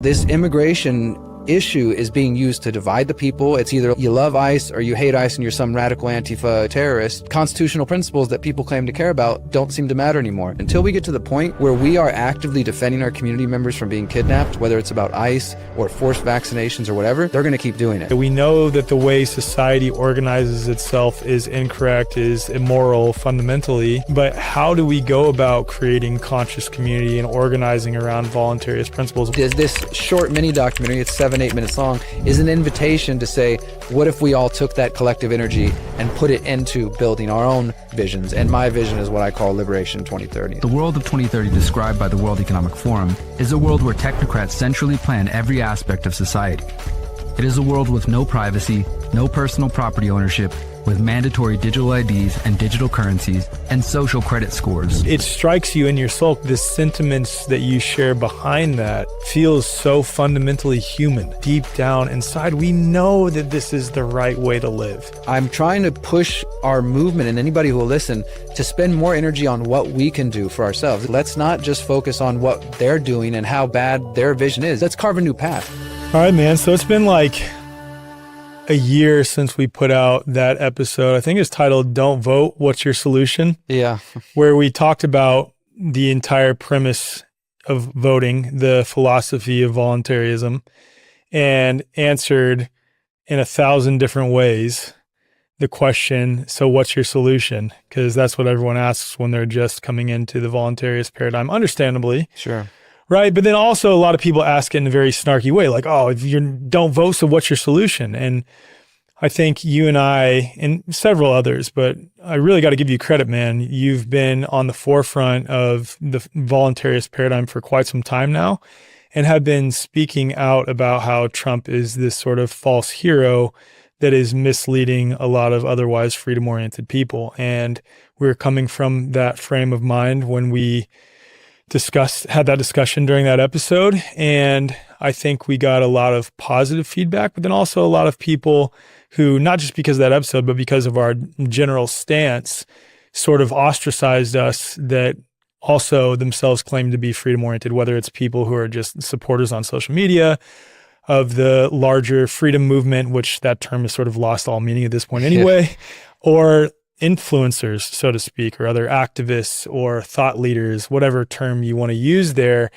This immigration issue is being used to divide the people. It's either you love ICE or you hate ICE and you're some radical Antifa terrorist. Constitutional principles that people claim to care about don't seem to matter anymore. Until we get to the point where we are actively defending our community members from being kidnapped, whether it's about ICE or forced vaccinations or whatever, they're going to keep doing it. We know that the way society organizes itself is incorrect, is immoral fundamentally, but how do we go about creating conscious community and organizing around voluntarist principles? This short mini documentary, it's 7-8 minutes long, is an invitation to say, what if we all took that collective energy and put it into building our own visions? And my vision is what I call Liberation 2030. The world of 2030 described by the World Economic Forum is a world where technocrats centrally plan every aspect of society. It is a world with no privacy, no personal property ownership, with mandatory digital IDs and digital currencies and social credit scores. It strikes you in your soul, the sentiments that you share behind that feels so fundamentally human. Deep down inside, we know that this is the right way to live. I'm trying to push our movement and anybody who will listen to spend more energy on what we can do for ourselves. Let's not just focus on what they're doing and how bad their vision is. Let's carve a new path. All right, man. So it's been like a year since we put out that episode. I think it's titled Don't Vote, What's Your Solution? Yeah. Where we talked about the entire premise of voting, the philosophy of voluntarism, and answered in 1,000 different ways the question, so what's your solution? Because that's what everyone asks when they're just coming into the voluntarist paradigm, understandably. Sure. Right. But then also a lot of people ask it in a very snarky way, like, oh, if you don't vote, so what's your solution? And I think you and I and several others, but I really got to give you credit, man. You've been on the forefront of the voluntarist paradigm for quite some time now and have been speaking out about how Trump is this sort of false hero that is misleading a lot of otherwise freedom-oriented people. And we're coming from that frame of mind when we had that discussion during that episode. And I think we got a lot of positive feedback, but then also a lot of people who, not just because of that episode, but because of our general stance, sort of ostracized us that also themselves claim to be freedom-oriented, whether it's people who are just supporters on social media of the larger freedom movement, which that term has sort of lost all meaning at this point anyway, or influencers, so to speak, or other activists or thought leaders, whatever term you want to use there,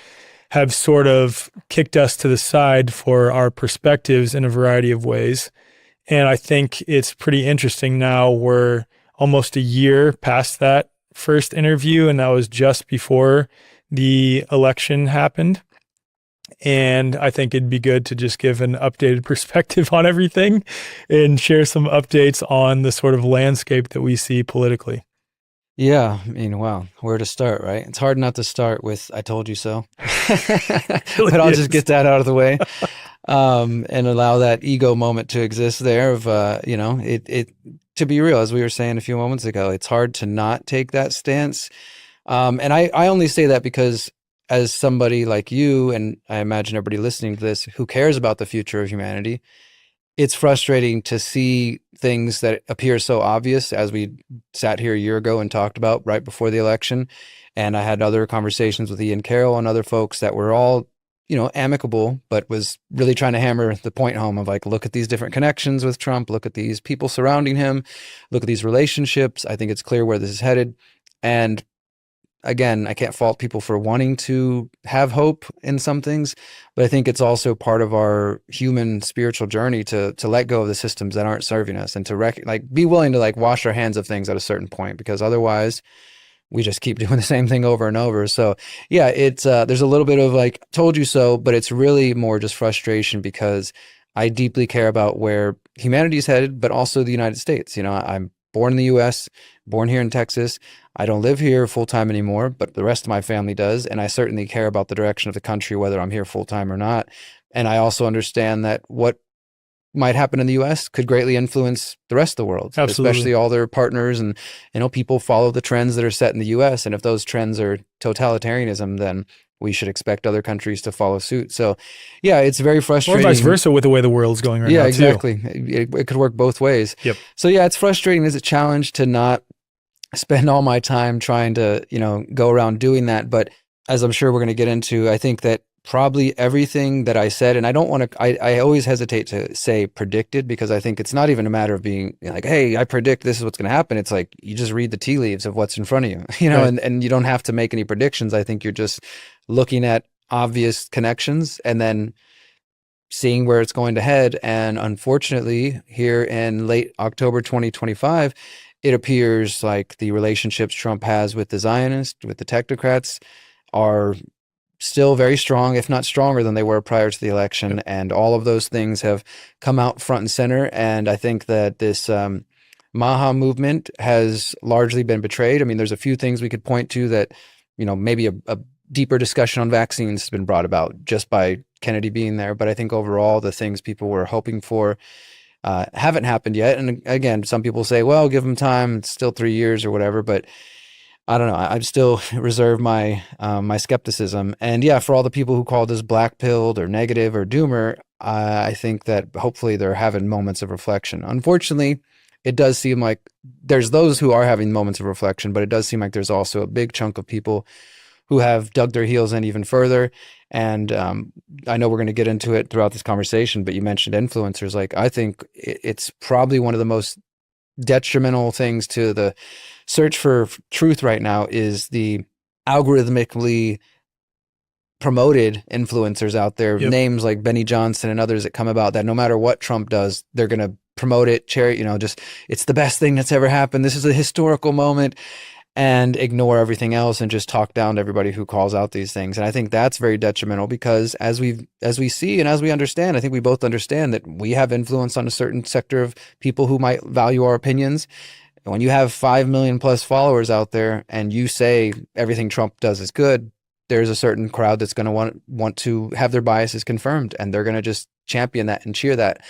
have sort of kicked us to the side for our perspectives in a variety of ways. And I think it's pretty interesting now. We're almost a year past that first interview, and that was just before the election happened. And I think it'd be good to just give an updated perspective on everything and share some updates on the sort of landscape that we see politically. Yeah. I mean, wow, where to start, right? It's hard not to start with, I told you so. But I'll just get that out of the way and allow that ego moment to exist there of, to be real, as we were saying a few moments ago, it's hard to not take that stance. And I only say that because as somebody like you, and I imagine everybody listening to this, who cares about the future of humanity, it's frustrating to see things that appear so obvious, as we sat here a year ago and talked about right before the election. And I had other conversations with Ian Carroll and other folks that were all, amicable, but was really trying to hammer the point home of like, look at these different connections with Trump, look at these people surrounding him, look at these relationships. I think it's clear where this is headed. And again, I can't fault people for wanting to have hope in some things, but I think it's also part of our human spiritual journey to let go of the systems that aren't serving us and to be willing to wash our hands of things at a certain point, because otherwise we just keep doing the same thing over and over. So yeah, it's there's a little bit of told you so, but it's really more just frustration because I deeply care about where humanity is headed, but also the United States. I'm born in the US, born here in Texas. I don't live here full-time anymore, but the rest of my family does. And I certainly care about the direction of the country, whether I'm here full-time or not. And I also understand that what might happen in the US could greatly influence the rest of the world, Absolutely. Especially all their partners. And, people follow the trends that are set in the US. And if those trends are totalitarianism, then we should expect other countries to follow suit. So yeah, it's very frustrating. Or vice versa with the way the world's going right now, Yeah, exactly. too. It could work both ways. Yep. So yeah, it's frustrating as a challenge to not spend all my time trying to, go around doing that. But as I'm sure we're going to get into, I think that probably everything that I said, and I don't want to, I always hesitate to say predicted, because I think it's not even a matter of being like, hey, I predict this is what's going to happen. It's like, you just read the tea leaves of what's in front of you, Right. and you don't have to make any predictions. I think you're just looking at obvious connections and then seeing where it's going to head. And unfortunately, here in late October 2025, it appears like the relationships Trump has with the Zionists, with the technocrats, are still very strong, if not stronger than they were prior to the election. Yep. And all of those things have come out front and center. And I think that this Maha movement has largely been betrayed. I mean, there's a few things we could point to that, maybe a deeper discussion on vaccines has been brought about just by Kennedy being there. But I think overall, the things people were hoping for haven't happened yet. And again, some people say, well, give them time. It's still 3 years or whatever. But I don't know. I still reserve my my skepticism. And yeah, for all the people who called us black-pilled or negative or doomer, I think that hopefully they're having moments of reflection. Unfortunately, it does seem like there's those who are having moments of reflection, but it does seem like there's also a big chunk of people who have dug their heels in even further. And I know we're going to get into it throughout this conversation, but you mentioned influencers. Like, I think it's probably one of the most detrimental things to the search for truth right now is the algorithmically promoted influencers out there, Yep. names like Benny Johnson and others that come about, that no matter what Trump does, they're going to promote it, just it's the best thing that's ever happened. This is a historical moment, and ignore everything else and just talk down to everybody who calls out these things. And I think that's very detrimental, because as we see and as we understand, I think we both understand that we have influence on a certain sector of people who might value our opinions. And when you have 5 million plus followers out there and you say everything Trump does is good, there's a certain crowd that's going to want to have their biases confirmed, and they're going to just champion that and cheer that.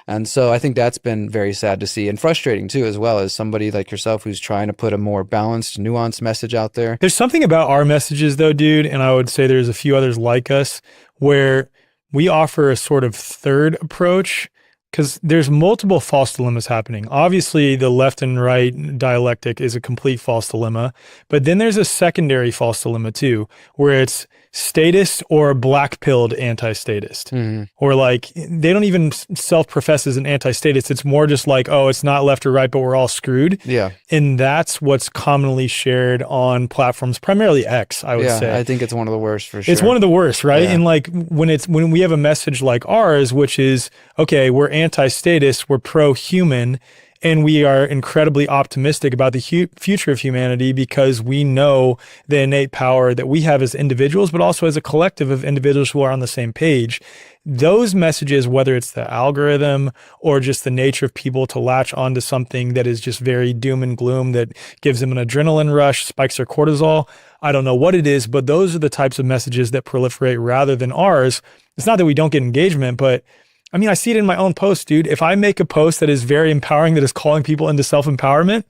And so I think that's been very sad to see, and frustrating too, as well, as somebody like yourself who's trying to put a more balanced, nuanced message out there. There's something about our messages though, dude, and I would say there's a few others like us, where we offer a sort of third approach, because there's multiple false dilemmas happening. Obviously, the left and right dialectic is a complete false dilemma, but then there's a secondary false dilemma too, where it's statist or black-pilled anti-statist. Mm-hmm. Or like, they don't even self-profess as an anti-statist. It's more just like, oh, it's not left or right, but we're all screwed. Yeah. And that's what's commonly shared on platforms, primarily X, I would say. I think it's one of the worst for sure. It's one of the worst, right? Yeah. And like when we have a message like ours, which is, okay, we're anti-statist, we're pro-human, and we are incredibly optimistic about the future of humanity, because we know the innate power that we have as individuals, but also as a collective of individuals who are on the same page. Those messages, whether it's the algorithm or just the nature of people to latch onto something that is just very doom and gloom, that gives them an adrenaline rush, spikes their cortisol, I don't know what it is, but those are the types of messages that proliferate rather than ours. It's not that we don't get engagement, but I mean, I see it in my own post, dude. If I make a post that is very empowering, that is calling people into self-empowerment,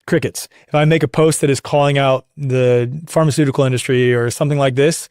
crickets. If I make a post that is calling out the pharmaceutical industry or something like this,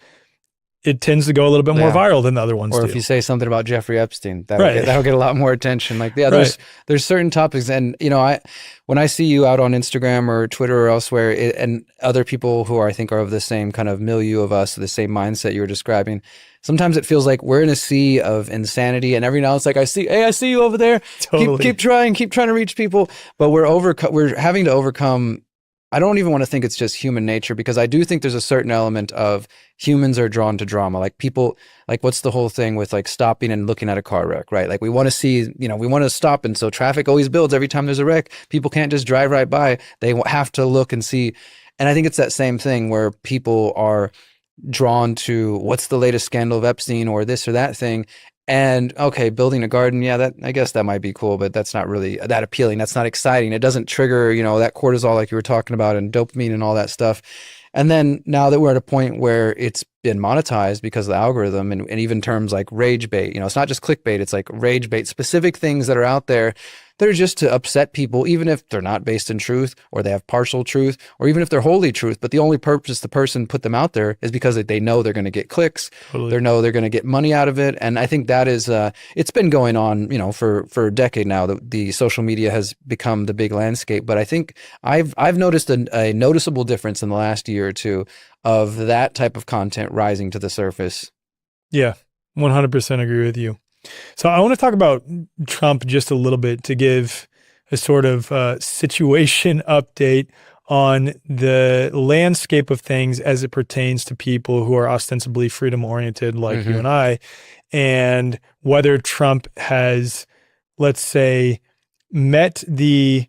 it tends to go a little bit more viral than the other ones do. Or if you say something about Jeffrey Epstein, Right. that'll get a lot more attention. Like, yeah, Right. there's certain topics, and when I see you out on Instagram or Twitter or elsewhere, and other people who I think are of the same kind of milieu of us, the same mindset you were describing, sometimes it feels like we're in a sea of insanity, and every now it's like, I see you over there. Totally. Keep trying to reach people, but we're having to overcome. I don't even want to think it's just human nature, because I do think there's a certain element of humans are drawn to drama. Like, people, like, what's the whole thing with like stopping and looking at a car wreck, right? Like, we want to see, we want to stop. And so traffic always builds every time there's a wreck. People can't just drive right by. They have to look and see. And I think it's that same thing where people are drawn to what's the latest scandal of Epstein or this or that thing. And okay, building a garden, yeah, I guess that might be cool, but that's not really that appealing. That's not exciting. It doesn't trigger, that cortisol like you were talking about, and dopamine and all that stuff. And then now that we're at a point where it's been monetized because of the algorithm, and even terms like rage bait, it's not just clickbait, it's like rage bait, specific things that are out there that are just to upset people, even if they're not based in truth, or they have partial truth, or even if they're wholly truth. But the only purpose the person put them out there is because they know they're going to get clicks. Totally. They know they're going to get money out of it. And I think that is, it's been going on, for a decade now. The social media has become the big landscape. But I think I've noticed a noticeable difference in the last year or two of that type of content rising to the surface. Yeah, 100% agree with you. So I want to talk about Trump just a little bit to give a sort of situation update on the landscape of things as it pertains to people who are ostensibly freedom-oriented like you and I, and whether Trump has, let's say, met the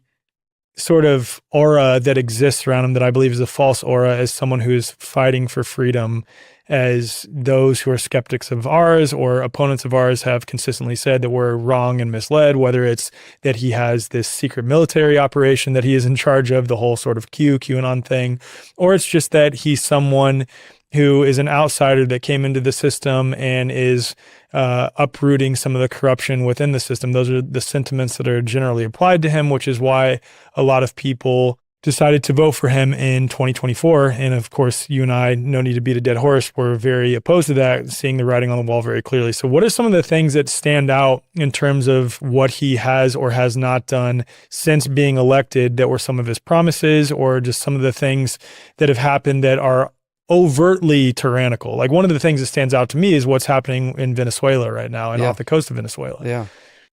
sort of aura that exists around him that I believe is a false aura as someone who is fighting for freedom, as those who are skeptics of ours or opponents of ours have consistently said that we're wrong and misled, whether it's that he has this secret military operation that he is in charge of, the whole sort of QAnon thing, or it's just that he's someone who is an outsider that came into the system and is uprooting some of the corruption within the system. Those are the sentiments that are generally applied to him, which is why a lot of people decided to vote for him in 2024. And of course, you and I, no need to beat a dead horse, were very opposed to that, seeing the writing on the wall very clearly. So what are some of the things that stand out in terms of what he has or has not done since being elected that were some of his promises, or just some of the things that have happened that are overtly tyrannical? Like, one of the things that stands out to me is what's happening in Venezuela right now and off the coast of Venezuela. Yeah.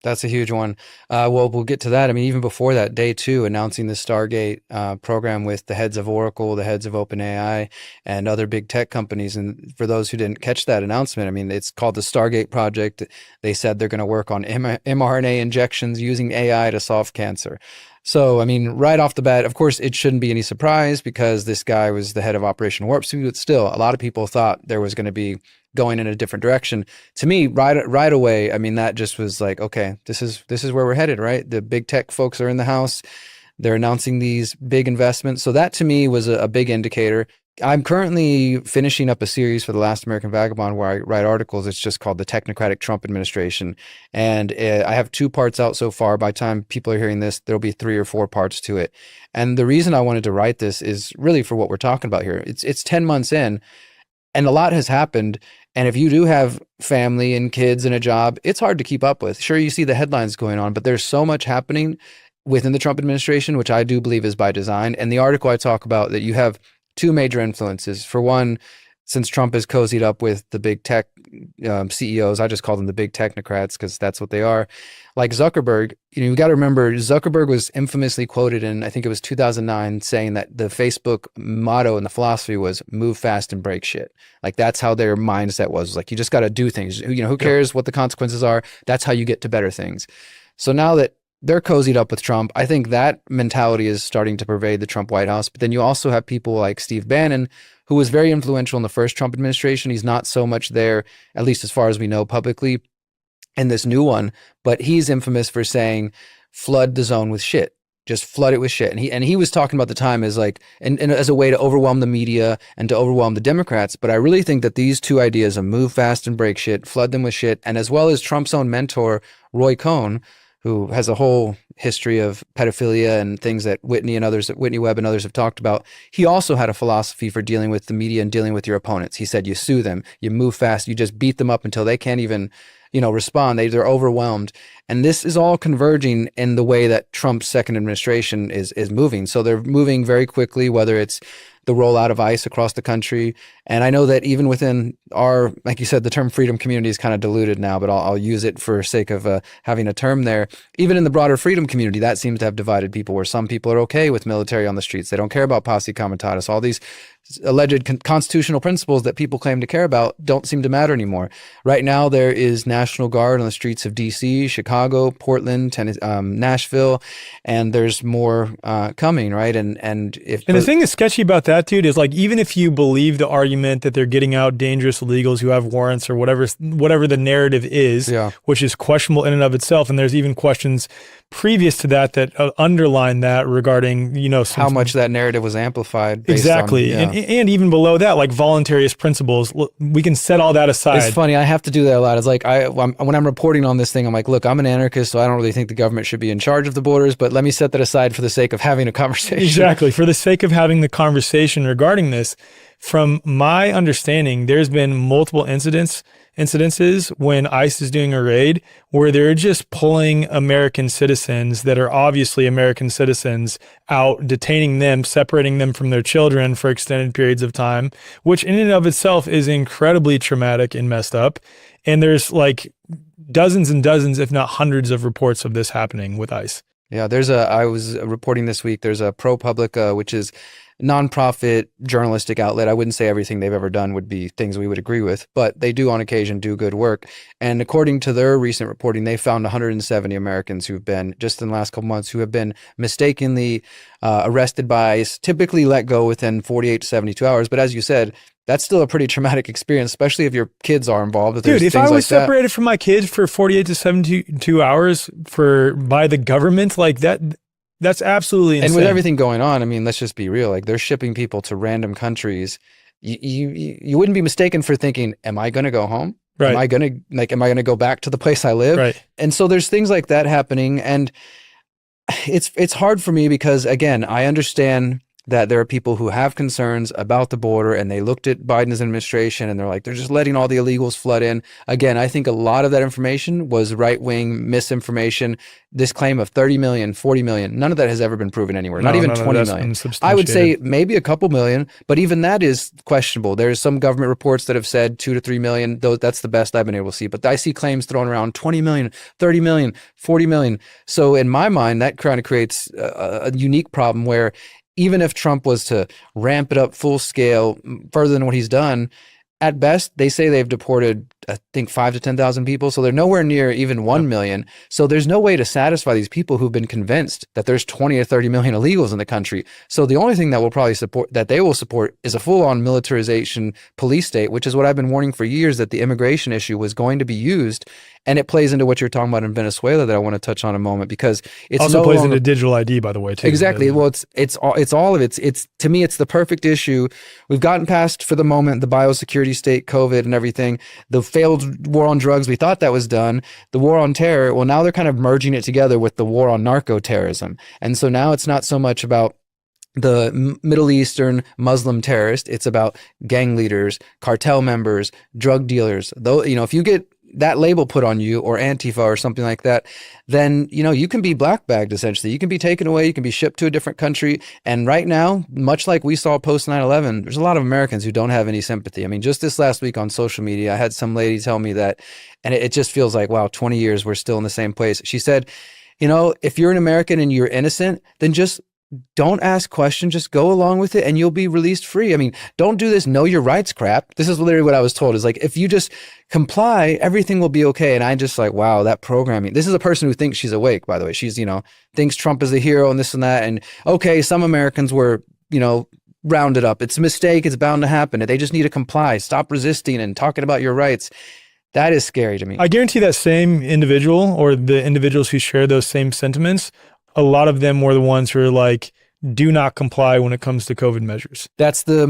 That's a huge one. Well, we'll get to that. I mean, even before that, day 2, announcing the Stargate program with the heads of Oracle, the heads of OpenAI, and other big tech companies. And for those who didn't catch that announcement, I mean, it's called the Stargate Project. They said they're going to work on mRNA injections using AI to solve cancer. So, I mean, right off the bat, of course, it shouldn't be any surprise because this guy was the head of Operation Warp Speed, but still, a lot of people thought there was going to be going in a different direction. To me, right away, I mean, that just was like, okay, this is where we're headed, right? The big tech folks are in the house. They're announcing these big investments. So that to me was a big indicator. I'm currently finishing up a series for The Last American Vagabond where I write articles. It's just called The Technocratic Trump Administration. And I have 2 parts out so far. By the time people are hearing this, there'll be 3 or 4 parts to it. And the reason I wanted to write this is really for what we're talking about here. It's 10 months in, and a lot has happened. And if you do have family and kids and a job, it's hard to keep up with. Sure, you see the headlines going on, but there's so much happening within the Trump administration, which I do believe is by design. And the article I talk about that you have 2 major influences. For one, since Trump has cozied up with the big tech CEOs, I just call them the big technocrats because that's what they are. Like Zuckerberg, you got to remember, Zuckerberg was infamously quoted in, I think it was 2009, saying that the Facebook motto and the philosophy was move fast and break shit. Like, that's how their mindset was. Like, you just got to do things. Who cares what the consequences are? That's how you get to better things. So now that they're cozied up with Trump, I think that mentality is starting to pervade the Trump White House. But then you also have people like Steve Bannon, who was very influential in the first Trump administration. He's not so much there, at least as far as we know publicly, in this new one. But he's infamous for saying, flood the zone with shit. Just flood it with shit. And he was talking about the time as like, and as a way to overwhelm the media and to overwhelm the Democrats. But I really think that these 2 ideas of move fast and break shit, flood them with shit, and as well as Trump's own mentor, Roy Cohn, who has a whole history of pedophilia and things that Whitney Webb and others have talked about. He also had a philosophy for dealing with the media and dealing with your opponents. He said, you sue them, you move fast, you just beat them up until they can't even, respond. They're overwhelmed. And this is all converging in the way that Trump's second administration is moving. So they're moving very quickly, whether it's the rollout of ICE across the country. And I know that even within our, like you said, the term freedom community is kind of diluted now, but I'll use it for sake of having a term there. Even in the broader freedom community, that seems to have divided people, where some people are okay with military on the streets. They don't care about posse comitatus. All these alleged constitutional principles that people claim to care about don't seem to matter anymore. Right now, there is National Guard on the streets of DC, Chicago, Portland, Nashville, and there's more coming, right? And the thing that's sketchy about that, dude, is like, even if you believe the argument that they're getting out dangerous illegals who have warrants or whatever the narrative is, which is questionable in and of itself, and there's even questions previous to that underline that regarding, how much that narrative was amplified. Exactly. And even below that, like voluntarist principles, we can set all that aside. It's funny. I have to do that a lot. It's like, when I'm reporting on this thing, I'm like, look, I'm an anarchist, so I don't really think the government should be in charge of the borders, but let me set that aside for the sake of having a conversation. Exactly. For the sake of having the conversation regarding this, from my understanding, there's been multiple incidents incidences when ICE is doing a raid where they're just pulling American citizens that are obviously American citizens out, detaining them, separating them from their children for extended periods of time, which in and of itself is incredibly traumatic and messed up. And there's like dozens and dozens, if not hundreds of reports of this happening with ICE. Yeah, I was reporting this week, there's a ProPublica, which is nonprofit journalistic outlet. I wouldn't say everything they've ever done would be things we would agree with, but they do on occasion do good work. And according to their recent reporting, they found 170 Americans who've been, just in the last couple months, who have been mistakenly arrested by ICE, typically let go within 48 to 72 hours. But as you said, that's still a pretty traumatic experience, especially if your kids are involved. Dude, if I was separated from my kids for 48 to 72 hours by the government, like that's absolutely insane. And with everything going on, I mean, let's just be real. Like, they're shipping people to random countries. You wouldn't be mistaken for thinking, am I going to go home? Right. Am I going to go back to the place I live? Right. And so there's things like that happening. And it's hard for me because, again, I understand that there are people who have concerns about the border, and they looked at Biden's administration and they're like, they're just letting all the illegals flood in. Again, I think a lot of that information was right-wing misinformation. This claim of 30 million, 40 million, none of that has ever been proven anywhere, not even 20 million. I would say maybe a couple million, but even that is questionable. There's some government reports that have said 2 to 3 million. That's the best I've been able to see. But I see claims thrown around 20 million, 30 million, 40 million. So in my mind, that kind of creates a unique problem where even if Trump was to ramp it up full scale further than what he's done, at best, they say they've deported, I think, 5,000 to 10,000 people. So they're nowhere near even 1 million. So there's no way to satisfy these people who've been convinced that there's 20 or 30 million illegals in the country. So the only thing that they will support is a full-on militarization police state, which is what I've been warning for years, that the immigration issue was going to be used. And it plays into what you're talking about in Venezuela that I want to touch on a moment, because it's also plays into digital ID, by the way, too. Exactly. Well, it's all of it. It's to me, it's the perfect issue. We've gotten past, for the moment, the biosecurity state, COVID and everything, the failed war on drugs. We thought that was done. The war on terror. Well, now they're kind of merging it together with the war on narco-terrorism. And so now it's not so much about the Middle Eastern Muslim terrorist. It's about gang leaders, cartel members, drug dealers. Though, if you get that label put on you, or Antifa or something like that, then, you can be black bagged essentially. You can be taken away, you can be shipped to a different country. And right now, much like we saw post 9/11, there's a lot of Americans who don't have any sympathy. I mean, just this last week on social media, I had some lady tell me that, and it just feels like, wow, 20 years, we're still in the same place. She said, if you're an American and you're innocent, then just don't ask questions, just go along with it and you'll be released free. I mean, don't do this know your rights crap. This is literally what I was told, is like, if you just comply, everything will be okay. And I just like, wow, that programming. This is a person who thinks she's awake, by the way. She's, thinks Trump is the hero and this and that. And okay, some Americans were, rounded up. It's a mistake. It's bound to happen. They just need to comply. Stop resisting and talking about your rights. That is scary to me. I guarantee that same individual, or the individuals who share those same sentiments, a lot of them were the ones who are like, do not comply when it comes to COVID measures. That's the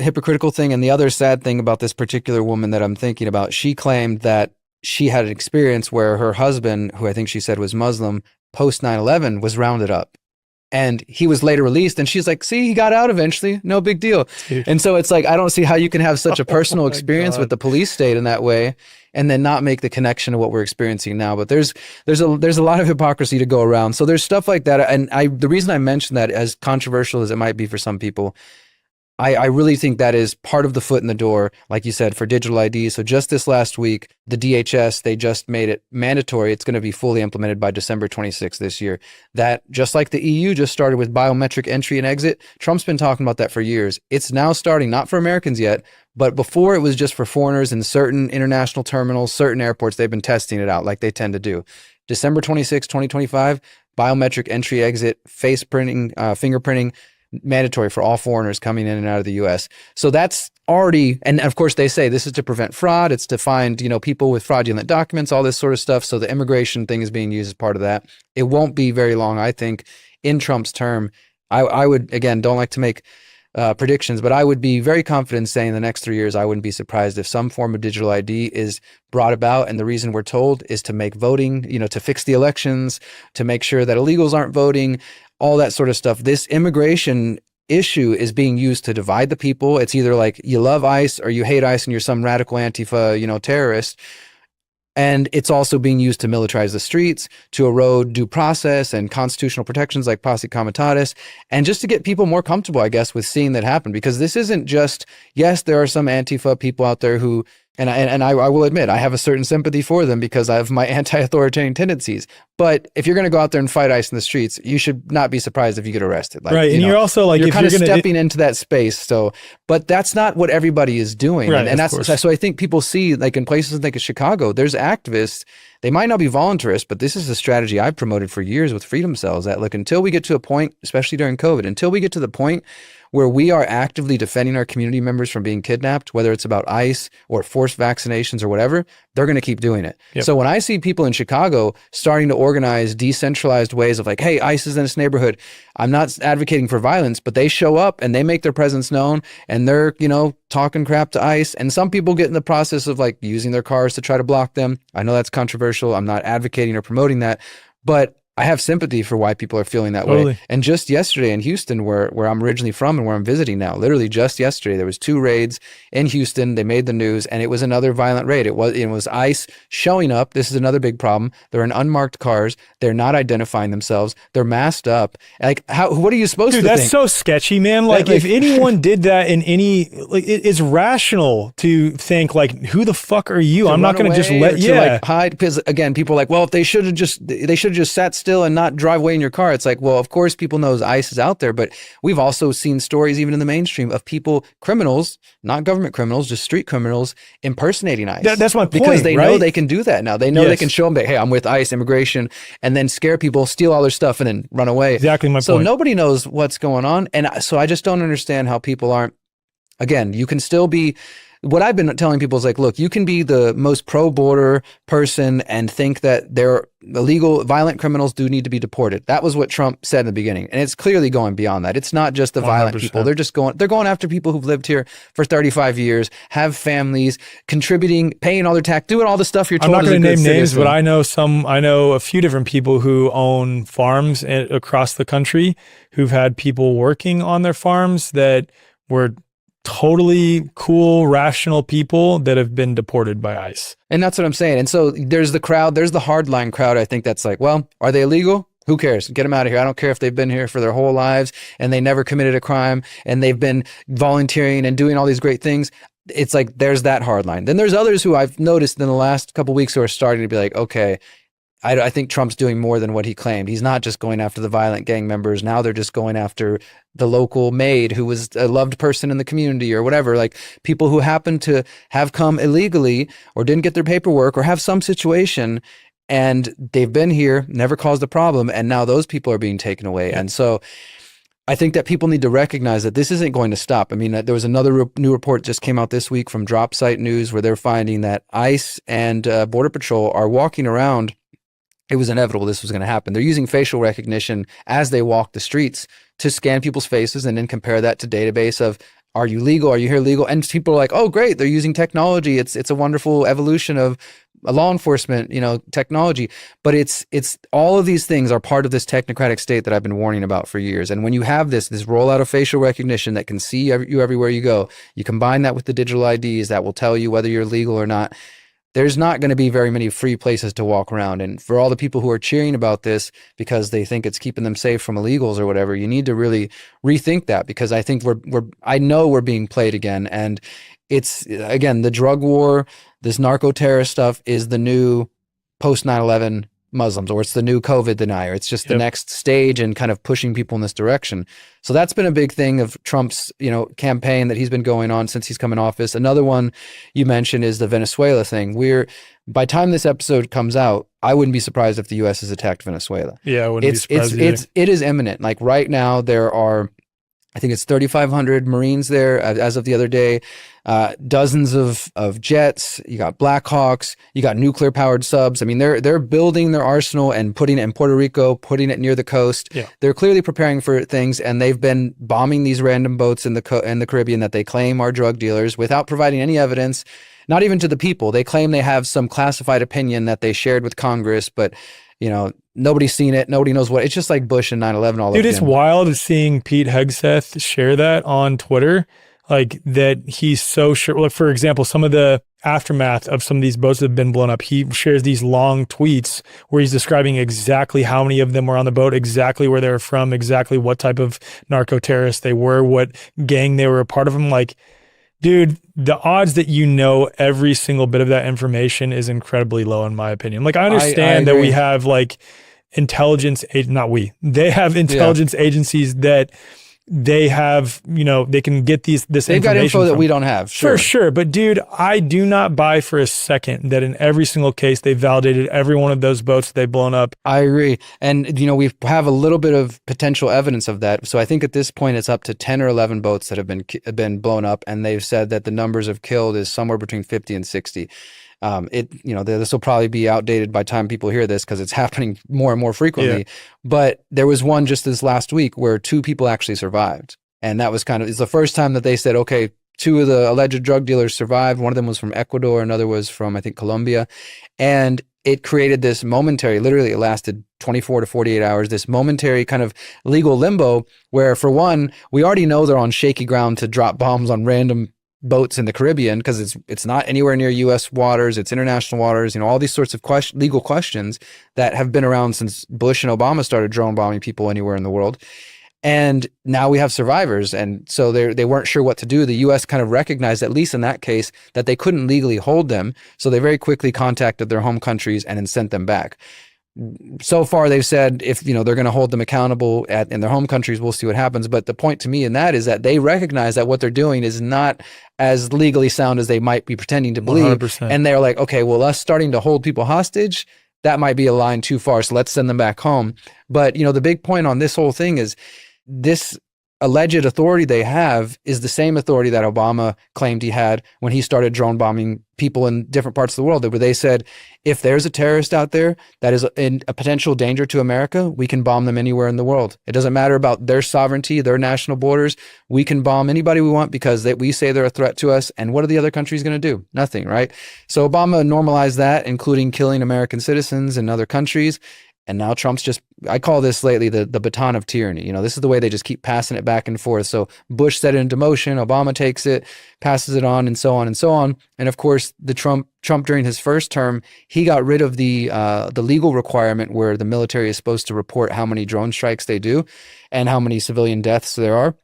hypocritical thing. And the other sad thing about this particular woman that I'm thinking about, she claimed that she had an experience where her husband, who I think she said was Muslim, post 9/11 was rounded up. And he was later released, and she's like, see, he got out eventually. No big deal. Dude. And so it's like, I don't see how you can have such a personal experience with the police state in that way and then not make the connection to what we're experiencing now. But there's a lot of hypocrisy to go around. So there's stuff like that. And the reason I mentioned that, as controversial as it might be for some people, I really think that is part of the foot in the door, like you said, for digital ID. So just this last week, the DHS, they just made it mandatory. It's going to be fully implemented by December 26th this year. That, just like the EU just started with biometric entry and exit, Trump's been talking about that for years. It's now starting, not for Americans yet, but before it was just for foreigners in certain international terminals, certain airports. They've been testing it out like they tend to do. December 26, 2025, biometric entry, exit, face printing, fingerprinting, mandatory for all foreigners coming in and out of the U.S. So that's already, and of course they say this is to prevent fraud. It's to find, people with fraudulent documents, all this sort of stuff. So the immigration thing is being used as part of that. It won't be very long, I think, in Trump's term. I would, again, don't like to make predictions, but I would be very confident saying in the next 3 years, I wouldn't be surprised if some form of digital ID is brought about. And the reason we're told is to make voting, to fix the elections, to make sure that illegals aren't voting, all that sort of stuff. This immigration issue is being used to divide the people. It's either like you love ICE or you hate ICE and you're some radical Antifa, terrorist. And it's also being used to militarize the streets, to erode due process and constitutional protections like posse comitatus, and just to get people more comfortable, I guess, with seeing that happen. Because this isn't just, yes, there are some Antifa people out there who, and I will admit, I have a certain sympathy for them because I have my anti-authoritarian tendencies. But if you're going to go out there and fight ICE in the streets, you should not be surprised if you get arrested. Like, right, and you're also like, you're if kind of you're gonna, stepping into that space. So, but that's not what everybody is doing, right, and that's so I think people see, like in places like Chicago, there's activists. They might not be voluntarists, but this is a strategy I've promoted for years with Freedom Cells. That look, until we get to a point, especially during COVID, until we get to the point where we are actively defending our community members from being kidnapped, whether it's about ICE or forced vaccinations or whatever, they're going to keep doing it. Yep. So when I see people in Chicago starting to organize decentralized ways of like, hey, ICE is in this neighborhood, I'm not advocating for violence, but they show up and they make their presence known and they're, talking crap to ICE. And some people get in the process of like using their cars to try to block them. I know that's controversial. I'm not advocating or promoting that, but I have sympathy for why people are feeling that way. And just yesterday in Houston, where I'm originally from and where I'm visiting now, literally just yesterday, there was 2 raids in Houston. They made the news, and it was another violent raid. It was ICE showing up. This is another big problem. They're in unmarked cars. They're not identifying themselves. They're masked up. Like, what are you supposed to think? Dude, that's so sketchy, man. Like if anyone did that in any, like, it's rational to think like, who the fuck are you? I'm not going to just let you like hide. Because again, people are like, well, if they should have just sat still and not drive away in your car. It's like, well, of course people know ICE is out there, but we've also seen stories even in the mainstream of people, criminals, not government criminals, just street criminals impersonating ICE. That's my point, because they right? know they can do that now. They know they can show them that, hey, I'm with ICE, immigration, and then scare people, steal all their stuff, and then run away. Exactly my point. So nobody knows what's going on. And so I just don't understand how people aren't, again, you can still be, what I've been telling people is like, look, you can be the most pro-border person and think that they're illegal, violent criminals do need to be deported. That was what Trump said in the beginning. And it's clearly going beyond that. It's not just the 100%. Violent people. They're going after people who've lived here for 35 years, have families, contributing, paying all their tax, doing all the stuff you're told. I'm not going to name names, but I know a few different people who own farms across the country who've had people working on their farms that were totally cool, rational people that have been deported by ICE. And that's what I'm saying. And so there's the crowd, there's the hardline crowd, I think, that's like, well, are they illegal? Who cares? Get them out of here. I don't care if they've been here for their whole lives and they never committed a crime and they've been volunteering and doing all these great things. It's like, there's that hardline. Then there's others who I've noticed in the last couple of weeks who are starting to be like, okay, I think Trump's doing more than what he claimed. He's not just going after the violent gang members. Now they're just going after the local maid who was a loved person in the community or whatever, like people who happen to have come illegally or didn't get their paperwork or have some situation and they've been here, never caused a problem, and now those people are being taken away. And so I think that people need to recognize that this isn't going to stop. I mean, there was another new report just came out this week from Drop Site News where they're finding that ICE and Border Patrol are walking around. It was inevitable this was going to happen. They're using facial recognition as they walk the streets to scan people's faces and then compare that to database of, are you legal? Are you here legal? And people are like, oh, great. They're using technology. It's a wonderful evolution of law enforcement, technology. But it's all of these things are part of this technocratic state that I've been warning about for years. And when you have this rollout of facial recognition that can see you everywhere you go, you combine that with the digital IDs that will tell you whether you're legal or not. There's not going to be very many free places to walk around. And for all the people who are cheering about this because they think it's keeping them safe from illegals or whatever, you need to really rethink that, because I think I know we're being played again. And it's, again, the drug war, this narco-terrorist stuff is the new post 9/11 Muslims, or it's the new COVID denier. It's just the next stage and kind of pushing people in this direction. So that's been a big thing of Trump's, campaign that he's been going on since he's come in office. Another one you mentioned is the Venezuela thing. By the time this episode comes out, I wouldn't be surprised if the U.S. has attacked Venezuela. Yeah, I wouldn't be surprised either. It is imminent. Like right now, there are, I think it's 3,500 Marines there as of the other day, dozens of jets. You got Black Hawks, you got nuclear powered subs. I mean, they're building their arsenal and putting it in Puerto Rico, putting it near the coast. Yeah. They're clearly preparing for things, and they've been bombing these random boats in the Caribbean that they claim are drug dealers without providing any evidence. Not even to the people. They claim they have some classified opinion that they shared with Congress, but Nobody's seen it. Nobody knows what. It's just like Bush and 9/11 all over Dude, it's again. wild seeing Pete Hegseth share that on Twitter. Like that he's so sure. Like, for example, some of the aftermath of some of these boats that have been blown up, he shares these long tweets where he's describing exactly how many of them were on the boat, exactly where they were from, exactly what type of narco-terrorists they were, what gang they were a part of. I'm like, dude, the odds that every single bit of that information is incredibly low, in my opinion. Like, I understand that we have like they have intelligence agencies that they have, they can get this They've information got info that from. we don't have. Sure. For sure. But dude, I do not buy for a second that in every single case they validated every one of those boats that they've blown up. I agree. And, we have a little bit of potential evidence of that. So I think at this point it's up to 10 or 11 boats that have been blown up. And they've said that the numbers of killed is somewhere between 50 and 60. This will probably be outdated by the time people hear this because it's happening more and more frequently. Yeah. But there was one just this last week where 2 people actually survived. And that was it's the first time that they said, okay, 2 of the alleged drug dealers survived. One of them was from Ecuador. Another was from, I think, Colombia. And it created this momentary, literally it lasted 24 to 48 hours, this momentary kind of legal limbo where, for one, we already know they're on shaky ground to drop bombs on random boats in the Caribbean because it's not anywhere near U.S. waters, it's international waters, all these sorts of legal questions that have been around since Bush and Obama started drone bombing people anywhere in the world. And now we have survivors. And so they weren't sure what to do. The U.S. kind of recognized, at least in that case, that they couldn't legally hold them. So they very quickly contacted their home countries and then sent them back. So far, they've said if they're going to hold them accountable in their home countries, we'll see what happens. But the point to me in that is that they recognize that what they're doing is not as legally sound as they might be pretending to believe. 100%. And they're like, okay, well, us starting to hold people hostage, that might be a line too far. So let's send them back home. But the big point on this whole thing is this alleged authority they have is the same authority that Obama claimed he had when he started drone bombing people in different parts of the world, where they said, if there's a terrorist out there that is a potential danger to America, we can bomb them anywhere in the world. It doesn't matter about their sovereignty, their national borders. We can bomb anybody we want because we say they're a threat to us. And what are the other countries going to do? Nothing, right? So Obama normalized that, including killing American citizens in other countries. And now Trump's I call this lately the baton of tyranny. This is the way they just keep passing it back and forth. So Bush set it into motion, Obama takes it, passes it on, and so on and so on. And of course, Trump during his first term, he got rid of the legal requirement where the military is supposed to report how many drone strikes they do and how many civilian deaths there are.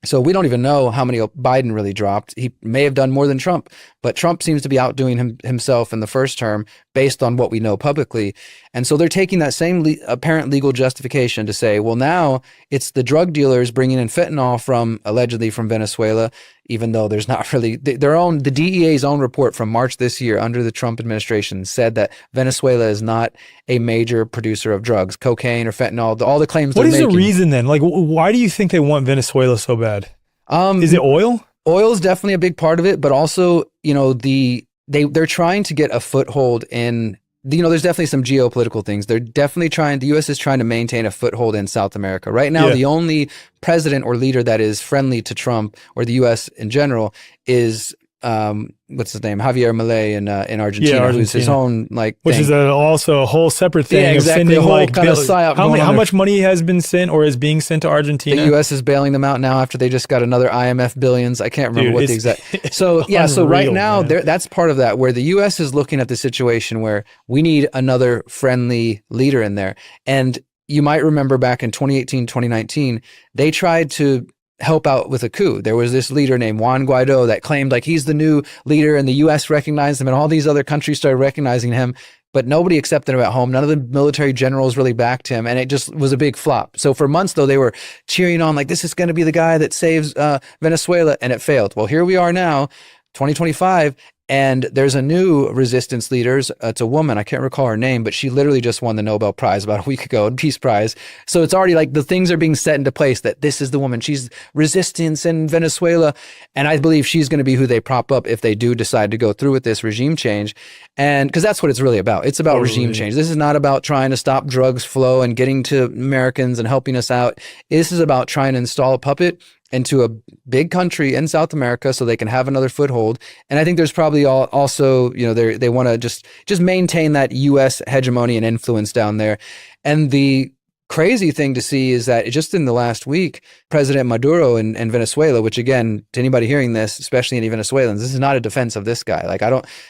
So we don't even know how many Biden really dropped. He may have done more than Trump, but Trump seems to be outdoing himself in the first term based on what we know publicly. And so they're taking that same apparent legal justification to say, well, now it's the drug dealers bringing in fentanyl allegedly from Venezuela, even though there's not really the DEA's own report from March this year under the Trump administration said that Venezuela is not a major producer of drugs, cocaine or fentanyl, all the claims they're making. What is the reason then? Like, why do you think they want Venezuela so bad? Is it oil? Oil is definitely a big part of it, but also, they're trying to get a foothold in, there's definitely some geopolitical things. They're definitely the U.S. is trying to maintain a foothold in South America. Right now, The only president or leader that is friendly to Trump or the U.S. in general is, what's his name? Javier Milei in Argentina, who's his own which thing. is also a whole separate thing. Yeah, exactly. Of sending Kind of psyop how much money has been sent or is being sent to Argentina? The U.S. is bailing them out now after they just got another IMF billions. I can't remember what the exact. So yeah, so right now that's part of that where the U.S. is looking at the situation where we need another friendly leader in there. And you might remember back in 2018, 2019, they tried to help out with a coup. There was this leader named Juan Guaido that claimed he's the new leader, and the U.S. recognized him and all these other countries started recognizing him, but nobody accepted him at home. None of the military generals really backed him, and it just was a big flop. So for months, though, they were cheering on this is going to be the guy that saves Venezuela, and it failed. Well, here we are now, 2025, and there's a new resistance leader. It's a woman. I can't recall her name, but she literally just won the Nobel Prize about a week ago, a Peace Prize. So it's already the things are being set into place that this is the woman. She's resistance in Venezuela. And I believe she's going to be who they prop up if they do decide to go through with this regime change. And because that's what it's really about. It's about regime change. This is not about trying to stop drugs flow and getting to Americans and helping us out. This is about trying to install a puppet into a big country in South America so they can have another foothold. And I think there's probably also, you know, they want to just maintain that U.S. hegemony and influence down there. And the crazy thing to see is that just in the last week, President Maduro in Venezuela, which again, to anybody hearing this, especially any Venezuelans, this is not a defense of this guy. Like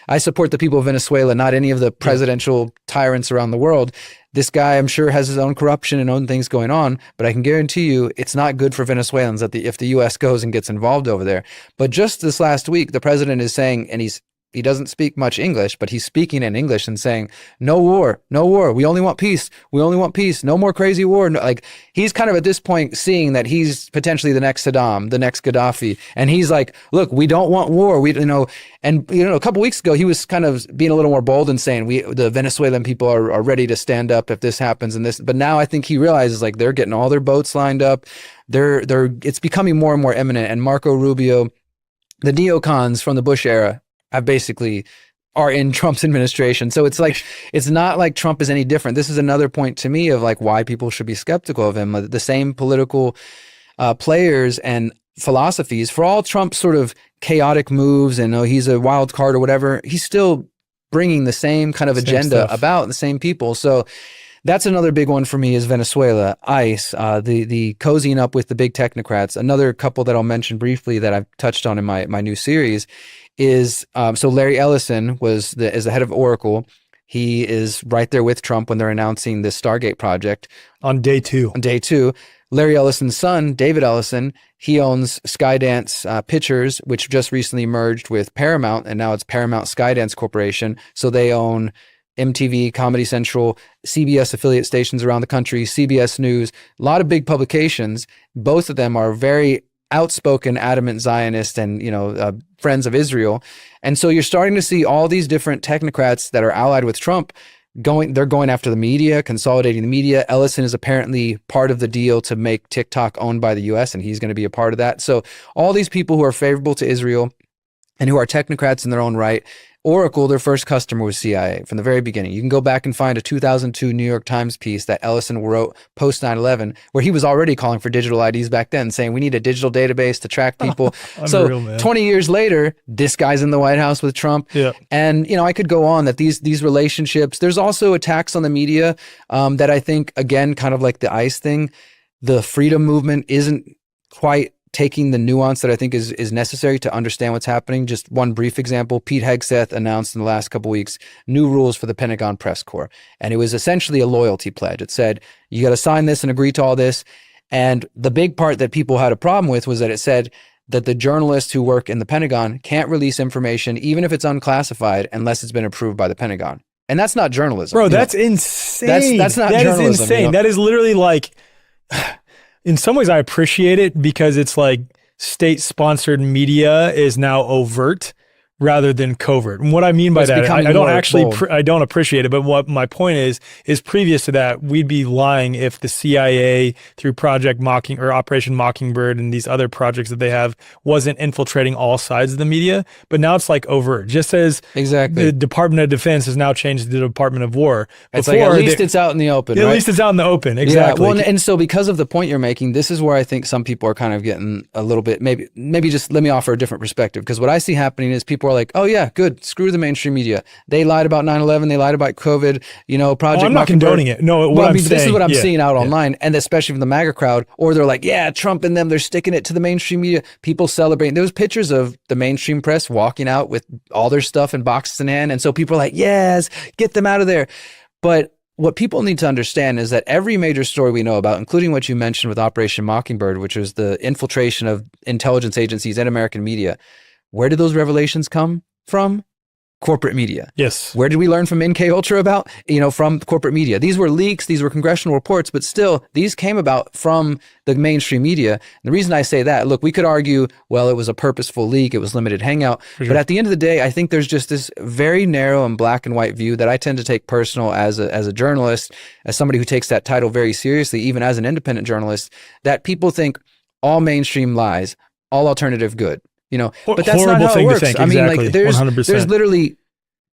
I support the people of Venezuela, not any of the presidential tyrants around the world. This guy, I'm sure, has his own corruption and own things going on, but I can guarantee you it's not good for Venezuelans if the U.S. goes and gets involved over there. But just this last week, the president is saying, and he doesn't speak much English, but he's speaking in English and saying, no war, no war. We only want peace. We only want peace. No more crazy war. No, like he's kind of at this point seeing that he's potentially the next Saddam, the next Gaddafi. And he's like, look, we don't want war. And a couple weeks ago, he was kind of being a little more bold and saying the Venezuelan people are ready to stand up if this happens and this. But now I think he realizes like they're getting all their boats lined up. It's becoming more and more imminent. And Marco Rubio, the neocons from the Bush era, are in Trump's administration. So it's like, it's not like Trump is any different. This is another point to me of like why people should be skeptical of him. The same political players and philosophies, for all Trump's sort of chaotic moves and he's a wild card or whatever, he's still bringing the same kind of agenda about the same people. So that's another big one for me is Venezuela, ICE, the cozying up with the big technocrats. Another couple that I'll mention briefly that I've touched on in my new series is, so Larry Ellison is the head of Oracle. He is right there with Trump when they're announcing the Stargate project. On day two. Larry Ellison's son, David Ellison, he owns Skydance Pictures, which just recently merged with Paramount, and now it's Paramount Skydance Corporation. So they own MTV, Comedy Central, CBS affiliate stations around the country, CBS News, a lot of big publications. Both of them are very outspoken, adamant Zionist and, friends of Israel. And so you're starting to see all these different technocrats that are allied with Trump they're going after the media, consolidating the media. Ellison is apparently part of the deal to make TikTok owned by the US, and he's going to be a part of that. So all these people who are favorable to Israel and who are technocrats in their own right, Oracle, their first customer was CIA from the very beginning. You can go back and find a 2002 New York Times piece that Ellison wrote post 9/11, where he was already calling for digital IDs back then, saying we need a digital database to track people. Unreal, so 20 years later, this guy's in the White House with Trump. Yeah. And, I could go on that these relationships, there's also attacks on the media that I think, again, kind of like the ICE thing, the freedom movement isn't quite taking the nuance that I think is necessary to understand what's happening. Just one brief example, Pete Hegseth announced in the last couple of weeks new rules for the Pentagon press corps. And it was essentially a loyalty pledge. It said, you got to sign this and agree to all this. And the big part that people had a problem with was that it said that the journalists who work in the Pentagon can't release information, even if it's unclassified, unless it's been approved by the Pentagon. And that's not journalism. Bro, that's insane. That's not journalism. That is insane. That is literally like... In some ways, I appreciate it because it's like state-sponsored media is now overt rather than covert. And what I mean by that, I don't appreciate it. But what my point is previous to that, we'd be lying if the CIA through Operation Mockingbird and these other projects that they have wasn't infiltrating all sides of the media. But now it's like overt. Just as the Department of Defense has now changed to the Department of War. It's like at least it's out in the open. At least it's out in the open. Exactly. Yeah, well, and so because of the point you're making, this is where I think some people are kind of getting a little bit, maybe just let me offer a different perspective. Because what I see happening is people are like, oh yeah, good. Screw the mainstream media. They lied about 9/11. They lied about COVID. Project. I'm not condoning it. No, this is what I'm seeing out online, and especially from the MAGA crowd. Or they're like, yeah, Trump and them. They're sticking it to the mainstream media. People celebrating. There was pictures of the mainstream press walking out with all their stuff in boxes in hand, and so people are like, yes, get them out of there. But what people need to understand is that every major story we know about, including what you mentioned with Operation Mockingbird, which was the infiltration of intelligence agencies and American media, where did those revelations come from? Corporate media. Yes. Where did we learn from MK Ultra about? From corporate media. These were leaks, these were congressional reports, but still, these came about from the mainstream media. And the reason I say that, look, we could argue, well, it was a purposeful leak, it was limited hangout. Sure. But at the end of the day, I think there's just this very narrow and black and white view that I tend to take personal as a journalist, as somebody who takes that title very seriously, even as an independent journalist, that people think all mainstream lies, all alternative good. But that's not how it works. Exactly. I mean, like there's 100%. literally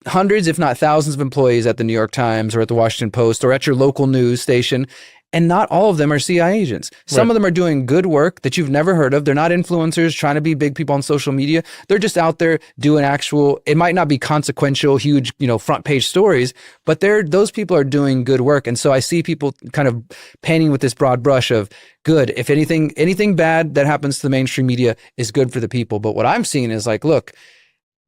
hundreds, if not thousands of employees at the New York Times or at the Washington Post or at your local news station. And not all of them are CIA agents. Some of them are doing good work that you've never heard of. They're not influencers trying to be big people on social media. They're just out there doing actual, it might not be consequential, huge, front page stories, but those people are doing good work. And so I see people kind of painting with this broad brush of good. If anything bad that happens to the mainstream media is good for the people. But what I'm seeing is like, look,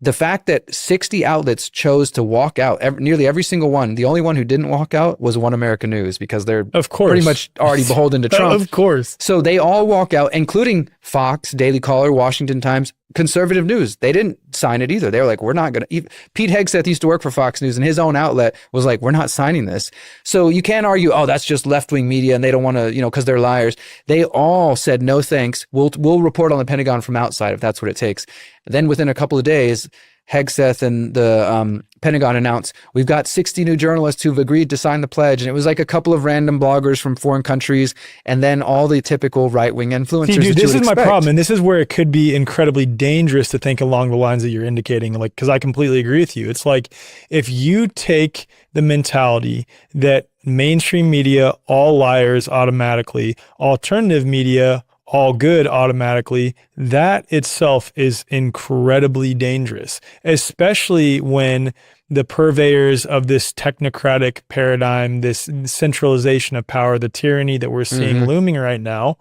the fact that 60 outlets chose to walk out, nearly every single one, the only one who didn't walk out was One American News, because they're pretty much already beholden to Trump. Of course. So they all walk out, including Fox, Daily Caller, Washington Times, conservative news. They didn't sign it either. They were like, we're not going to. Pete Hegseth used to work for Fox News, and his own outlet was like, we're not signing this. So you can't argue, oh, that's just left-wing media and they don't want to, because they're liars. They all said, no thanks. We'll report on the Pentagon from outside if that's what it takes. Then within a couple of days, Hegseth and the Pentagon announced, we've got 60 new journalists who've agreed to sign the pledge. And it was like a couple of random bloggers from foreign countries, and then all the typical right-wing influencers. See, dude, this is my expect. problem. And this is where it could be incredibly dangerous to think along the lines that you're indicating, like, because I completely agree with you. It's like, if you take the mentality that mainstream media, all liars automatically, alternative media, all good automatically, that itself is incredibly dangerous, especially when the purveyors of this technocratic paradigm, this centralization of power, the tyranny that we're seeing looming right now,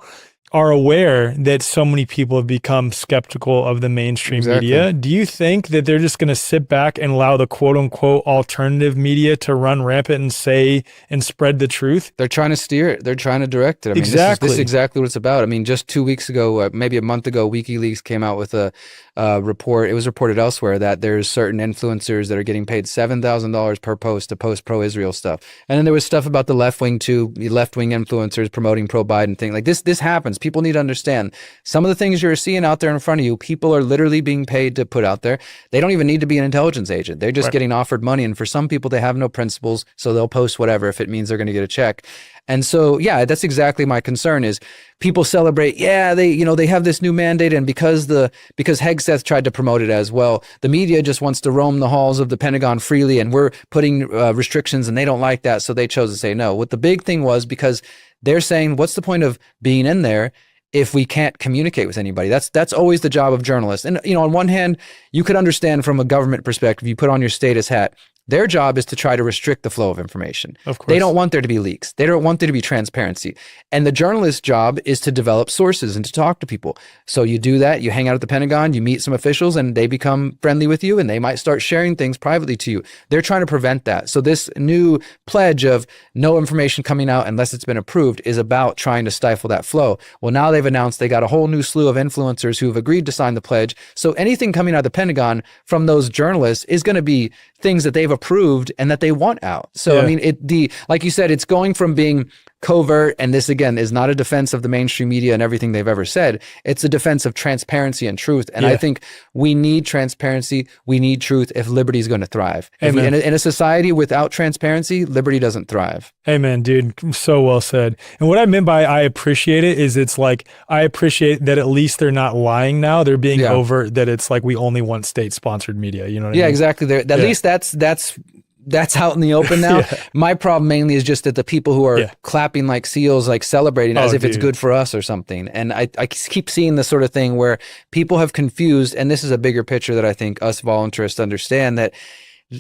are aware that so many people have become skeptical of the mainstream media. Do you think that they're just going to sit back and allow the quote unquote alternative media to run rampant and say and spread the truth? They're trying to steer it. They're trying to direct it. I mean, exactly. This is exactly what it's about. I mean, just 2 weeks ago, maybe a month ago, WikiLeaks came out with a report. It was reported elsewhere that there's certain influencers that are getting paid $7,000 per post to post pro-Israel stuff. And then there was stuff about the left-wing too, the left-wing influencers promoting pro-Biden thing. Like this happens. People need to understand some of the things you're seeing out there in front of you, people are literally being paid to put out there. They don't even need to be an intelligence agent. They're just getting offered money. And for some people, they have no principles, so they'll post whatever if it means they're going to get a check. And so, yeah, that's exactly my concern is people celebrate, they have this new mandate, and because Hegseth tried to promote it as well, the media just wants to roam the halls of the Pentagon freely, and we're putting restrictions, and they don't like that, so they chose to say no. What the big thing was, because they're saying, what's the point of being in there if we can't communicate with anybody? That's always the job of journalists. And, on one hand, you could understand from a government perspective, you put on your status hat, their job is to try to restrict the flow of information. Of course. They don't want there to be leaks. They don't want there to be transparency. And the journalist's job is to develop sources and to talk to people. So you do that, you hang out at the Pentagon, you meet some officials, and they become friendly with you, and they might start sharing things privately to you. They're trying to prevent that. So this new pledge of no information coming out unless it's been approved is about trying to stifle that flow. Well, now they've announced they got a whole new slew of influencers who have agreed to sign the pledge. So anything coming out of the Pentagon from those journalists is going to be things that they've approved and that they want out. So, I mean, like you said, it's going from being covert, and this again is not a defense of the mainstream media and everything they've ever said. It's a defense of transparency and truth. And I think we need transparency. We need truth if liberty is going to thrive. In a society without transparency, liberty doesn't thrive. Amen, dude. So well said. And what I meant by I appreciate it is it's like, I appreciate that at least they're not lying now. They're being overt, that it's like, we only want state-sponsored media. You know what I mean? Yeah, exactly. At least that's out in the open now. My problem mainly is just that the people who are clapping like seals, like celebrating as if it's good for us or something. And I keep seeing the sort of thing where people have confused, and this is a bigger picture that I think us voluntarists understand, that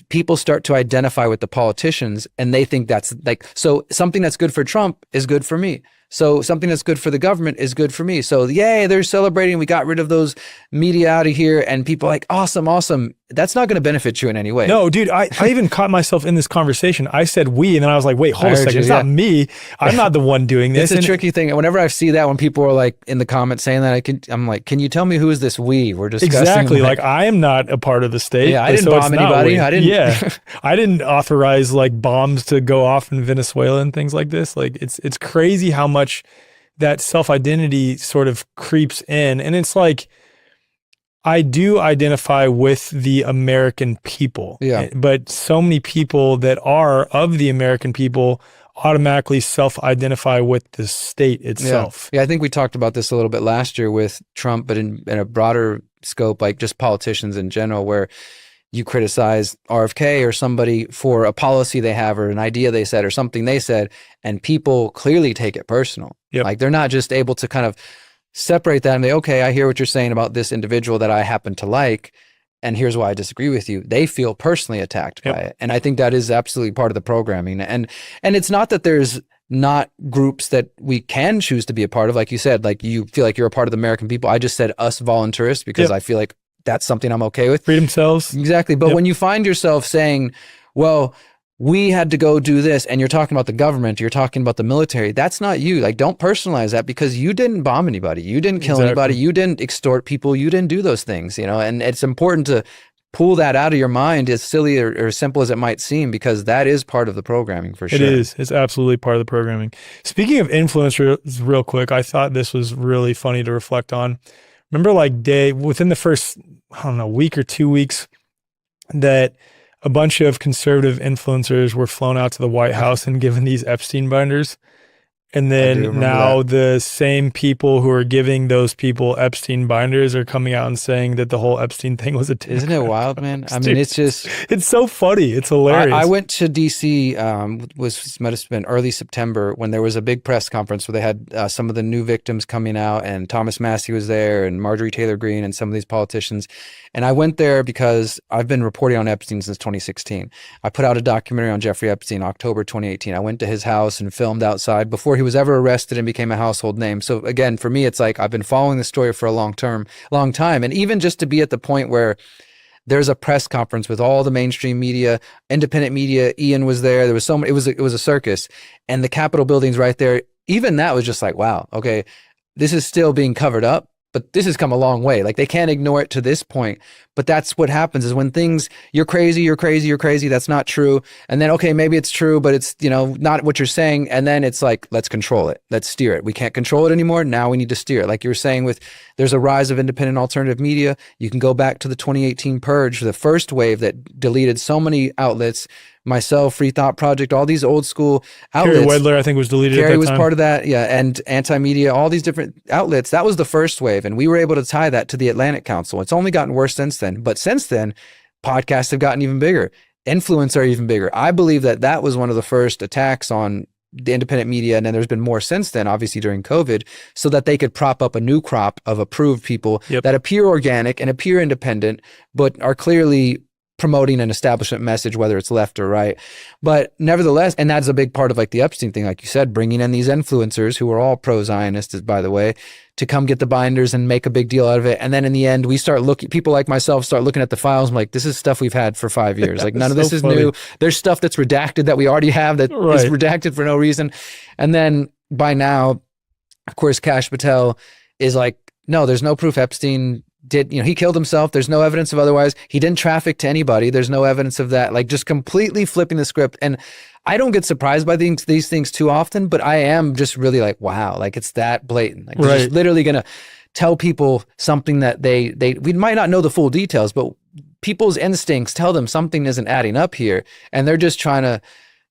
people start to identify with the politicians, and they think that's like, so something that's good for Trump is good for me. So something that's good for the government is good for me. So yay, they're celebrating. We got rid of those media out of here, and people are like, awesome, awesome. That's not going to benefit you in any way. No, dude, I even caught myself in this conversation. I said we, and then I was like, wait, hold a second. It's not me. I'm not the one doing this. It's a tricky thing. Whenever I see that, when people are like in the comments saying that, I'm like, can you tell me who is this we? We're discussing. Exactly. Like, I am not a part of the state. Yeah, I didn't bomb anybody. I didn't authorize like bombs to go off in Venezuela and things like this. Like, it's crazy how much that self-identity sort of creeps in. And it's like, I do identify with the American people, but so many people that are of the American people automatically self-identify with the state itself. Yeah, I think we talked about this a little bit last year with Trump, but in a broader scope, like just politicians in general, where you criticize RFK or somebody for a policy they have or an idea they said or something they said, and people clearly take it personal. Yep. Like they're not just able to kind of separate that and say, okay, I hear what you're saying about this individual that I happen to like, and here's why I disagree with you. They feel personally attacked by it. And I think that is absolutely part of the programming. And it's not that there's not groups that we can choose to be a part of. Like you said, like you feel like you're a part of the American people. I just said us voluntarists because I feel like that's something I'm okay with. Freedom sells. Exactly. But when you find yourself saying, well, we had to go do this, and you're talking about the government, you're talking about the military, that's not you. Like, don't personalize that, because you didn't bomb anybody. You didn't kill anybody. You didn't extort people. You didn't do those things, you know, and it's important to pull that out of your mind, as silly or simple as it might seem, because that is part of the programming for sure. It is. It's absolutely part of the programming. Speaking of influencers, real quick, I thought this was really funny to reflect on. Remember, like, within the first, I don't know, week or 2 weeks, that a bunch of conservative influencers were flown out to the White House and given these Epstein binders. And then now the same people who are giving those people Epstein binders are coming out and saying that the whole Epstein thing was a technocracy. Isn't it wild, man? I mean, it's just... It's so funny. It's hilarious. I went to D.C., might have been early September, when there was a big press conference where they had some of the new victims coming out, and Thomas Massey was there, and Marjorie Taylor Greene, and some of these politicians. And I went there because I've been reporting on Epstein since 2016. I put out a documentary on Jeffrey Epstein, October 2018. I went to his house and filmed outside before he was ever arrested and became a household name. So again, for me, it's like I've been following the story for a long time. And even just to be at the point where there's a press conference with all the mainstream media, independent media, Ian was there. There was so many, it was a circus, and the Capitol building's right there. Even that was just like, wow, okay, this is still being covered up, but this has come a long way. Like, they can't ignore it to this point. But that's what happens, is when things, you're crazy, that's not true. And then, okay, maybe it's true, but it's, you know, not what you're saying. And then it's like, let's control it. Let's steer it. We can't control it anymore. Now we need to steer it. Like you were saying, there's a rise of independent alternative media. You can go back to the 2018 purge, the first wave that deleted so many outlets. Myself, Free Thought Project, all these old school outlets. Carrie Wedler, I think, was deleted at that time. Carrie was part of that, yeah, and anti-media, all these different outlets. That was the first wave, and we were able to tie that to the Atlantic Council. It's only gotten worse since then, but since then, podcasts have gotten even bigger. Influence are even bigger. I believe that was one of the first attacks on the independent media, and then there's been more since then, obviously during COVID, so that they could prop up a new crop of approved people that appear organic and appear independent, but are clearly promoting an establishment message, whether it's left or right. But nevertheless, and that's a big part of like the Epstein thing, like you said, bringing in these influencers who are all pro-Zionists, by the way, to come get the binders and make a big deal out of it. And then in the end, we start people like myself start looking at the files. I'm like, this is stuff we've had for 5 years. Like, none of this is new. There's stuff that's redacted that we already have that is redacted for no reason. And then by now, of course, Kash Patel is like, no, there's no proof Epstein he killed himself. There's no evidence of otherwise. He didn't traffic to anybody. There's no evidence of that. Like, just completely flipping the script. And I don't get surprised by these things too often, but I am just really like, wow, like, it's that blatant. Like, they're just literally going to tell people something that we might not know the full details, but people's instincts tell them something isn't adding up here. And they're just trying to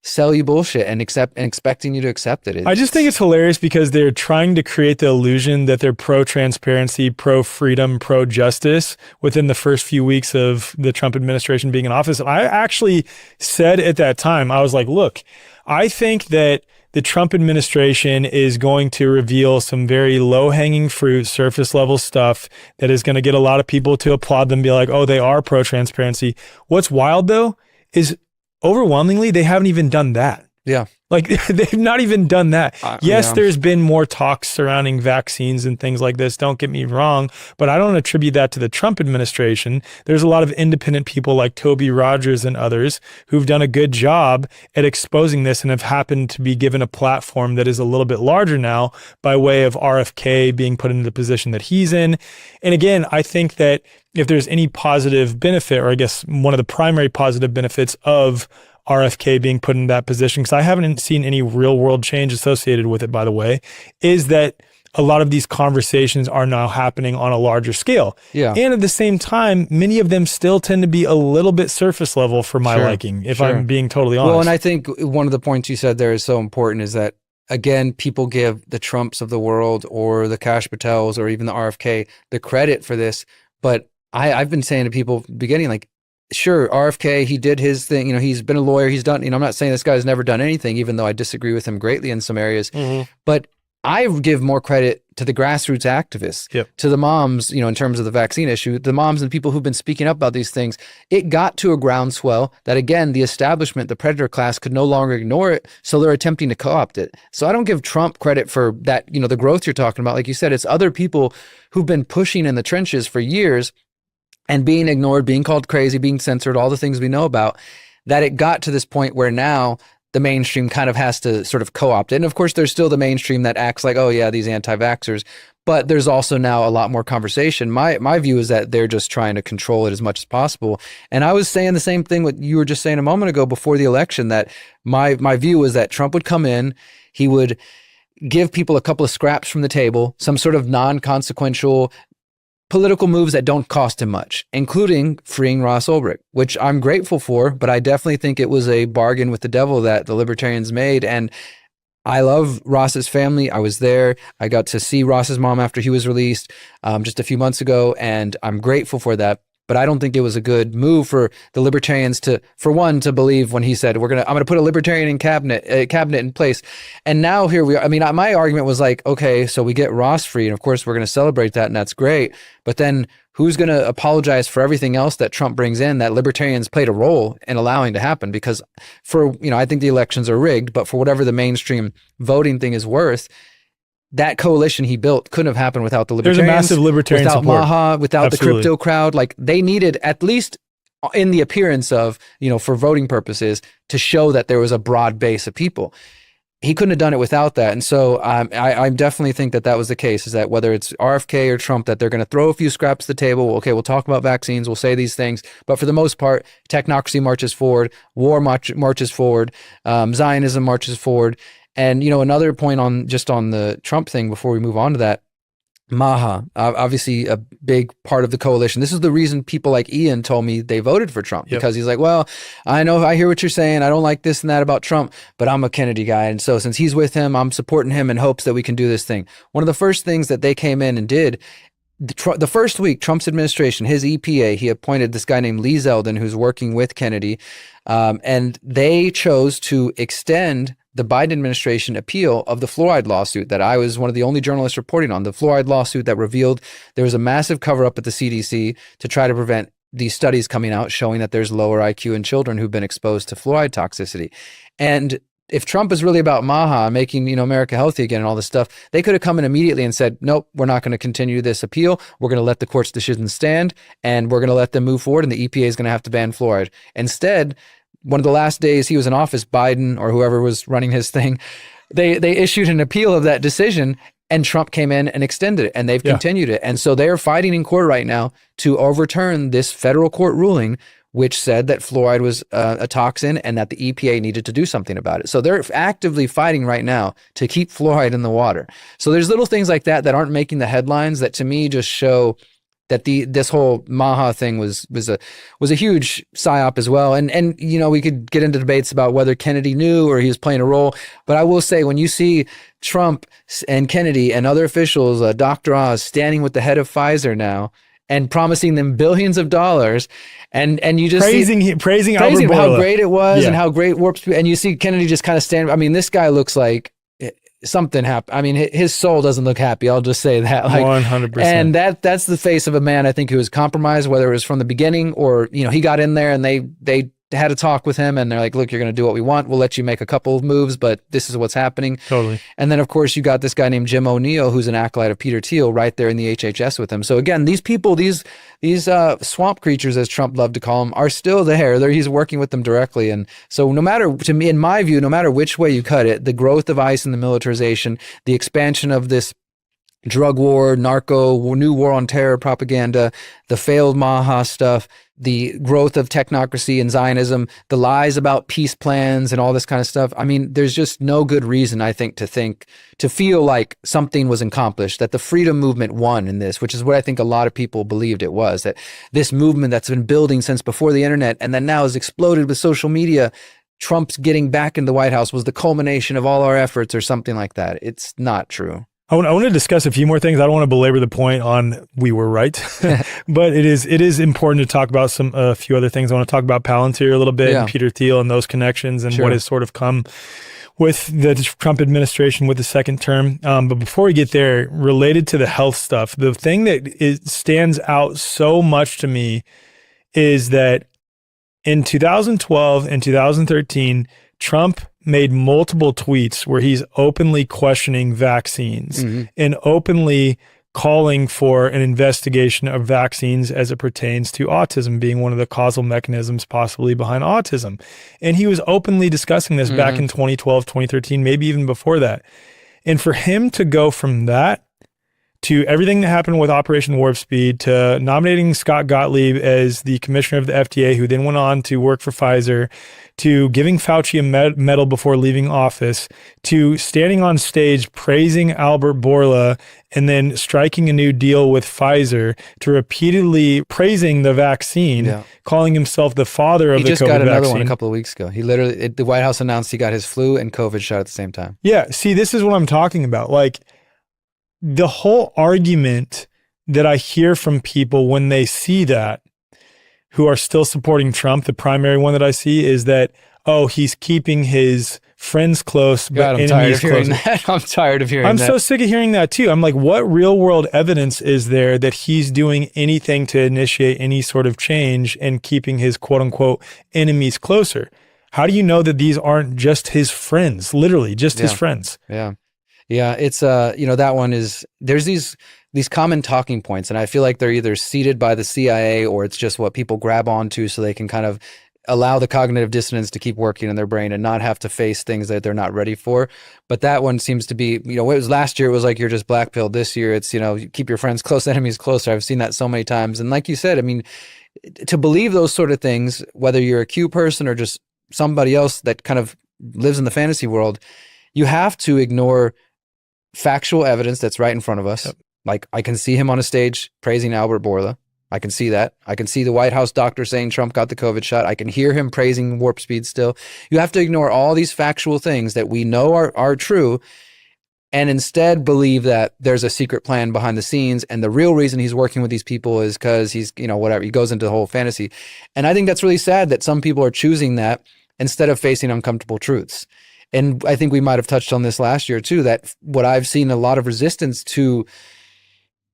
sell you bullshit and expecting you to accept it. I just think it's hilarious because they're trying to create the illusion that they're pro-transparency, pro-freedom, pro-justice within the first few weeks of the Trump administration being in office. And I actually said at that time, I was like, look, I think that the Trump administration is going to reveal some very low-hanging fruit, surface-level stuff that is going to get a lot of people to applaud them, be like, oh, they are pro-transparency. What's wild, though, is overwhelmingly, they haven't even done that. Yeah. Like, they've not even done that. Yes, there's been more talks surrounding vaccines and things like this. Don't get me wrong, but I don't attribute that to the Trump administration. There's a lot of independent people like Toby Rogers and others who've done a good job at exposing this and have happened to be given a platform that is a little bit larger now by way of RFK being put into the position that he's in. And again, I think that if there's any positive benefit, or I guess one of the primary positive benefits of RFK being put in that position, because I haven't seen any real world change associated with it, by the way, is that a lot of these conversations are now happening on a larger scale. Yeah. And at the same time, many of them still tend to be a little bit surface level for my liking, if I'm being totally honest. Well, and I think one of the points you said there is so important is that, again, people give the Trumps of the world or the Kash Patels or even the RFK the credit for this. But I've been saying to people beginning, like, sure, RFK, he did his thing. You know, he's been a lawyer. He's done, you know, I'm not saying this guy's never done anything, even though I disagree with him greatly in some areas. But I give more credit to the grassroots activists, to the moms, you know, in terms of the vaccine issue, the moms and people who've been speaking up about these things. It got to a groundswell that, again, the establishment, the predator class could no longer ignore it. So they're attempting to co-opt it. So I don't give Trump credit for that, you know, the growth you're talking about. Like you said, it's other people who've been pushing in the trenches for years and being ignored, being called crazy, being censored, all the things we know about, that it got to this point where now the mainstream kind of has to sort of co-opt it. And of course, there's still the mainstream that acts like, oh yeah, these anti-vaxxers, but there's also now a lot more conversation. My view is that they're just trying to control it as much as possible. And I was saying the same thing what you were just saying a moment ago before the election, that my view was that Trump would come in, he would give people a couple of scraps from the table, some sort of non-consequential political moves that don't cost him much, including freeing Ross Ulbricht, which I'm grateful for, but I definitely think it was a bargain with the devil that the libertarians made. And I love Ross's family. I was there. I got to see Ross's mom after he was released just a few months ago, and I'm grateful for that. But I don't think it was a good move for the libertarians to, for one, to believe when he said, I'm going to put a libertarian in cabinet in place. And now here we are. I mean, my argument was like, okay, so we get Ross free, and of course we're going to celebrate that, and that's great. But then who's going to apologize for everything else that Trump brings in that libertarians played a role in allowing to happen? Because I think the elections are rigged, but for whatever the mainstream voting thing is worth, that coalition he built couldn't have happened without the libertarians. There's a massive libertarian without support. Maha, without Absolutely. the crypto crowd. Like, they needed, at least in the appearance of, you know, for voting purposes, to show that there was a broad base of people. He couldn't have done it without that. And so I definitely think that was the case, is that whether it's RFK or Trump, that they're going to throw a few scraps to the table. Okay, we'll talk about vaccines, we'll say these things, but for the most part, technocracy marches forward, war marches forward, Zionism marches forward. And, you know, another point on the Trump thing before we move on to that, Maha, obviously a big part of the coalition. This is the reason people like Ian told me they voted for Trump, because he's like, well, I know, I hear what you're saying. I don't like this and that about Trump, but I'm a Kennedy guy. And so since he's with him, I'm supporting him in hopes that we can do this thing. One of the first things that they came in and did, the first week, Trump's administration, his EPA, he appointed this guy named Lee Zeldin, who's working with Kennedy. And they chose to extend the Biden administration appeal of the fluoride lawsuit that I was one of the only journalists reporting on, the fluoride lawsuit that revealed there was a massive cover up at the CDC to try to prevent these studies coming out showing that there's lower IQ in children who've been exposed to fluoride toxicity. And if Trump is really about Maha, making, you know, America healthy again and all this stuff, they could have come in immediately and said, nope, we're not going to continue this appeal. We're going to let the court's decision stand, and we're going to let them move forward, and the EPA is going to have to ban fluoride. Instead, one of the last days he was in office, Biden or whoever was running his thing, they issued an appeal of that decision, and Trump came in and extended it, and they've continued it. And so they're fighting in court right now to overturn this federal court ruling, which said that fluoride was a toxin and that the EPA needed to do something about it. So they're actively fighting right now to keep fluoride in the water. So there's little things like that aren't making the headlines that to me just show that this whole Maha thing was a huge psyop as well. And you know, we could get into debates about whether Kennedy knew or he was playing a role. But I will say, when you see Trump and Kennedy and other officials, Dr. Oz standing with the head of Pfizer now and promising them billions of dollars, and you just praising Albert Bourla, how great it was and how great Warp Speed, and you see Kennedy just kind of stand. I mean, this guy looks like something happened. I mean, his soul doesn't look happy. I'll just say that. Like, 100%. And that's the face of a man, I think, who was compromised, whether it was from the beginning or, you know, he got in there and they had a talk with him and they're like, look, you're going to do what we want. We'll let you make a couple of moves, but this is what's happening. Totally. And then, of course, you got this guy named Jim O'Neill, who's an acolyte of Peter Thiel, right there in the HHS with him. So again, these people, these swamp creatures, as Trump loved to call them, are still there. He's working with them directly. And so to me, in my view, no matter which way you cut it, the growth of ICE and the militarization, the expansion of this drug war, narco, new war on terror propaganda, the failed Maha stuff, the growth of technocracy and Zionism, the lies about peace plans and all this kind of stuff. I mean, there's just no good reason, I think, to feel like something was accomplished, that the freedom movement won in this, which is what I think a lot of people believed it was, that this movement that's been building since before the internet and then now has exploded with social media, Trump's getting back in the White House was the culmination of all our efforts or something like that. It's not true. I want to discuss a few more things. I don't want to belabor the point on we were right, but it is important to talk about a few other things. I want to talk about Palantir a little bit and Peter Thiel and those connections and what has sort of come with the Trump administration with the second term. But before we get there, related to the health stuff, the thing that stands out so much to me is that in 2012 and 2013, Trump made multiple tweets where he's openly questioning vaccines and openly calling for an investigation of vaccines as it pertains to autism being one of the causal mechanisms possibly behind autism. And he was openly discussing this back in 2012, 2013, maybe even before that. And for him to go from that to everything that happened with Operation Warp Speed, to nominating Scott Gottlieb as the commissioner of the FDA, who then went on to work for Pfizer, to giving Fauci a medal before leaving office, to standing on stage praising Albert Bourla, and then striking a new deal with Pfizer, to repeatedly praising the vaccine, calling himself the father of the COVID vaccine. He just got another one a couple of weeks ago. He literally, the White House announced he got his flu and COVID shot at the same time. Yeah, see, this is what I'm talking about. Like, the whole argument that I hear from people when they see that, who are still supporting Trump, the primary one that I see is that, oh, he's keeping his friends close, but enemies close. I'm tired of hearing that. I'm so sick of hearing that too. I'm like, what real world evidence is there that he's doing anything to initiate any sort of change and keeping his quote unquote enemies closer? How do you know that these aren't just his friends, literally just his friends? Yeah. Yeah, it's that one is, there's these common talking points, and I feel like they're either seeded by the CIA or it's just what people grab onto so they can kind of allow the cognitive dissonance to keep working in their brain and not have to face things that they're not ready for. But that one seems to be, it was last year, it was like you're just black-pilled. This year, it's, keep your friends close, enemies closer. I've seen that so many times. And like you said, I mean, to believe those sort of things, whether you're a Q person or just somebody else that kind of lives in the fantasy world, you have to ignore factual evidence that's right in front of us. Yep. Like, I can see him on a stage praising Albert Bourla. I can see that. I can see the White House doctor saying Trump got the COVID shot. I can hear him praising Warp Speed still. You have to ignore all these factual things that we know are true and instead believe that there's a secret plan behind the scenes. And the real reason he's working with these people is because he's, whatever. He goes into the whole fantasy. And I think that's really sad that some people are choosing that instead of facing uncomfortable truths. And I think we might have touched on this last year too, that what I've seen a lot of resistance to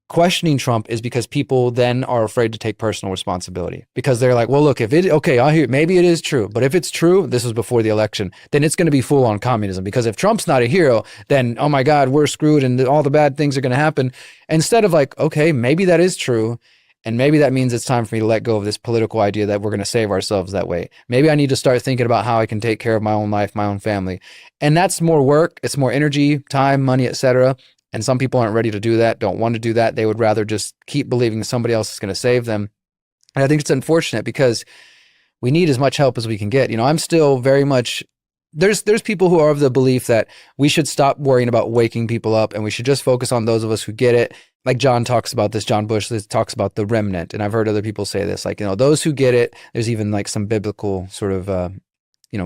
questioning Trump is because people then are afraid to take personal responsibility because they're like, well, look, I'll hear, maybe it is true, but if it's true, this was before the election, then it's going to be full on communism, because if Trump's not a hero, then, oh my God, we're screwed and all the bad things are going to happen. Instead of like, okay, maybe that is true. And maybe that means it's time for me to let go of this political idea that we're going to save ourselves that way. Maybe I need to start thinking about how I can take care of my own life, my own family. And that's more work. It's more energy, time, money, etc. And some people aren't ready to do that, don't want to do that. They would rather just keep believing somebody else is going to save them. And I think it's unfortunate because we need as much help as we can get. I'm still very much, there's people who are of the belief that we should stop worrying about waking people up and we should just focus on those of us who get it. Like John talks about this, John Bush talks about the remnant. And I've heard other people say this, like, those who get it, there's even like some biblical sort of,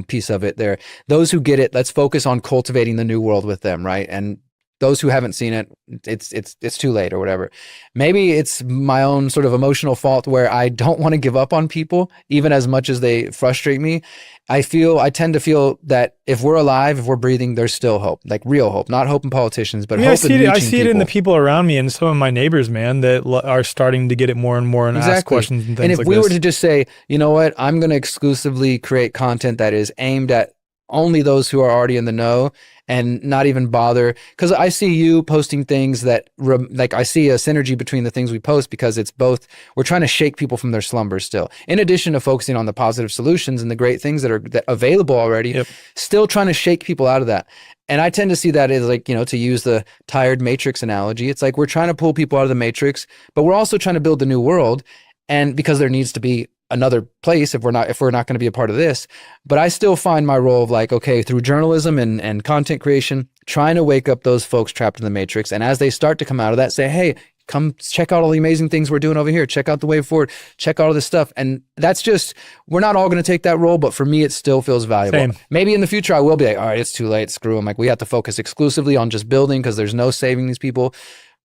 piece of it there. Those who get it, let's focus on cultivating the new world with them, right? And those who haven't seen it, it's too late or whatever. Maybe it's my own sort of emotional fault where I don't want to give up on people, even as much as they frustrate me. I tend to feel that if we're alive, if we're breathing, there's still hope, like real hope, not hope in politicians, but hope in reaching people. I see it in the people around me and some of my neighbors, man, that are starting to get it more and more and ask questions and things like this. And if we were to just say, you know what, I'm going to exclusively create content that is aimed at only those who are already in the know and not even bother, because I see you posting things that I see a synergy between the things we post, because it's both, we're trying to shake people from their slumbers still, in addition to focusing on the positive solutions and the great things that are available already, still trying to shake people out of that. And I tend to see that as like, to use the tired Matrix analogy, it's like we're trying to pull people out of the Matrix, but we're also trying to build the new world. And because there needs to be another place if we're not going to be a part of this. But I still find my role of like, okay, through journalism and content creation, trying to wake up those folks trapped in the Matrix. And as they start to come out of that, say, hey, come check out all the amazing things we're doing over here. Check out the way forward. Check out all this stuff. And that's just, we're not all going to take that role, but for me, it still feels valuable. Same. Maybe in the future, I will be like, all right, it's too late. Screw them. Like, we have to focus exclusively on just building because there's no saving these people.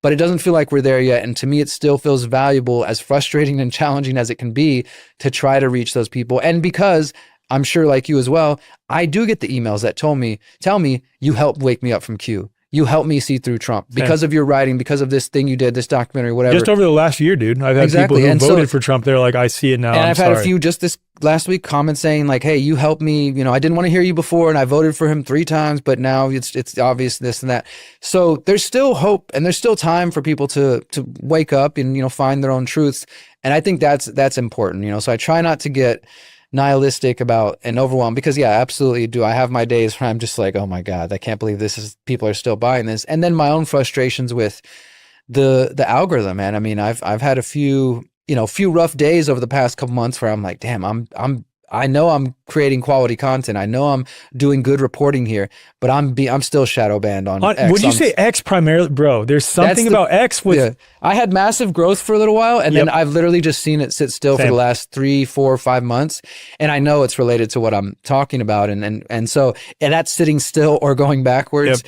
But it doesn't feel like we're there yet. And to me, it still feels valuable, as frustrating and challenging as it can be, to try to reach those people. And because I'm sure, like you as well, I do get the emails that tell me, you helped wake me up from Q. You helped me see through Trump because of your writing, because of this thing you did, this documentary, whatever. Just over the last year, dude. I've had people who voted for Trump. They're like, I see it now. And I've had a few just this last week comments saying like, hey, you helped me. You know, I didn't want to hear you before and I voted for him 3 times, but now it's obvious this and that. So there's still hope and there's still time for people to wake up and, you know, find their own truths. And I think that's important, you know. So I try not to get nihilistic about and overwhelmed, because yeah, absolutely do. I have my days where I'm just like, oh my God, I can't believe people are still buying this. And then my own frustrations with the algorithm, man. I mean, I've had a few rough days over the past couple months where I'm like, damn, I know I'm creating quality content. I know I'm doing good reporting here, but I'm still shadow banned on X. Would you say X primarily, bro? There's something about X with. Yeah. I had massive growth for a little while, and then I've literally just seen it sit still for the last 3, 4, 5 months, and I know it's related to what I'm talking about, and so that's sitting still or going backwards,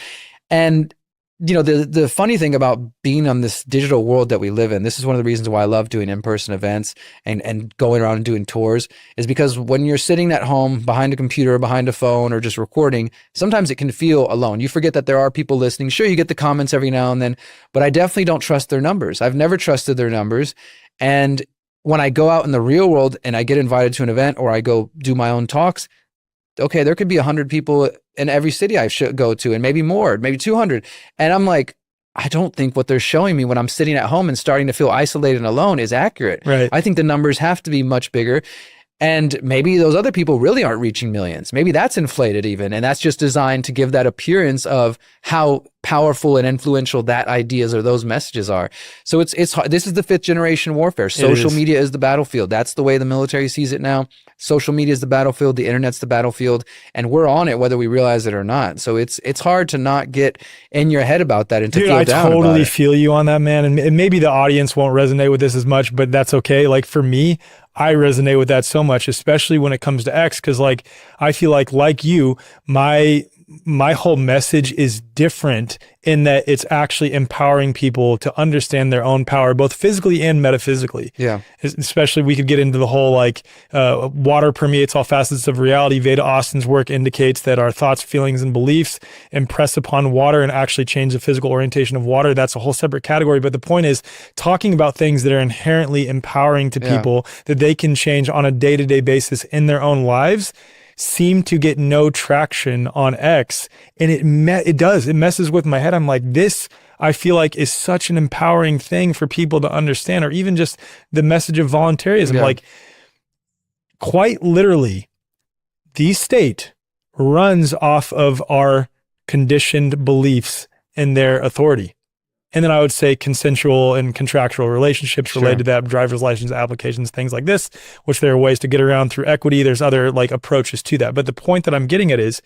and. You know, the funny thing about being on this digital world that we live in, this is one of the reasons why I love doing in-person events and going around and doing tours, is because when you're sitting at home behind a computer, behind a phone, or just recording, sometimes it can feel alone. You forget that there are people listening. Sure, you get the comments every now and then, but I definitely don't trust their numbers. I've never trusted their numbers. And when I go out in the real world and I get invited to an event or I go do my own talks, okay, there could be 100 people in every city I should go to, and maybe more, maybe 200. And I'm like, I don't think what they're showing me when I'm sitting at home and starting to feel isolated and alone is accurate. Right. I think the numbers have to be much bigger. And maybe those other people really aren't reaching millions. Maybe that's inflated even. And that's just designed to give that appearance of how powerful and influential that ideas or those messages are. So it's hard. This is the 5th generation warfare. Social media is the battlefield. That's the way the military sees it now. Social media is the battlefield. The internet's the battlefield. And we're on it whether we realize it or not. So it's hard to not get in your head about that and to feel down about it. I totally feel you on that, man. And maybe the audience won't resonate with this as much, but that's okay. Like for me, I resonate with that so much, especially when it comes to X, because like I feel like you, my whole message is different in that it's actually empowering people to understand their own power, both physically and metaphysically. Yeah. Especially we could get into the whole like water permeates all facets of reality. Veda Austin's work indicates that our thoughts, feelings, and beliefs impress upon water and actually change the physical orientation of water. That's a whole separate category. But the point is talking about things that are inherently empowering to people that they can change on a day-to-day basis in their own lives seem to get no traction on X. And it messes with my head. I'm like, this, I feel like is such an empowering thing for people to understand, or even just the message of voluntarism. Like quite literally, the state runs off of our conditioned beliefs and their authority. And then I would say consensual and contractual relationships related to that, driver's license applications, things like this, which there are ways to get around through equity. There's other like approaches to that. But the point that I'm getting at is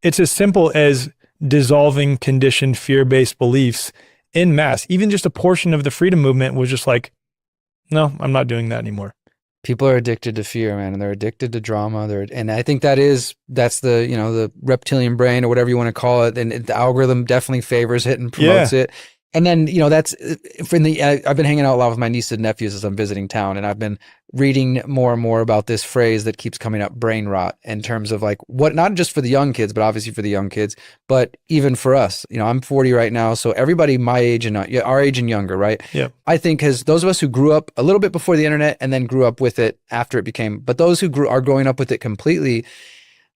it's as simple as dissolving conditioned fear-based beliefs in mass. Even just a portion of the freedom movement was just like, no, I'm not doing that anymore. People are addicted to fear, man, and they're addicted to drama. And I think that's the, you know, the reptilian brain or whatever you want to call it. And the algorithm definitely favors it and promotes it. And then, you know, that's I've been hanging out a lot with my nieces and nephews as I'm visiting town, and I've been reading more and more about this phrase that keeps coming up, brain rot, in terms of like what, not just for the young kids, but obviously for the young kids, but even for us. You know, I'm 40 right now, so everybody my age and our age and younger, right? Yeah. I think those of us who grew up a little bit before the internet and then grew up with it after it became, but those who are growing up with it completely,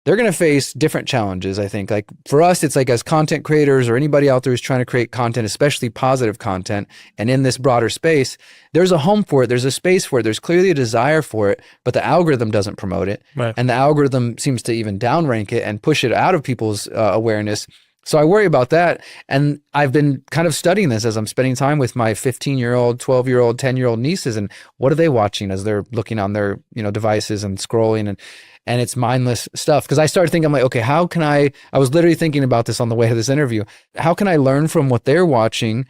they're going to face different challenges, I think. Like for us, it's like as content creators or anybody out there who's trying to create content, especially positive content, and in this broader space, there's a home for it. There's a space for it. There's clearly a desire for it, but the algorithm doesn't promote it. Right. And the algorithm seems to even downrank it and push it out of people's awareness. So I worry about that. And I've been kind of studying this as I'm spending time with my 15-year-old, 12-year-old, 10-year-old nieces. And what are they watching as they're looking on their, you know, devices and scrolling and it's mindless stuff. Because I started thinking, I'm like, okay, how can I was literally thinking about this on the way to this interview. How can I learn from what they're watching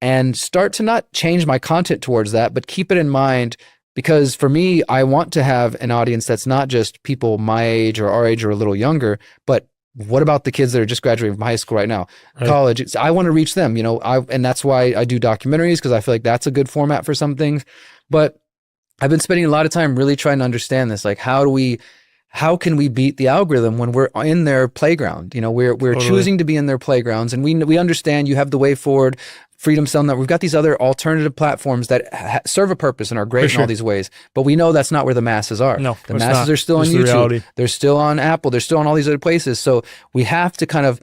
and start to not change my content towards that, but keep it in mind. Because for me, I want to have an audience that's not just people my age or our age or a little younger, but what about the kids that are just graduating from high school right now, college? I want to reach them, and that's why I do documentaries, because I feel like that's a good format for some things. But I've been spending a lot of time really trying to understand this, like how can we beat the algorithm when we're in their playground? We're totally choosing to be in their playgrounds, and we understand you have the Way Forward, Freedom Cell Network. We've got these other alternative platforms that serve a purpose and are great in all these ways, but we know that's not where the masses are. No, the masses are still on YouTube. They're still on Apple. They're still on all these other places. So we have to kind of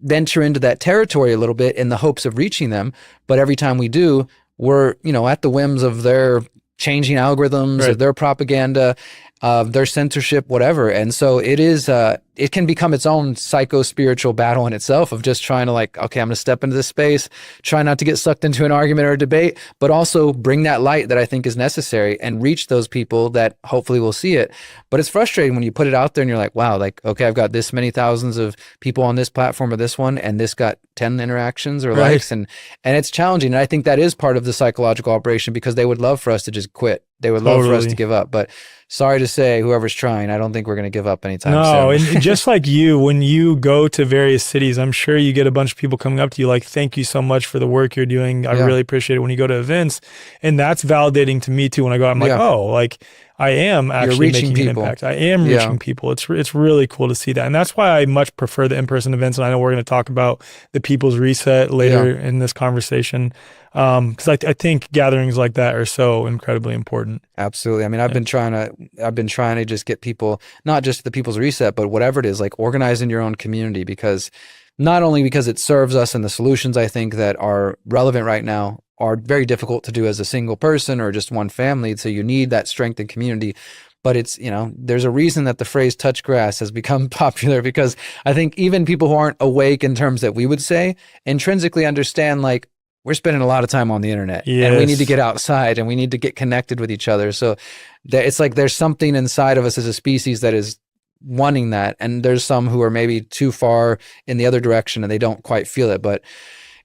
venture into that territory a little bit in the hopes of reaching them. But every time we do, we're, at the whims of their changing algorithms or their propaganda, their censorship, whatever. And so it can become its own psycho-spiritual battle in itself of just trying to okay, I'm going to step into this space, try not to get sucked into an argument or a debate, but also bring that light that I think is necessary and reach those people that hopefully will see it. But it's frustrating when you put it out there and you're like, wow, okay, I've got this many thousands of people on this platform or this one, and this got 10 interactions or likes. And it's challenging. And I think that is part of the psychological operation, because they would love for us to just quit. They would love for us to give up. But sorry to say, whoever's trying, I don't think we're going to give up anytime soon. No, and just like you, when you go to various cities, I'm sure you get a bunch of people coming up to you like, thank you so much for the work you're doing. I really appreciate it. When you go to events, and that's validating to me too. When I go, I'm like, I am actually making an impact. I am reaching people. It's really cool to see that. And that's why I much prefer the in-person events. And I know we're going to talk about the People's Reset later in this conversation. Because I think gatherings like that are so incredibly important. Absolutely. I mean, I've been trying to just get people, not just the People's Reset, but whatever it is, like organizing your own community, because not only because it serves us, and the solutions I think that are relevant right now are very difficult to do as a single person or just one family. So you need that strength and community. But it's, there's a reason that the phrase touch grass has become popular, because I think even people who aren't awake in terms that we would say intrinsically understand, we're spending a lot of time on the internet, and we need to get outside, and we need to get connected with each other. So it's like there's something inside of us as a species that is wanting that. And there's some who are maybe too far in the other direction and they don't quite feel it. But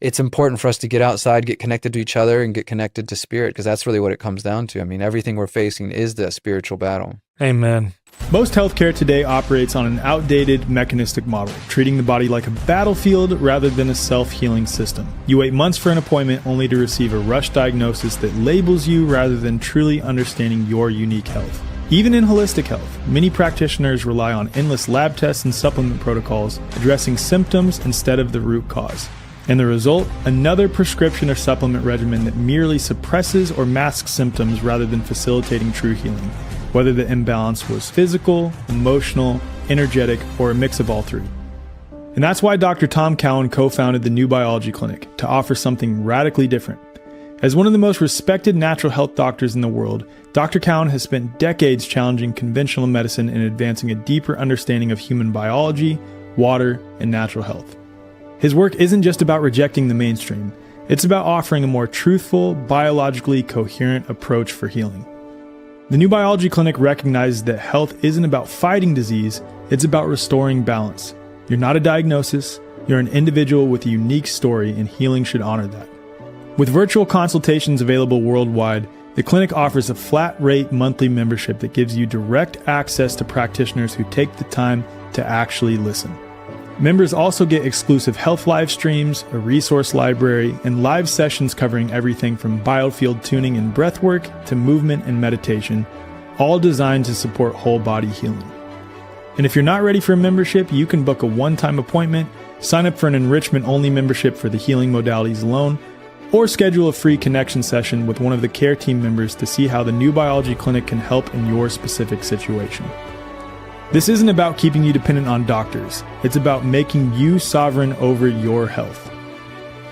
it's important for us to get outside, get connected to each other, and get connected to spirit, because that's really what it comes down to. I mean, everything we're facing is the spiritual battle. Amen. Most healthcare today operates on an outdated mechanistic model, treating the body like a battlefield rather than a self-healing system. You wait months for an appointment only to receive a rush diagnosis that labels you rather than truly understanding your unique health. Even in holistic health, many practitioners rely on endless lab tests and supplement protocols, addressing symptoms instead of the root cause. And the result? Another prescription or supplement regimen that merely suppresses or masks symptoms rather than facilitating true healing, whether the imbalance was physical, emotional, energetic, or a mix of all three. And that's why Dr. Tom Cowan co-founded the New Biology Clinic, to offer something radically different. As one of the most respected natural health doctors in the world, Dr. Cowan has spent decades challenging conventional medicine and advancing a deeper understanding of human biology, water, and natural health. His work isn't just about rejecting the mainstream, it's about offering a more truthful, biologically coherent approach for healing. The New Biology Clinic recognizes that health isn't about fighting disease, it's about restoring balance. You're not a diagnosis, you're an individual with a unique story, and healing should honor that. With virtual consultations available worldwide, the clinic offers a flat-rate monthly membership that gives you direct access to practitioners who take the time to actually listen. Members also get exclusive health live streams, a resource library, and live sessions covering everything from biofield tuning and breathwork to movement and meditation, all designed to support whole body healing. And if you're not ready for a membership, you can book a one-time appointment, sign up for an enrichment-only membership for the healing modalities alone, or schedule a free connection session with one of the care team members to see how the New Biology Clinic can help in your specific situation. This isn't about keeping you dependent on doctors. It's about making you sovereign over your health.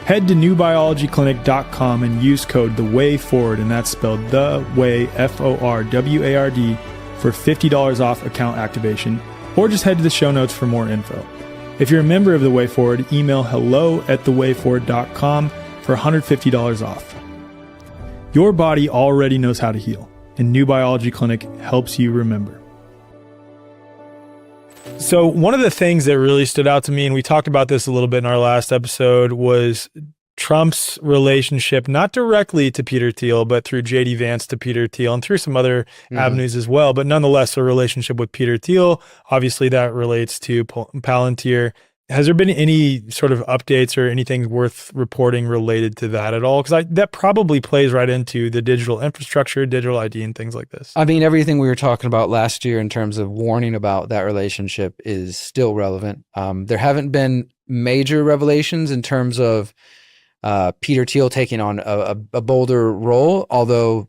Head to newbiologyclinic.com and use code THEWAYFORWARD, and that's spelled The Way, F-O-R-W-A-R-D, for $50 off account activation, or just head to the show notes for more info. If you're a member of The Way Forward, email hello@thewayforward.com for $150 off. Your body already knows how to heal, and New Biology Clinic helps you remember. So one of the things that really stood out to me, and we talked about this a little bit in our last episode, was Trump's relationship, not directly to Peter Thiel, but through J.D. Vance to Peter Thiel and through some other avenues as well, but nonetheless, a relationship with Peter Thiel. Obviously, that relates to Palantir. Has there been any sort of updates or anything worth reporting related to that at all? Because that probably plays right into the digital infrastructure, digital ID, and things like this. I mean, everything we were talking about last year in terms of warning about that relationship is still relevant. There haven't been major revelations in terms of Peter Thiel taking on a bolder role, although,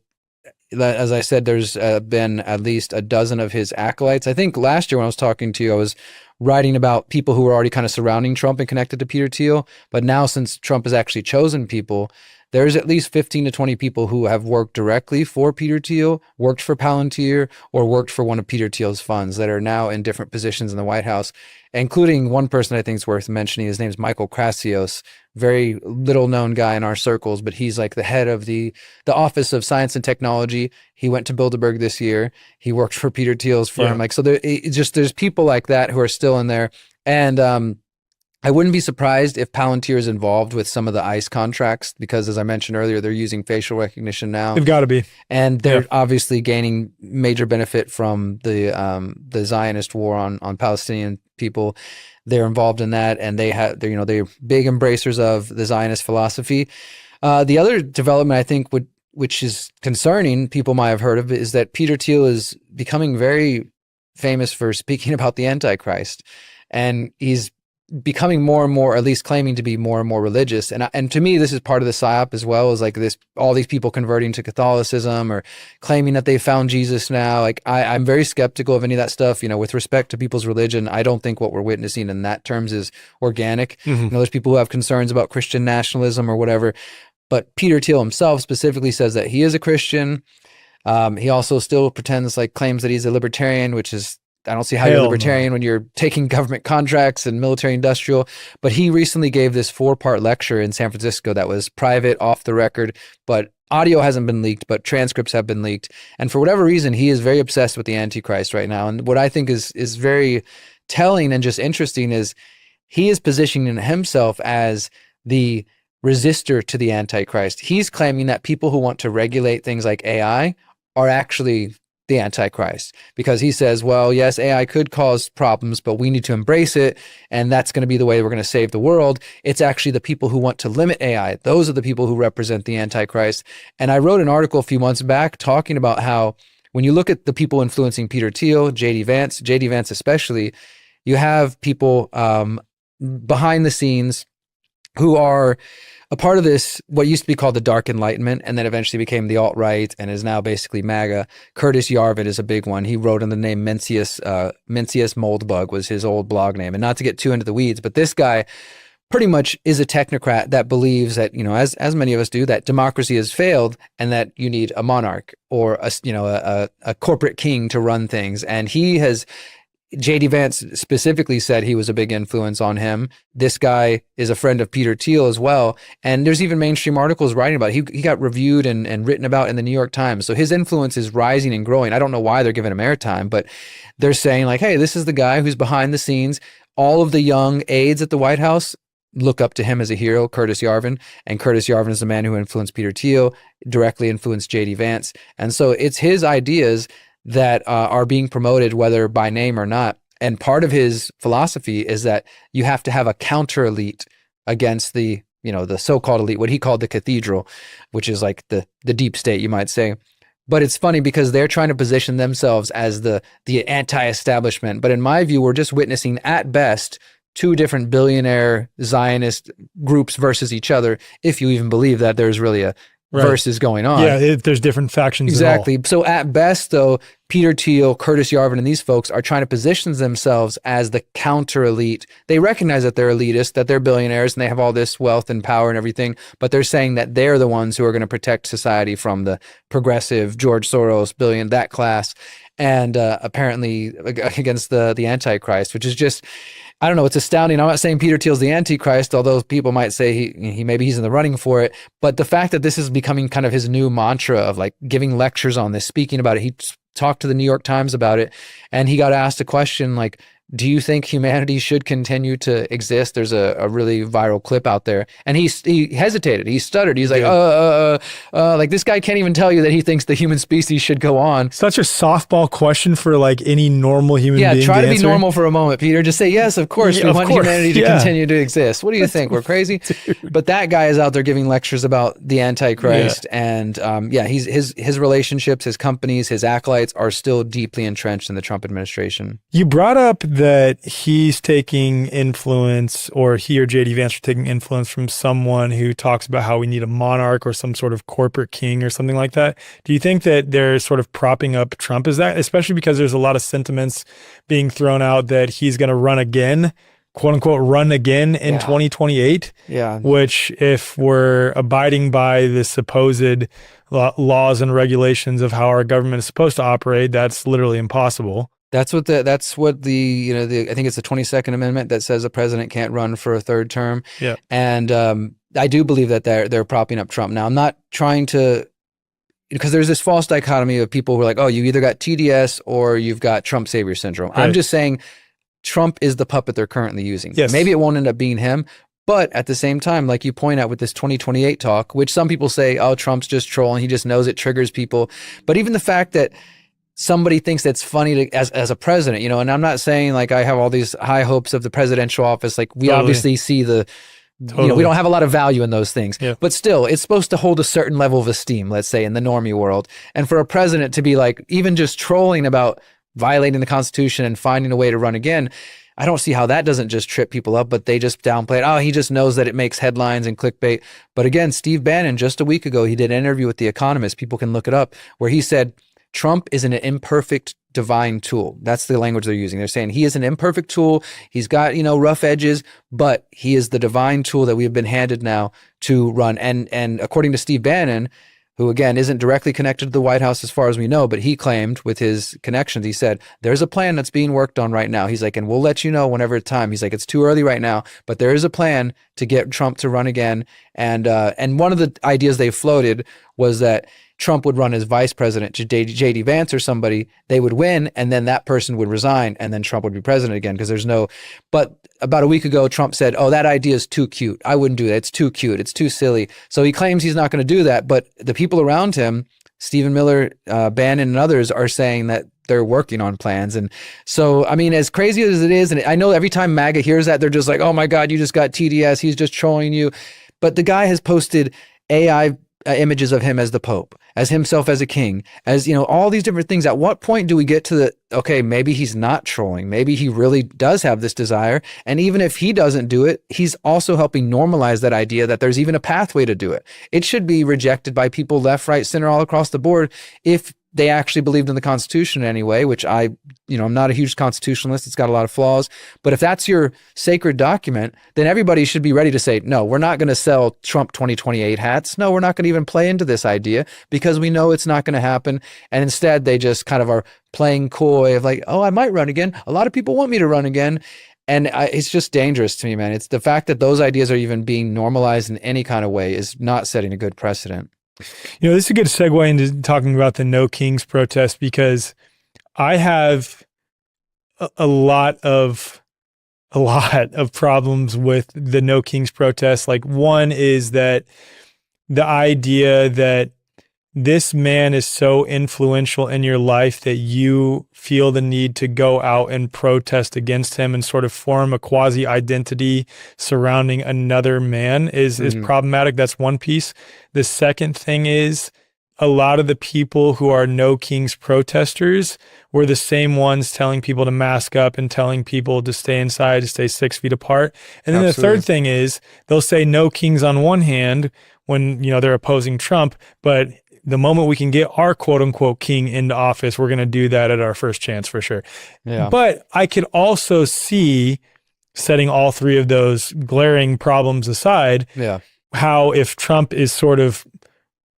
as I said, there's been at least a dozen of his acolytes. I think last year when I was talking to you, I was writing about people who were already kind of surrounding Trump and connected to Peter Thiel. But now, since Trump has actually chosen people, there's at least 15 to 20 people who have worked directly for Peter Thiel, worked for Palantir, or worked for one of Peter Thiel's funds that are now in different positions in the White House, including one person I think is worth mentioning. His name's Michael Krasios, very little known guy in our circles, but he's like the head of the Office of Science and Technology. He went to Bilderberg this year. He worked for Peter Thiel's firm. Yeah. Like, so there's people like that who are still in there. And, I wouldn't be surprised if Palantir is involved with some of the ICE contracts because, as I mentioned earlier, they're using facial recognition now. They've got to be. And they're obviously gaining major benefit from the Zionist war on Palestinian people. They're involved in that, and they're big embracers of the Zionist philosophy. The other development I think which is concerning, people might have heard of, is that Peter Thiel is becoming very famous for speaking about the Antichrist, and he's becoming more and more, at least claiming to be more and more religious. And to me, this is part of the psyop as well, is like this, all these people converting to Catholicism or claiming that they found Jesus now. Like I'm very skeptical of any of that stuff, with respect to people's religion. I don't think what we're witnessing in that terms is organic. There's people who have concerns about Christian nationalism or whatever, but Peter Thiel himself specifically says that he is a Christian. He also still claims that he's a libertarian, which is, I don't see how you're libertarian when you're taking government contracts and military industrial. But he recently gave this 4-part lecture in San Francisco that was private, off the record, but audio hasn't been leaked, but transcripts have been leaked. And for whatever reason, he is very obsessed with the Antichrist right now. And what I think is very telling and just interesting is he is positioning himself as the resistor to the Antichrist. He's claiming that people who want to regulate things like AI are actually the Antichrist, because he says, well, yes, AI could cause problems, but we need to embrace it, and that's going to be the way we're going to save the world. It's actually the people who want to limit AI. Those are the people who represent the Antichrist. And I wrote an article a few months back talking about how when you look at the people influencing Peter Thiel, J.D. Vance especially, you have people behind the scenes who are a part of this, what used to be called the Dark Enlightenment, and then eventually became the alt-right and is now basically MAGA. Curtis Yarvin is a big one. He wrote in the name Mencius Moldbug was his old blog name. And not to get too into the weeds, but this guy pretty much is a technocrat that believes that, as many of us do, that democracy has failed and that you need a monarch or a corporate king to run things. And J.D. Vance specifically said he was a big influence on him. This guy is a friend of Peter Thiel as well. And there's even mainstream articles writing about it. He got reviewed and written about in the New York Times. So his influence is rising and growing. I don't know why they're giving him airtime, but they're saying like, hey, this is the guy who's behind the scenes. All of the young aides at the White House look up to him as a hero, Curtis Yarvin. And Curtis Yarvin is the man who influenced Peter Thiel, directly influenced J.D. Vance. And so it's his ideas that are being promoted, whether by name or not. And part of his philosophy is that you have to have a counter elite against the so-called elite, what he called the cathedral, which is like the deep state, you might say. But it's funny because they're trying to position themselves as the anti-establishment. But in my view, we're just witnessing at best 2 different billionaire Zionist groups versus each other, if you even believe that there's really a versus going on. Yeah, if there's different factions. Exactly. So at best, though, Peter Thiel, Curtis Yarvin, and these folks are trying to position themselves as the counter elite. They recognize that they're elitist, that they're billionaires, and they have all this wealth and power and everything, but they're saying that they're the ones who are going to protect society from the progressive George Soros, that class, and apparently against the Antichrist, which is just, I don't know, it's astounding. I'm not saying Peter Thiel's the Antichrist, although people might say he's in the running for it. But the fact that this is becoming kind of his new mantra of like giving lectures on this, speaking about it. He talked to the New York Times about it, and he got asked a question like, do you think humanity should continue to exist? There's a really viral clip out there, and he hesitated. He stuttered. He's like, like this guy can't even tell you that he thinks the human species should go on. Such a softball question for like any normal human being. Yeah, try to be answer. normal for a moment, Peter. Just say, yes, of course, we want humanity to continue to exist. What do you think? We're crazy? But that guy is out there giving lectures about the Antichrist, and his relationships, his companies, his acolytes are still deeply entrenched in the Trump administration. You brought up that he's taking influence, or he or JD Vance are taking influence from someone who talks about how we need a monarch or some sort of corporate king or something like that. Do you think that they're sort of propping up Trump as that, especially because there's a lot of sentiments being thrown out that he's going to run again, quote unquote, run again in 2028? Yeah. Which, if we're abiding by the supposed laws and regulations of how our government is supposed to operate, that's literally impossible. That's what the I think it's the 22nd Amendment that says the president can't run for a third term. Yeah. And I do believe that they're propping up Trump. Now, I'm not trying to, because there's this false dichotomy of people who are like, oh, you either got TDS or you've got Trump savior syndrome. Right. I'm just saying Trump is the puppet they're currently using. Yes. Maybe it won't end up being him. But at the same time, like you point out with this 2028 talk, which some people say, oh, Trump's just trolling. He just knows it triggers people. But even the fact that somebody thinks that's funny as a president, and I'm not saying like I have all these high hopes of the presidential office. Like we obviously see we don't have a lot of value in those things, but still it's supposed to hold a certain level of esteem, let's say in the normie world. And for a president to be like, even just trolling about violating the Constitution and finding a way to run again, I don't see how that doesn't just trip people up, but they just downplay it. Oh, he just knows that it makes headlines and clickbait. But again, Steve Bannon, just a week ago, he did an interview with The Economist. People can look it up, where he said, Trump is an imperfect divine tool. That's the language they're using. They're saying he is an imperfect tool. He's got, rough edges, but he is the divine tool that we have been handed now to run. And according to Steve Bannon, who again isn't directly connected to the White House as far as we know, but he claimed with his connections, he said, there's a plan that's being worked on right now. He's like, and we'll let you know whenever it's time. He's like, it's too early right now, but there is a plan to get Trump to run again. And one of the ideas they floated was that Trump would run as vice president to JD Vance or somebody, they would win, and then that person would resign, and then Trump would be president again, because but about a week ago, Trump said, oh, that idea is too cute. I wouldn't do that. It's too cute. It's too silly. So he claims he's not going to do that, but the people around him, Stephen Miller, Bannon, and others are saying that they're working on plans. And so, I mean, as crazy as it is, and I know every time MAGA hears that, they're just like, oh my God, you just got TDS. He's just trolling you. But the guy has posted AI images of him as the Pope, as himself as a king, as, all these different things. At what point do we get to okay, maybe he's not trolling. Maybe he really does have this desire. And even if he doesn't do it, he's also helping normalize that idea that there's even a pathway to do it. It should be rejected by people left, right, center, all across the board if they actually believed in the Constitution anyway, which I'm not a huge constitutionalist. It's got a lot of flaws. But if that's your sacred document, then everybody should be ready to say, no, we're not going to sell Trump 2028 hats. No, we're not going to even play into this idea because we know it's not going to happen. And instead, they just kind of are playing coy of like, oh, I might run again. A lot of people want me to run again. And it's just dangerous to me, man. It's the fact that those ideas are even being normalized in any kind of way is not setting a good precedent. This is a good segue into talking about the No Kings protest, because I have a lot of problems with the No Kings protest. Like, one is that the idea that this man is so influential in your life that you feel the need to go out and protest against him and sort of form a quasi identity surrounding another man is problematic. That's one piece. The second thing is, a lot of the people who are No Kings protesters were the same ones telling people to mask up and telling people to stay inside, to stay 6 feet apart. And then the third thing is, they'll say No Kings on one hand when, they're opposing Trump, but the moment we can get our quote unquote king into office, we're going to do that at our first chance for sure. Yeah. But I could also see, setting all three of those glaring problems aside, how if Trump is sort of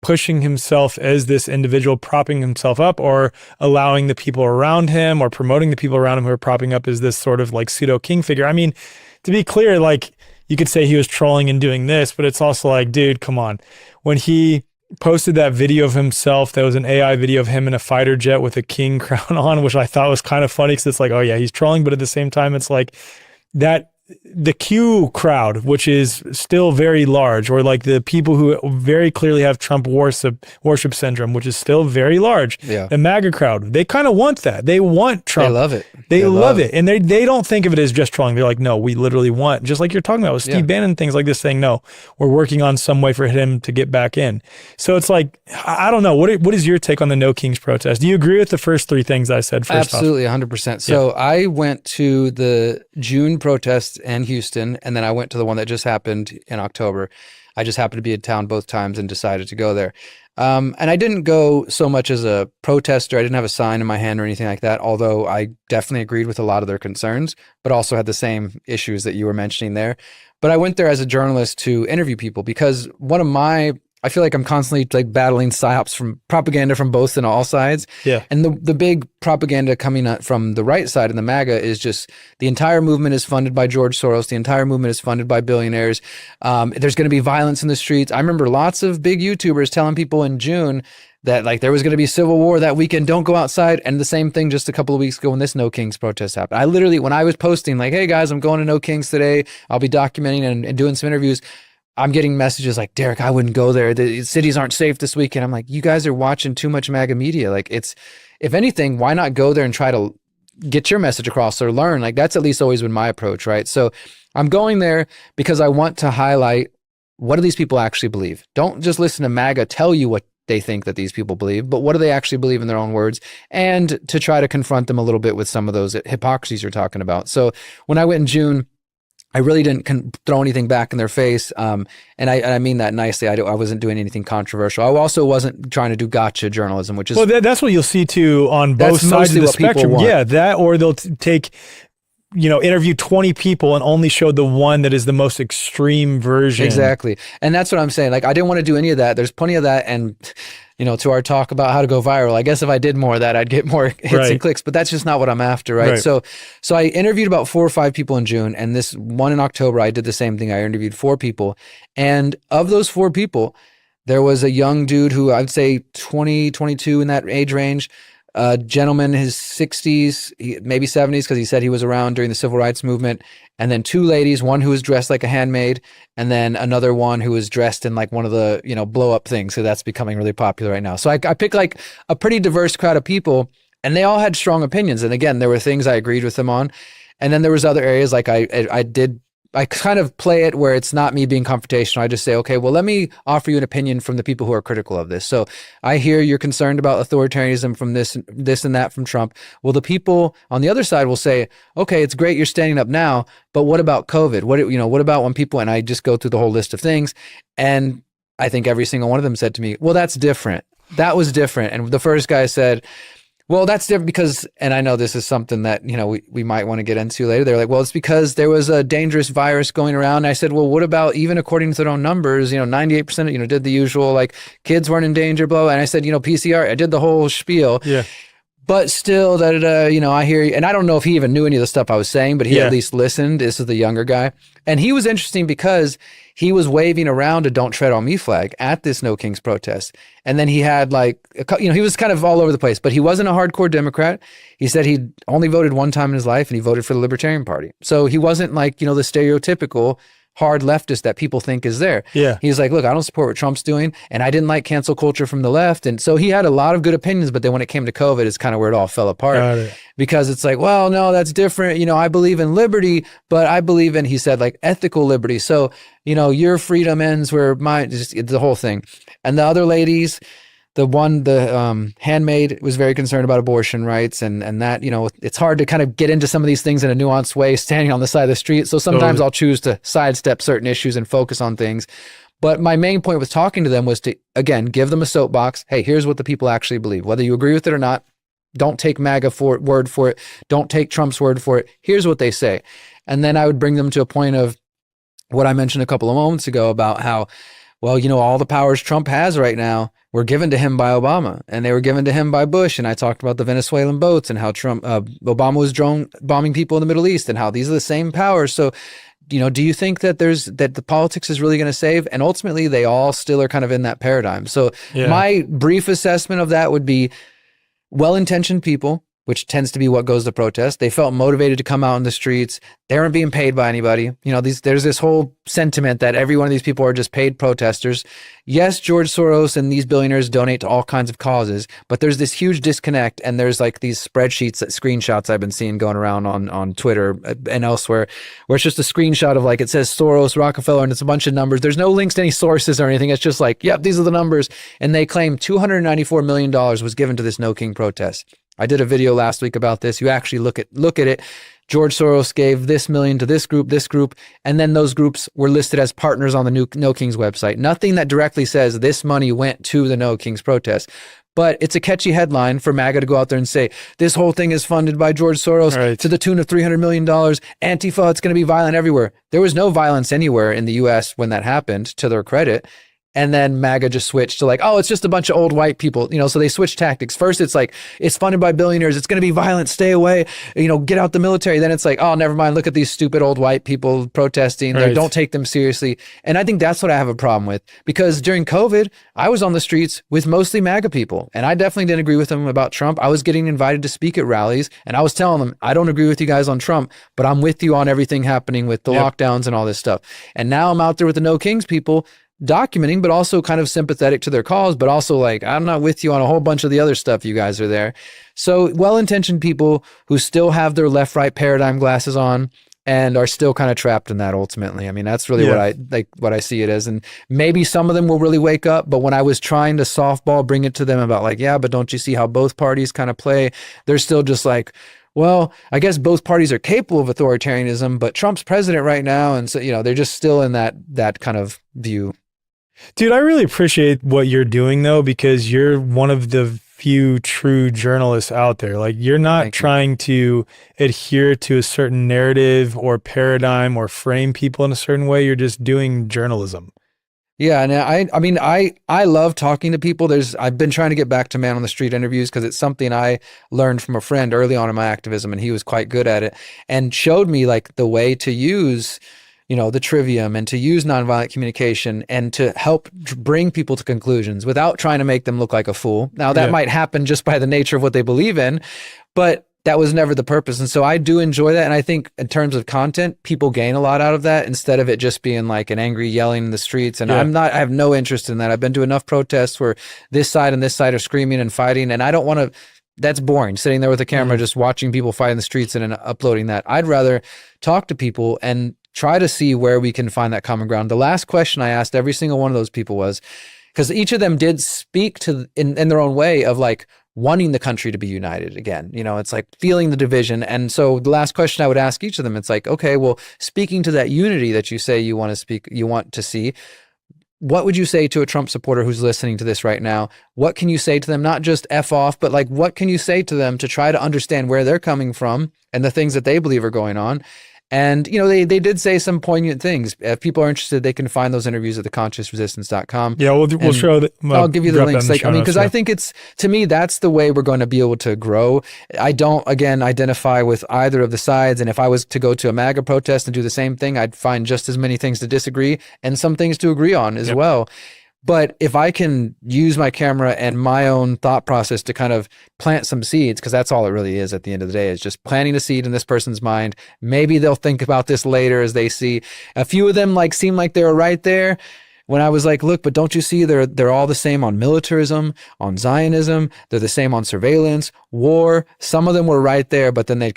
pushing himself as this individual, propping himself up, or allowing the people around him or promoting the people around him who are propping up as this sort of like pseudo king figure. I mean, to be clear, like, you could say he was trolling and doing this, but it's also like, dude, come on. When he posted that video of himself. That was an AI video of him in a fighter jet with a king crown on, which I thought was kind of funny because it's like, oh yeah, he's trolling, but at the same time, it's like that the Q crowd, which is still very large, or like the people who very clearly have Trump worship syndrome, which is still very large. Yeah. The MAGA crowd, they kind of want that. They want Trump. They love it. They love it. And they don't think of it as just trolling. They're like, no, we literally want, just like you're talking about with Steve Bannon, things like this, saying, no, we're working on some way for him to get back in. So it's like, I don't know. What is your take on the No Kings protest? Do you agree with the first three things I said first Absolutely, 100%. So I went to the June protest in Houston, and then I went to the one that just happened in October. I just happened to be in town both times and decided to go there. And I didn't go so much as a protester. I didn't have a sign in my hand or anything like that, although I definitely agreed with a lot of their concerns, but also had the same issues that you were mentioning there. But I went there as a journalist to interview people because I feel like I'm constantly like battling psyops from propaganda from both and all sides. Yeah. And the big propaganda coming out from the right side and the MAGA is just the entire movement is funded by George Soros. The entire movement is funded by billionaires. There's going to be violence in the streets. I remember lots of big YouTubers telling people in June that like there was going to be civil war that weekend, don't go outside. And the same thing just a couple of weeks ago when this No Kings protest happened. I literally, when I was posting like, hey guys, I'm going to No Kings today, I'll be documenting and doing some interviews, I'm getting messages like, Derrick, I wouldn't go there. The cities aren't safe this weekend. I'm like, you guys are watching too much MAGA media. Like it's, if anything, why not go there and try to get your message across or learn? Like that's at least always been my approach, right? So I'm going there because I want to highlight what do these people actually believe? Don't just listen to MAGA tell you what they think that these people believe, but what do they actually believe in their own words? And to try to confront them a little bit with some of those hypocrisies you're talking about. So when I went in June, I really didn't throw anything back in their face. And I mean that nicely. I wasn't doing anything controversial. I also wasn't trying to do gotcha journalism, which is... Well, that's what you'll see too on both sides of the spectrum. Yeah, that, or they'll take, interview 20 people and only show the one that is the most extreme version. Exactly. And that's what I'm saying. Like, I didn't want to do any of that. There's plenty of that. And, to our talk about how to go viral, I guess if I did more of that, I'd get more hits and clicks, but that's just not what I'm after, right? So I interviewed about 4 or 5 people in June, and this one in October, I did the same thing. I interviewed 4 people. And of those 4 people, there was a young dude who I'd say 20, 22 in that age range, a gentleman in his 60s, maybe 70s, because he said he was around during the civil rights movement, and then 2 ladies, one who was dressed like a handmaid, and then another one who was dressed in like one of the, blow up things. So that's becoming really popular right now. So I picked like a pretty diverse crowd of people, and they all had strong opinions. And again, there were things I agreed with them on. And then there was other areas like I kind of play it where it's not me being confrontational. I just say, okay, well, let me offer you an opinion from the people who are critical of this. So I hear you're concerned about authoritarianism from this and that from Trump. Well, the people on the other side will say, okay, it's great you're standing up now, but what about COVID? What about when people, and I just go through the whole list of things. And I think every single one of them said to me, well, that's different. That was different. And the first guy said, well, that's different because, and I know this is something that, we might want to get into later. They're like, well, it's because there was a dangerous virus going around. And I said, well, what about even according to their own numbers, 98%, did the usual, like kids weren't in danger, blah. And I said, PCR, I did the whole spiel. Yeah. But still, I hear you. And I don't know if he even knew any of the stuff I was saying, but he at least listened. This is the younger guy. And he was interesting because he was waving around a "Don't Tread on Me" flag at this No Kings protest. And then he had he was kind of all over the place, but he wasn't a hardcore Democrat. He said he only voted one time in his life and he voted for the Libertarian Party. So he wasn't like, the stereotypical hard leftist that people think is there. Yeah. He's like, look, I don't support what Trump's doing, and I didn't like cancel culture from the left. And so he had a lot of good opinions, but then when it came to COVID, it's kind of where it all fell apart. Because it's like, well, no, that's different. I believe in liberty, but I believe in, he said, like ethical liberty. So, your freedom ends where mine, just the whole thing. And the other ladies, the handmaid was very concerned about abortion rights and that, it's hard to kind of get into some of these things in a nuanced way standing on the side of the street. So sometimes I'll choose to sidestep certain issues and focus on things. But my main point with talking to them was to, again, give them a soapbox. Hey, here's what the people actually believe. Whether you agree with it or not, don't take MAGA word for it. Don't take Trump's word for it. Here's what they say. And then I would bring them to a point of what I mentioned a couple of moments ago about how, well, all the powers Trump has right now were given to him by Obama, and they were given to him by Bush. And I talked about the Venezuelan boats and how Obama was drone bombing people in the Middle East and how these are the same powers. So do you think that that the politics is really going to save? And ultimately, they all still are kind of in that paradigm. So my brief assessment of that would be well-intentioned people, which tends to be what goes to protest. They felt motivated to come out in the streets. They weren't being paid by anybody. There's this whole sentiment that every one of these people are just paid protesters. Yes, George Soros and these billionaires donate to all kinds of causes, but there's this huge disconnect. And there's like these spreadsheets, screenshots I've been seeing going around on Twitter and elsewhere, where it's just a screenshot of like, it says Soros, Rockefeller, and it's a bunch of numbers. There's no links to any sources or anything. It's just like, yep, these are the numbers. And they claim $294 million was given to this No King protest. I did a video last week about this. You actually look at it. George Soros gave this million to this group, and then those groups were listed as partners on the No Kings website. Nothing that directly says this money went to the No Kings protest. But it's a catchy headline for MAGA to go out there and say, this whole thing is funded by George Soros to the tune of $300 million. Antifa, it's going to be violent everywhere. There was no violence anywhere in the US when that happened, to their credit. And then MAGA just switched to like, oh, it's just a bunch of old white people, so they switched tactics. First, it's like, it's funded by billionaires. It's going to be violent. Stay away, get out the military. Then it's like, oh, never mind. Look at these stupid old white people protesting. Like, don't take them seriously. And I think that's what I have a problem with, because during COVID, I was on the streets with mostly MAGA people. And I definitely didn't agree with them about Trump. I was getting invited to speak at rallies, and I was telling them, I don't agree with you guys on Trump, but I'm with you on everything happening with the lockdowns and all this stuff. And now I'm out there with the No Kings people, documenting, but also kind of sympathetic to their cause, but also like, I'm not with you on a whole bunch of the other stuff. You guys are there. So well-intentioned people who still have their left-right paradigm glasses on and are still kind of trapped in that ultimately. I mean, that's really what I see it as. And maybe some of them will really wake up, but when I was trying to softball, bring it to them about like, yeah, but don't you see how both parties kind of play? They're still just like, well, I guess both parties are capable of authoritarianism, but Trump's president right now. And so, they're just still in that kind of view. Dude, I really appreciate what you're doing though, because you're one of the few true journalists out there. Like, you're not trying to adhere to a certain narrative or paradigm or frame people in a certain way. You're just doing journalism. Yeah, and I love talking to people. I've been trying to get back to man on the street interviews because it's something I learned from a friend early on in my activism, and he was quite good at it and showed me like the way to use the trivium and to use nonviolent communication and to help bring people to conclusions without trying to make them look like a fool. Now that might happen just by the nature of what they believe in, but that was never the purpose. And so I do enjoy that. And I think in terms of content, people gain a lot out of that instead of it just being like an angry yelling in the streets. And I have no interest in that. I've been to enough protests where this side and this side are screaming and fighting. And I don't want to, that's boring, sitting there with a camera, just watching people fight in the streets and uploading that. I'd rather talk to people and try to see where we can find that common ground. The last question I asked every single one of those people was, because each of them did speak to in their own way of like wanting the country to be united again. It's like feeling the division. And so the last question I would ask each of them, it's like, okay, well, speaking to that unity that you say you want to see, what would you say to a Trump supporter who's listening to this right now? What can you say to them? Not just F off, but like, what can you say to them to try to understand where they're coming from and the things that they believe are going on? And, they did say some poignant things. If people are interested, they can find those interviews at theconsciousresistance.com. Yeah, we'll show that. I'll give you the links. Because I think to me, that's the way we're going to be able to grow. I don't, again, identify with either of the sides. And if I was to go to a MAGA protest and do the same thing, I'd find just as many things to disagree and some things to agree on as well. But if I can use my camera and my own thought process to kind of plant some seeds, because that's all it really is at the end of the day, is just planting a seed in this person's mind. Maybe they'll think about this later as they see. A few of them seem like they were right there when I was like, look, but don't you see they're all the same on militarism, on Zionism, they're the same on surveillance, war. Some of them were right there, but then they'd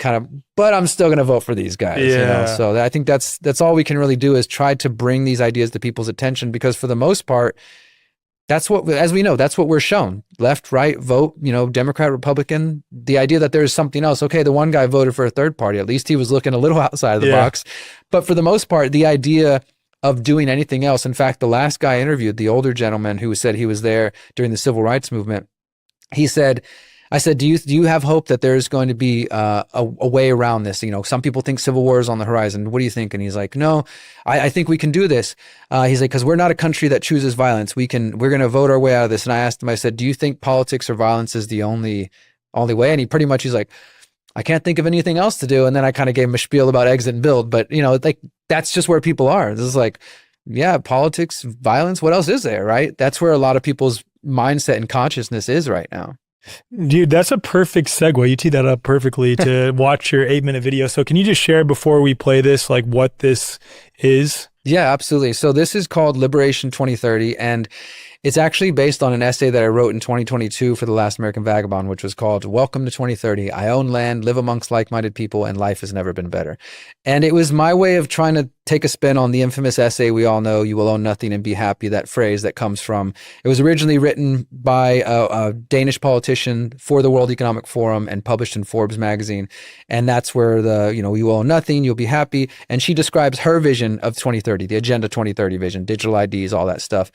but I'm still going to vote for these guys. So I think that's all we can really do is try to bring these ideas to people's attention, because for the most part, that's what, as we know, that's what we're shown. Left, right, vote, Democrat, Republican, the idea that there's something else. Okay, the one guy voted for a third party. At least he was looking a little outside of the box. But for the most part, the idea of doing anything else. In fact, the last guy I interviewed, the older gentleman who said he was there during the civil rights movement, I said, do you have hope that there's going to be a way around this? Some people think civil war is on the horizon. What do you think? And he's like, no, I think we can do this. He's like, because we're not a country that chooses violence. We're going to vote our way out of this. And I asked him, I said, do you think politics or violence is the only way? And he's like, I can't think of anything else to do. And then I kind of gave him a spiel about exit and build. But, like, that's just where people are. This is like, yeah, politics, violence. What else is there, right? That's where a lot of people's mindset and consciousness is right now. Dude, that's a perfect segue. You teed that up perfectly to watch your 8-minute video. So can you just share before we play this, like what this is? Yeah, absolutely. So this is called Liberation 2030, and it's actually based on an essay that I wrote in 2022 for The Last American Vagabond, which was called Welcome to 2030. I own land, live amongst like-minded people, and life has never been better. And it was my way of trying to take a spin on the infamous essay we all know, you will own nothing and be happy, that phrase that comes from, it was originally written by a Danish politician for the World Economic Forum and published in Forbes magazine. And that's where you will own nothing, you'll be happy. And she describes her vision of 2030, the Agenda 2030 vision, digital IDs, all that stuff.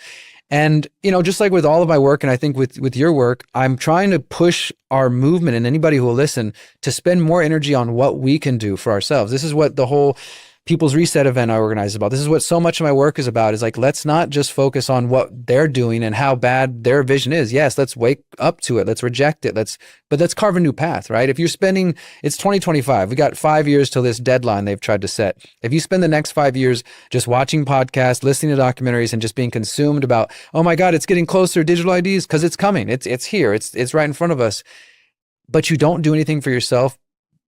And, just like with all of my work, and I think with your work, I'm trying to push our movement and anybody who will listen to spend more energy on what we can do for ourselves. This is what the whole People's Reset event I organize about. This is what so much of my work is about, is like, let's not just focus on what they're doing and how bad their vision is. Yes, let's wake up to it. Let's reject it. But let's carve a new path, right? If you're it's 2025. We got 5 years till this deadline they've tried to set. If you spend the next 5 years just watching podcasts, listening to documentaries, and just being consumed about, oh my God, it's getting closer, digital IDs, because it's coming. It's here. It's right in front of us. But you don't do anything for yourself,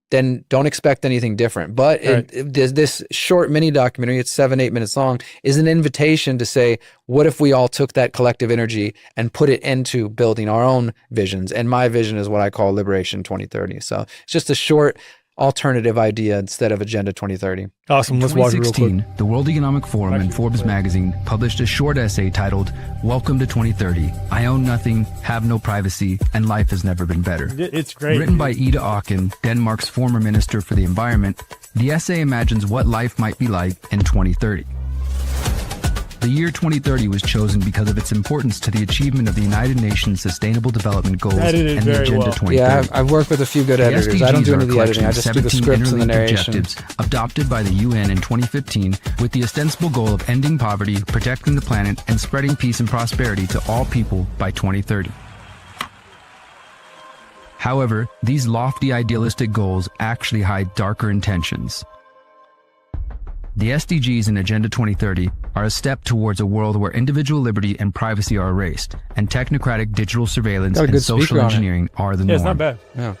then don't expect anything different. But this short mini documentary, it's 7-8 minutes long, is an invitation to say, what if we all took that collective energy and put it into building our own visions? And my vision is what I call Liberation 2030. So it's just a short alternative idea instead of Agenda 2030. Awesome. Let's watch it real quick. The World Economic Forum and Forbes magazine published a short essay titled, Welcome to 2030. I own nothing, have no privacy, and life has never been better. It's great. Written by Ida Auken, Denmark's former Minister for the Environment, the essay imagines what life might be like in 2030. The year 2030 was chosen because of its importance to the achievement of the United Nations Sustainable Development Goals and the Agenda 2030. Yeah, I've worked with a few good editors. I don't do any of the editing. I just do the scripts and the narration. Objectives adopted by the UN in 2015 with the ostensible goal of ending poverty, protecting the planet, and spreading peace and prosperity to all people by 2030. However, these lofty idealistic goals actually hide darker intentions. The SDGs in Agenda 2030 are a step towards a world where individual liberty and privacy are erased, and technocratic digital surveillance and social engineering are the norm. Yeah, it's not bad. Yeah.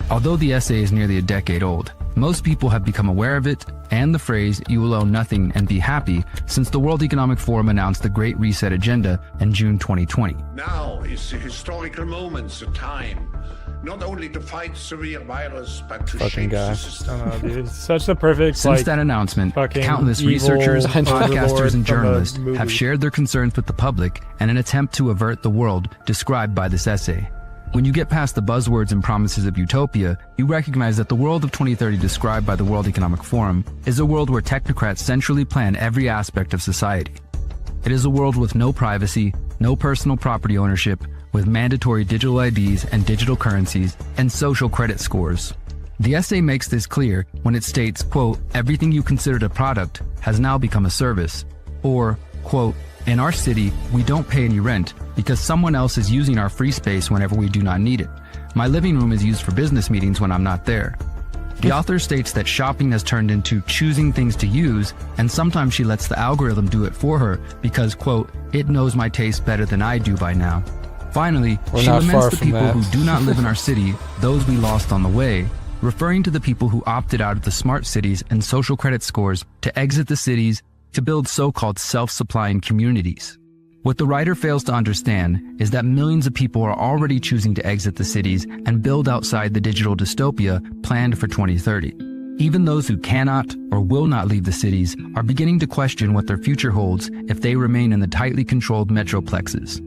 Although the essay is nearly a decade old, most people have become aware of it and the phrase, you will own nothing and be happy, since the World Economic Forum announced the Great Reset Agenda in June 2020. Now is the historical moment, the time, not only to fight severe virus, but to shape the system. Dude, it's such a perfect, Since that announcement, countless researchers, podcasters, and journalists have shared their concerns with the public in an attempt to avert the world described by this essay. When you get past the buzzwords and promises of utopia, you recognize that the world of 2030 described by the World Economic Forum is a world where technocrats centrally plan every aspect of society. It is a world with no privacy, no personal property ownership, with mandatory digital IDs and digital currencies, and social credit scores. The essay makes this clear when it states, quote, everything you considered a product has now become a service, or, quote, in our city, we don't pay any rent because someone else is using our free space whenever we do not need it. My living room is used for business meetings when I'm not there. The author states that shopping has turned into choosing things to use, and sometimes she lets the algorithm do it for her because, quote, it knows my taste better than I do by now. Finally, she laments the people who do not live in our city, those we lost on the way, referring to the people who opted out of the smart cities and social credit scores to exit the cities to build so-called self-supplying communities. What the writer fails to understand is that millions of people are already choosing to exit the cities and build outside the digital dystopia planned for 2030. Even those who cannot or will not leave the cities are beginning to question what their future holds if they remain in the tightly controlled metroplexes.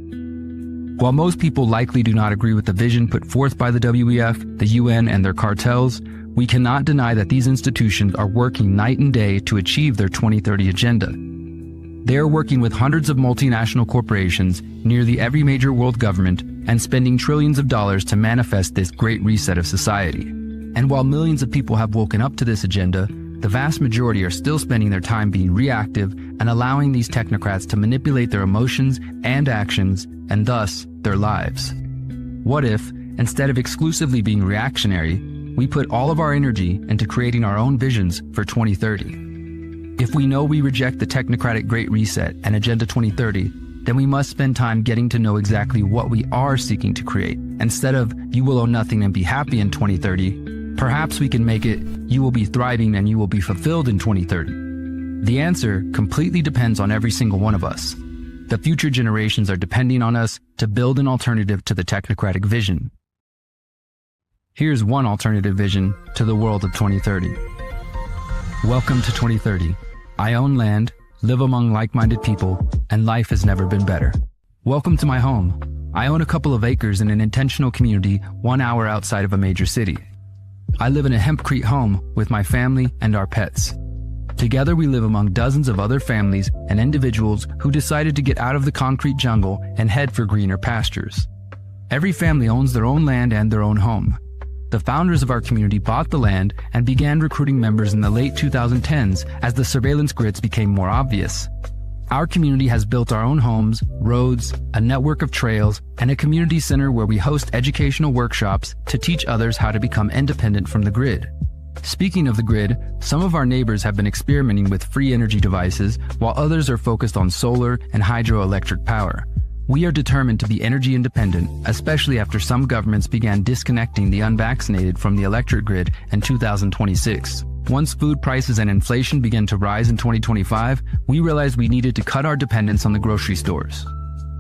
While most people likely do not agree with the vision put forth by the WEF, the UN, and their cartels, we cannot deny that these institutions are working night and day to achieve their 2030 agenda. They are working with hundreds of multinational corporations, nearly every major world government, and spending trillions of dollars to manifest this great reset of society. And while millions of people have woken up to this agenda, the vast majority are still spending their time being reactive and allowing these technocrats to manipulate their emotions and actions, and thus their lives. What if, instead of exclusively being reactionary, we put all of our energy into creating our own visions for 2030. If we know we reject the technocratic Great Reset and Agenda 2030, then we must spend time getting to know exactly what we are seeking to create. Instead of, you will own nothing and be happy in 2030, perhaps we can make it, you will be thriving and you will be fulfilled in 2030. The answer completely depends on every single one of us. The future generations are depending on us to build an alternative to the technocratic vision. Here's one alternative vision to the world of 2030. Welcome to 2030. I own land, live among like-minded people, and life has never been better. Welcome to my home. I own a couple of acres in an intentional community 1 hour outside of a major city. I live in a hempcrete home with my family and our pets. Together we live among dozens of other families and individuals who decided to get out of the concrete jungle and head for greener pastures. Every family owns their own land and their own home. The founders of our community bought the land and began recruiting members in the late 2010s as the surveillance grids became more obvious. Our community has built our own homes, roads, a network of trails, and a community center where we host educational workshops to teach others how to become independent from the grid. Speaking of the grid, some of our neighbors have been experimenting with free energy devices, while others are focused on solar and hydroelectric power. We are determined to be energy independent, especially after some governments began disconnecting the unvaccinated from the electric grid in 2026. Once food prices and inflation began to rise in 2025, we realized we needed to cut our dependence on the grocery stores.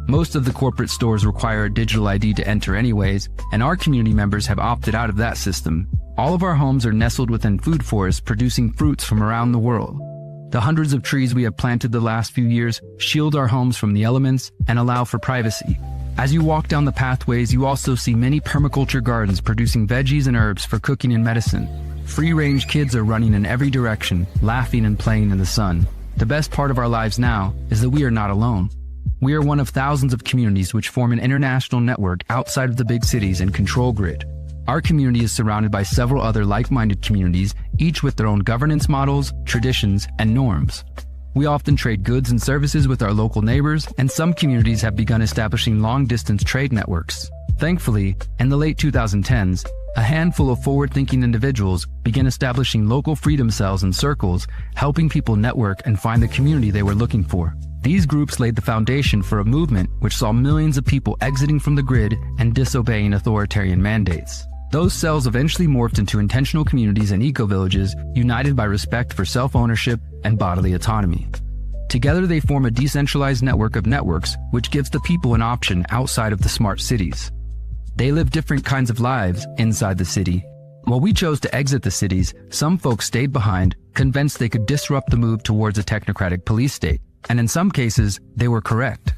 Most of the corporate stores require a digital ID to enter anyways, and our community members have opted out of that system. All of our homes are nestled within food forests producing fruits from around the world. The hundreds of trees we have planted the last few years shield our homes from the elements and allow for privacy. As you walk down the pathways, you also see many permaculture gardens producing veggies and herbs for cooking and medicine. Free-range kids are running in every direction, laughing and playing in the sun. The best part of our lives now is that we are not alone. We are one of thousands of communities which form an international network outside of the big cities and control grid. Our community is surrounded by several other like-minded communities, each with their own governance models, traditions, and norms. We often trade goods and services with our local neighbors, and some communities have begun establishing long-distance trade networks. Thankfully, in the late 2010s, a handful of forward-thinking individuals began establishing local freedom cells and circles, helping people network and find the community they were looking for. These groups laid the foundation for a movement which saw millions of people exiting from the grid and disobeying authoritarian mandates. Those cells eventually morphed into intentional communities and eco-villages united by respect for self-ownership and bodily autonomy. Together they form a decentralized network of networks which gives the people an option outside of the smart cities. They live different kinds of lives inside the city. While we chose to exit the cities, some folks stayed behind, convinced they could disrupt the move towards a technocratic police state. And in some cases, they were correct.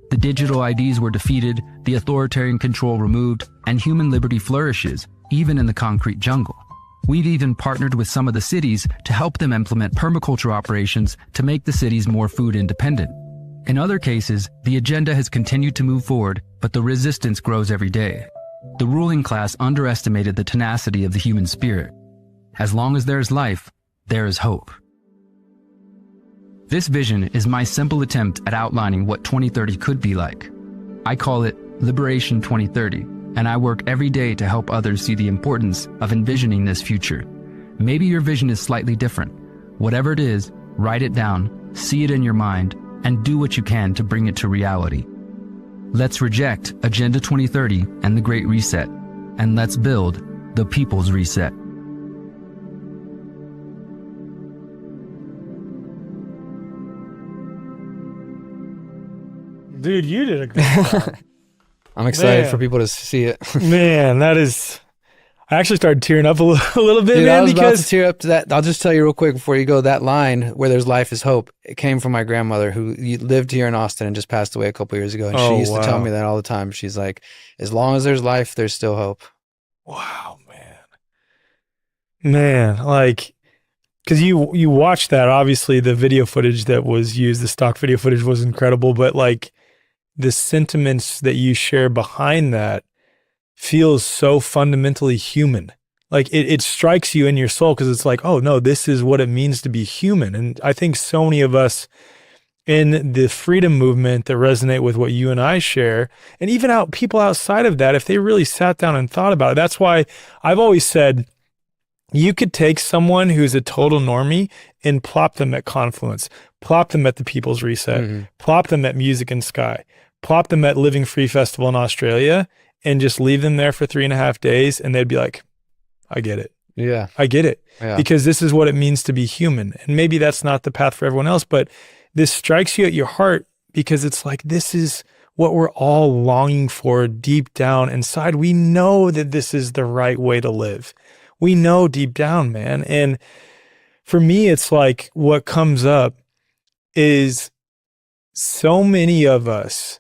The digital IDs were defeated, the authoritarian control removed, and human liberty flourishes, even in the concrete jungle. We've even partnered with some of the cities to help them implement permaculture operations to make the cities more food independent. In other cases, the agenda has continued to move forward, but the resistance grows every day. The ruling class underestimated the tenacity of the human spirit. As long as there is life, there is hope. This vision is my simple attempt at outlining what 2030 could be like. I call it Liberation 2030, and I work every day to help others see the importance of envisioning this future. Maybe your vision is slightly different. Whatever it is, write it down, see it in your mind, and do what you can to bring it to reality. Let's reject Agenda 2030 and the Great Reset, and let's build the People's Reset. Dude, you did a great job. I'm excited Man. for people to see it. Man, that is... I actually started tearing up a little bit, Dude, man, I was about to because... tear up to that. I'll just tell you real quick before you go, that line where there's life is hope, it came from my grandmother who lived here in Austin and just passed away a couple years ago. And Oh, she used to tell wow. me that all the time. She's like, as long as there's life, there's still hope. Wow, man. Man, like... Because you watched that, obviously the video footage that was used, the stock video footage was incredible, but like the sentiments that you share behind that feels so fundamentally human. Like it strikes you in your soul because it's like, oh no, this is what it means to be human. And I think so many of us in the freedom movement that resonate with what you and I share, and even people outside of that, if they really sat down and thought about it, that's why I've always said, You could take someone who's a total normie and plop them at Confluence, plop them at the People's Reset, plop them at Music and Sky, plop them at Living Free Festival in Australia, and just leave them there for 3.5 days. And they'd be like, I get it. Yeah. I get it. Yeah. Because this is what it means to be human. And maybe that's not the path for everyone else, but this strikes you at your heart because it's like, this is what we're all longing for deep down inside. We know that this is the right way to live. We know deep down, man. And for me, it's like what comes up is so many of us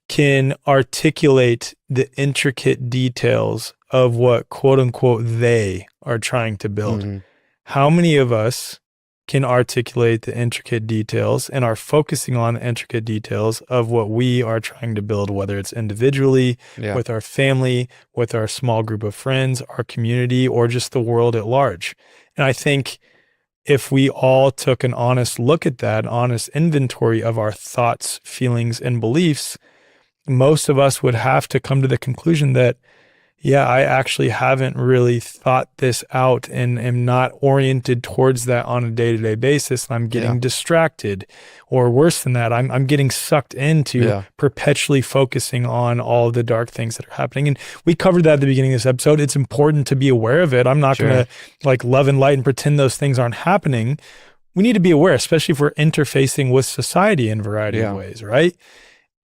can articulate the intricate details of what quote unquote they are trying to build. How many of us can articulate the intricate details and are focusing on the intricate details of what we are trying to build, whether it's individually, with our family, with our small group of friends, our community, or just the world at large. And I think if we all took an honest look at that, honest inventory of our thoughts, feelings, and beliefs, most of us would have to come to the conclusion that, yeah, I actually haven't really thought this out and am not oriented towards that on a day-to-day basis. And I'm getting distracted, or worse than that, I'm getting sucked into perpetually focusing on all the dark things that are happening. And we covered that at the beginning of this episode. It's important to be aware of it. I'm not going to like love and light and pretend those things aren't happening. We need to be aware, especially if we're interfacing with society in a variety of ways, right?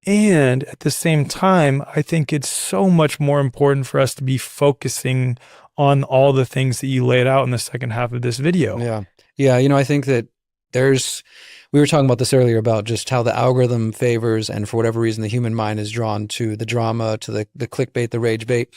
And at the same time, I think it's so much more important for us to be focusing on all the things that you laid out in the second half of this video. Yeah. Yeah. You know, I think that we were talking about this earlier about just how the algorithm favors, and for whatever reason, the human mind is drawn to the drama, to the clickbait, the rage bait,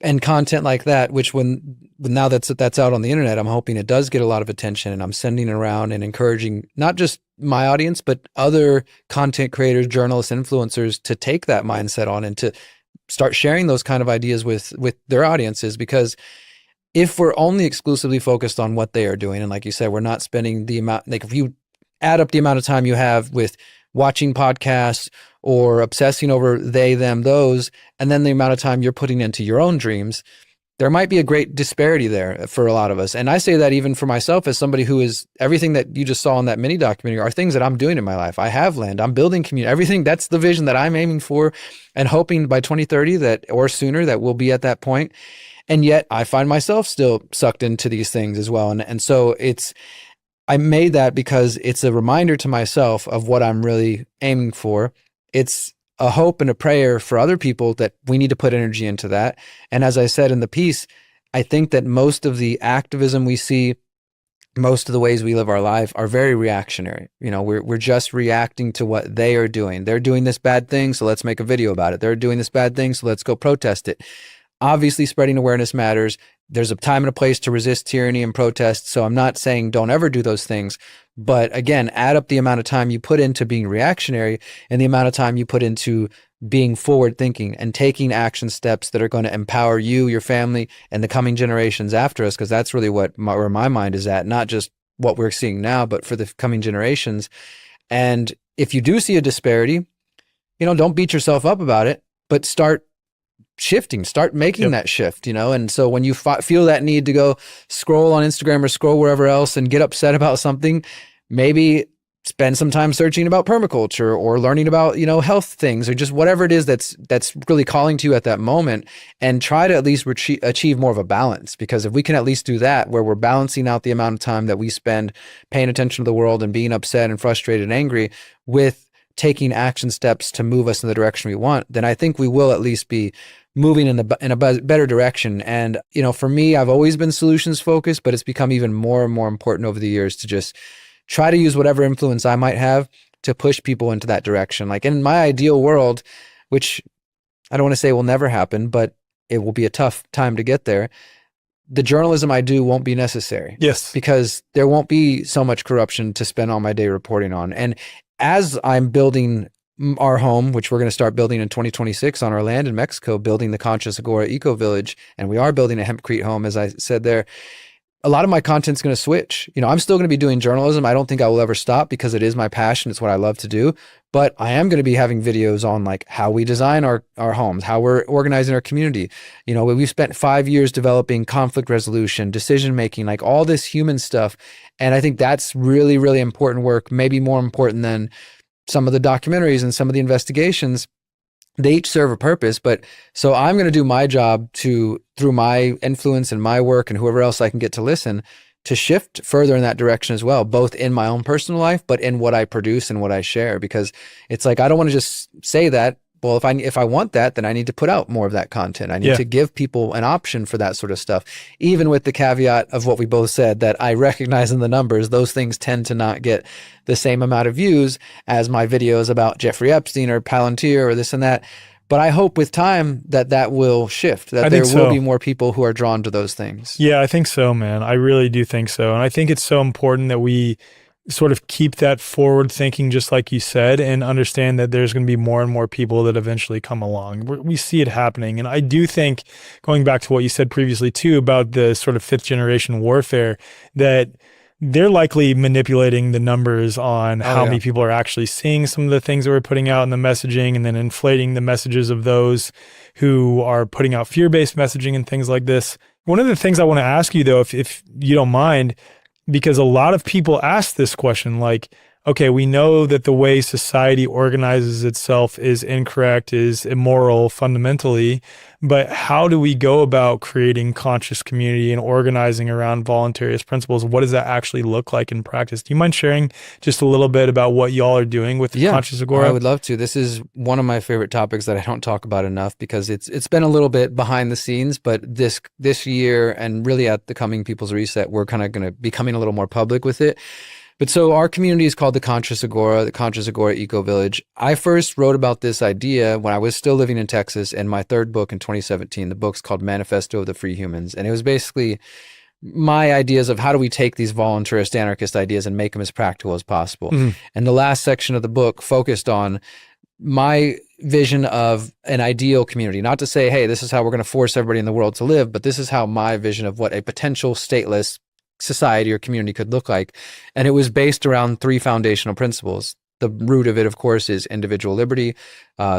and content like that, which now that's out on the internet, I'm hoping it does get a lot of attention, and I'm sending it around and encouraging not just my audience, but other content creators, journalists, influencers to take that mindset on and to start sharing those kind of ideas with their audiences. Because if we're only exclusively focused on what they are doing, and like you said, we're not spending the amount, like if you add up the amount of time you have with watching podcasts or obsessing over they, them, those, and then the amount of time you're putting into your own dreams, there might be a great disparity there for a lot of us. And I say that even for myself as somebody who is, everything that you just saw in that mini documentary are things that I'm doing in my life. I have land, I'm building community, everything. That's the vision that I'm aiming for and hoping by 2030 that, or sooner, that we'll be at that point. And yet I find myself still sucked into these things as well. And so I made that because it's a reminder to myself of what I'm really aiming for. It's a hope and a prayer for other people that we need to put energy into that. And as I said in the piece, I think that most of the activism we see, most of the ways we live our life are very reactionary. You know, we're just reacting to what they are doing. They're doing this bad thing, so let's make a video about it. They're doing this bad thing, so let's go protest it. Obviously, spreading awareness matters. There's a time and a place to resist tyranny and protest. So I'm not saying don't ever do those things. But again, add up the amount of time you put into being reactionary and the amount of time you put into being forward thinking and taking action steps that are going to empower you, your family, and the coming generations after us. Because that's really where my mind is at, not just what we're seeing now, but for the coming generations. And if you do see a disparity, don't beat yourself up about it, but start shifting, start making that shift, And so when you feel that need to go scroll on Instagram or scroll wherever else and get upset about something, maybe spend some time searching about permaculture or learning about, health things, or just whatever it is that's really calling to you at that moment, and try to at least achieve more of a balance. Because if we can at least do that, where we're balancing out the amount of time that we spend paying attention to the world and being upset and frustrated and angry with taking action steps to move us in the direction we want, then I think we will at least be moving in a better direction. And, for me, I've always been solutions focused, but it's become even more and more important over the years to just try to use whatever influence I might have to push people into that direction. Like in my ideal world, which I don't want to say will never happen, but it will be a tough time to get there, the journalism I do won't be necessary. Yes. Because there won't be so much corruption to spend all my day reporting on. And as I'm building our home, which we're going to start building in 2026 on our land in Mexico, building the Conscious Agora Eco Village, and we are building a hempcrete home, as I said there, a lot of my content's going to switch. You know, I'm still going to be doing journalism. I don't think I will ever stop because it is my passion. It's what I love to do. But I am going to be having videos on like how we design our homes, how we're organizing our community. You know, we've spent 5 years developing conflict resolution, decision making, like all this human stuff. And I think that's really, really important work, maybe more important than some of the documentaries and some of the investigations. They each serve a purpose, but so I'm going to do my job to, through my influence and my work and whoever else I can get to listen, to shift further in that direction as well, both in my own personal life, but in what I produce and what I share, because it's like, I don't want to just say that, well, if I want that, then I need to put out more of that content. I need to give people an option for that sort of stuff, even with the caveat of what we both said, that I recognize in the numbers, those things tend to not get the same amount of views as my videos about Jeffrey Epstein or Palantir or this and that. But I hope with time that will shift, that there will be more people who are drawn to those things. Yeah, I think so, man. I really do think so. And I think it's so important that we sort of keep that forward thinking, just like you said, and understand that there's going to be more and more people that eventually come along. We see it happening. And I do think, going back to what you said previously too, about the sort of 5th generation warfare, that they're likely manipulating the numbers on how many people are actually seeing some of the things that we're putting out in the messaging, and then inflating the messages of those who are putting out fear-based messaging and things like this. One of the things I want to ask you though, if you don't mind, because a lot of people ask this question, like, okay, we know that the way society organizes itself is incorrect, is immoral fundamentally, but how do we go about creating conscious community and organizing around voluntarist principles? What does that actually look like in practice? Do you mind sharing just a little bit about what y'all are doing with Conscious Agora? I would love to. This is one of my favorite topics that I don't talk about enough, because it's been a little bit behind the scenes, but this year and really at the coming People's Reset, we're kind of going to be coming a little more public with it. But so our community is called the Conscious Agora Eco Village. I first wrote about this idea when I was still living in Texas in my 3rd book in 2017. The book's called Manifesto of the Free Humans. And it was basically my ideas of how do we take these voluntarist anarchist ideas and make them as practical as possible. And the last section of the book focused on my vision of an ideal community, not to say, hey, this is how we're going to force everybody in the world to live, but this is how my vision of what a potential stateless society or community could look like. And it was based around 3 foundational principles. The root of it, of course, is individual liberty,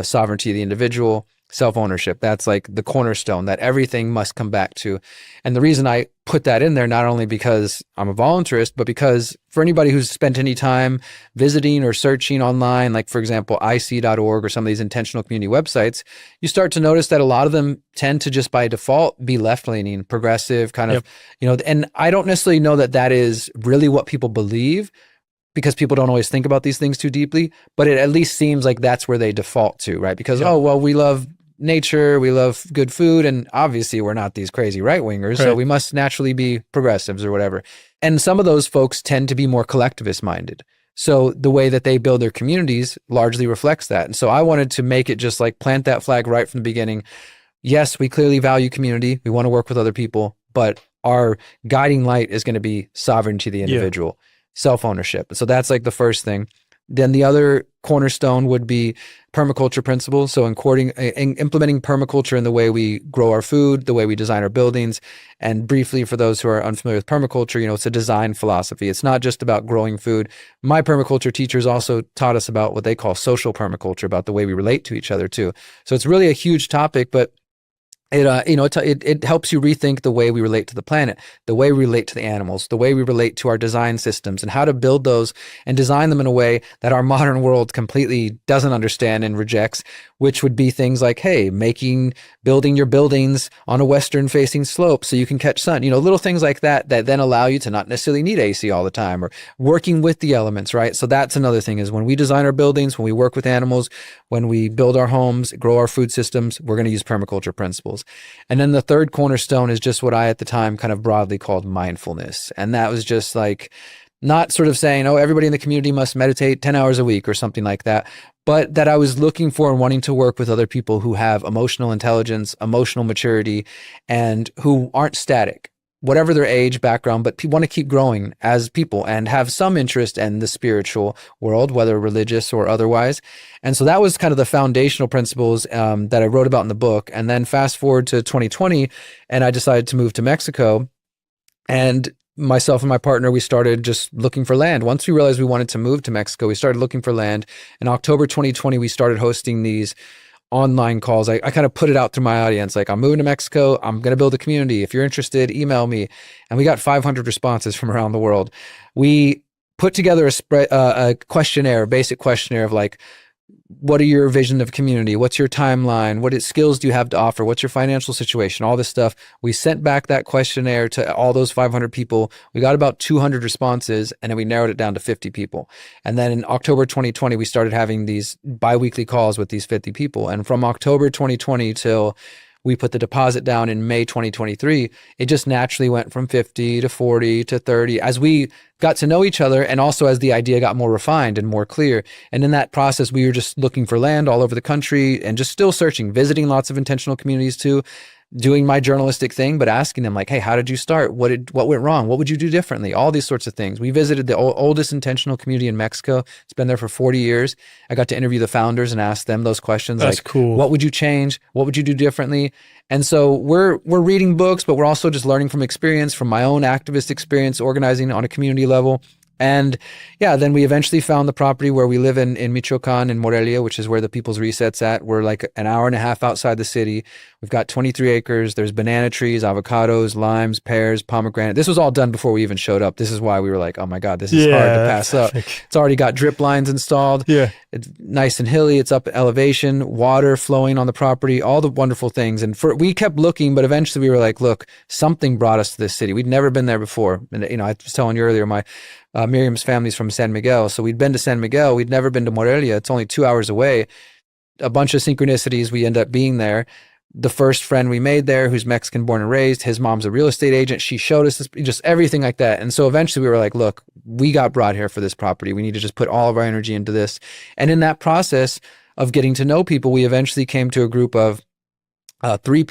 sovereignty of the individual, self-ownership. That's like the cornerstone that everything must come back to. And the reason I put that in there, not only because I'm a voluntarist, but because for anybody who's spent any time visiting or searching online, like for example, IC.org or some of these intentional community websites, you start to notice that a lot of them tend to just by default be left-leaning, progressive, kind of, you know, and I don't necessarily know that that is really what people believe, because people don't always think about these things too deeply, but it at least seems like that's where they default to, right? Because, oh, well, we love nature, we love good food, and obviously we're not these crazy right-wingers, so we must naturally be progressives or whatever. And some of those folks tend to be more collectivist-minded. So the way that they build their communities largely reflects that. And so I wanted to make it just like plant that flag right from the beginning. Yes, we clearly value community. We want to work with other people, but our guiding light is going to be sovereignty of the individual, self-ownership. So that's like the first thing. Then the other cornerstone would be permaculture principles. So implementing permaculture in the way we grow our food, the way we design our buildings. And briefly, for those who are unfamiliar with permaculture, you know, it's a design philosophy. It's not just about growing food. My permaculture teachers also taught us about what they call social permaculture, about the way we relate to each other too. So it's really a huge topic, but it helps you rethink the way we relate to the planet, the way we relate to the animals, the way we relate to our design systems, and how to build those and design them in a way that our modern world completely doesn't understand and rejects, which would be things like, hey, building your buildings on a western facing slope so you can catch sun, you know, little things like that then allow you to not necessarily need AC all the time, or working with the elements, right? So that's another thing, is when we design our buildings, when we work with animals, when we build our homes, grow our food systems, we're going to use permaculture principles. And then the third cornerstone is just what I at the time kind of broadly called mindfulness. And that was just like, not sort of saying, oh, everybody in the community must meditate 10 hours a week or something like that, but that I was looking for and wanting to work with other people who have emotional intelligence, emotional maturity, and who aren't static, whatever their age, background, but want to keep growing as people and have some interest in the spiritual world, whether religious or otherwise. And so that was kind of the foundational principles that I wrote about in the book. And then fast forward to 2020, and I decided to move to Mexico. And myself and my partner, we started just looking for land. Once we realized we wanted to move to Mexico, we started looking for land. In October 2020, we started hosting these online calls. I kind of put it out to my audience, like, I'm moving to Mexico. I'm going to build a community. If you're interested, email me. And we got 500 responses from around the world. We put together a questionnaire, a basic questionnaire of like, what are your vision of community? What's your timeline? What skills do you have to offer? What's your financial situation? All this stuff. We sent back that questionnaire to all those 500 people. We got about 200 responses, and then we narrowed it down to 50 people. And then in October 2020, we started having these bi-weekly calls with these 50 people. And from October 2020 till we put the deposit down in May 2023, it just naturally went from 50 to 40 to 30 as we got to know each other, and also as the idea got more refined and more clear. And in that process, we were just looking for land all over the country and just still searching, visiting lots of intentional communities too, doing my journalistic thing, but asking them like, hey, how did you start? What went wrong? What would you do differently? All these sorts of things. We visited the oldest intentional community in Mexico. It's been there for 40 years. I got to interview the founders and ask them those questions. That's like, cool. What would you change? What would you do differently? And so we're reading books, but we're also just learning from experience, from my own activist experience, organizing on a community level. And yeah, then we eventually found the property where we live in Michoacan, in Morelia, which is where the People's Reset's at. We're like an hour and a half outside the city. We've got 23 acres. There's banana trees, avocados, limes, pears, pomegranate. This was all done before we even showed up. This is why we were like, oh my God, this is hard to pass up. It's already got drip lines installed. Yeah. It's nice and hilly. It's up elevation, water flowing on the property, all the wonderful things. And we kept looking, but eventually we were like, look, something brought us to this city. We'd never been there before. And I was telling you earlier, Miriam's family's from San Miguel. So we'd been to San Miguel. We'd never been to Morelia. It's only 2 hours away. A bunch of synchronicities. We end up being there. The first friend we made there, who's Mexican born and raised, his mom's a real estate agent. She showed us this, just everything like that. And so eventually we were like, look, we got brought here for this property. We need to just put all of our energy into this. And in that process of getting to know people, we eventually came to a group of 3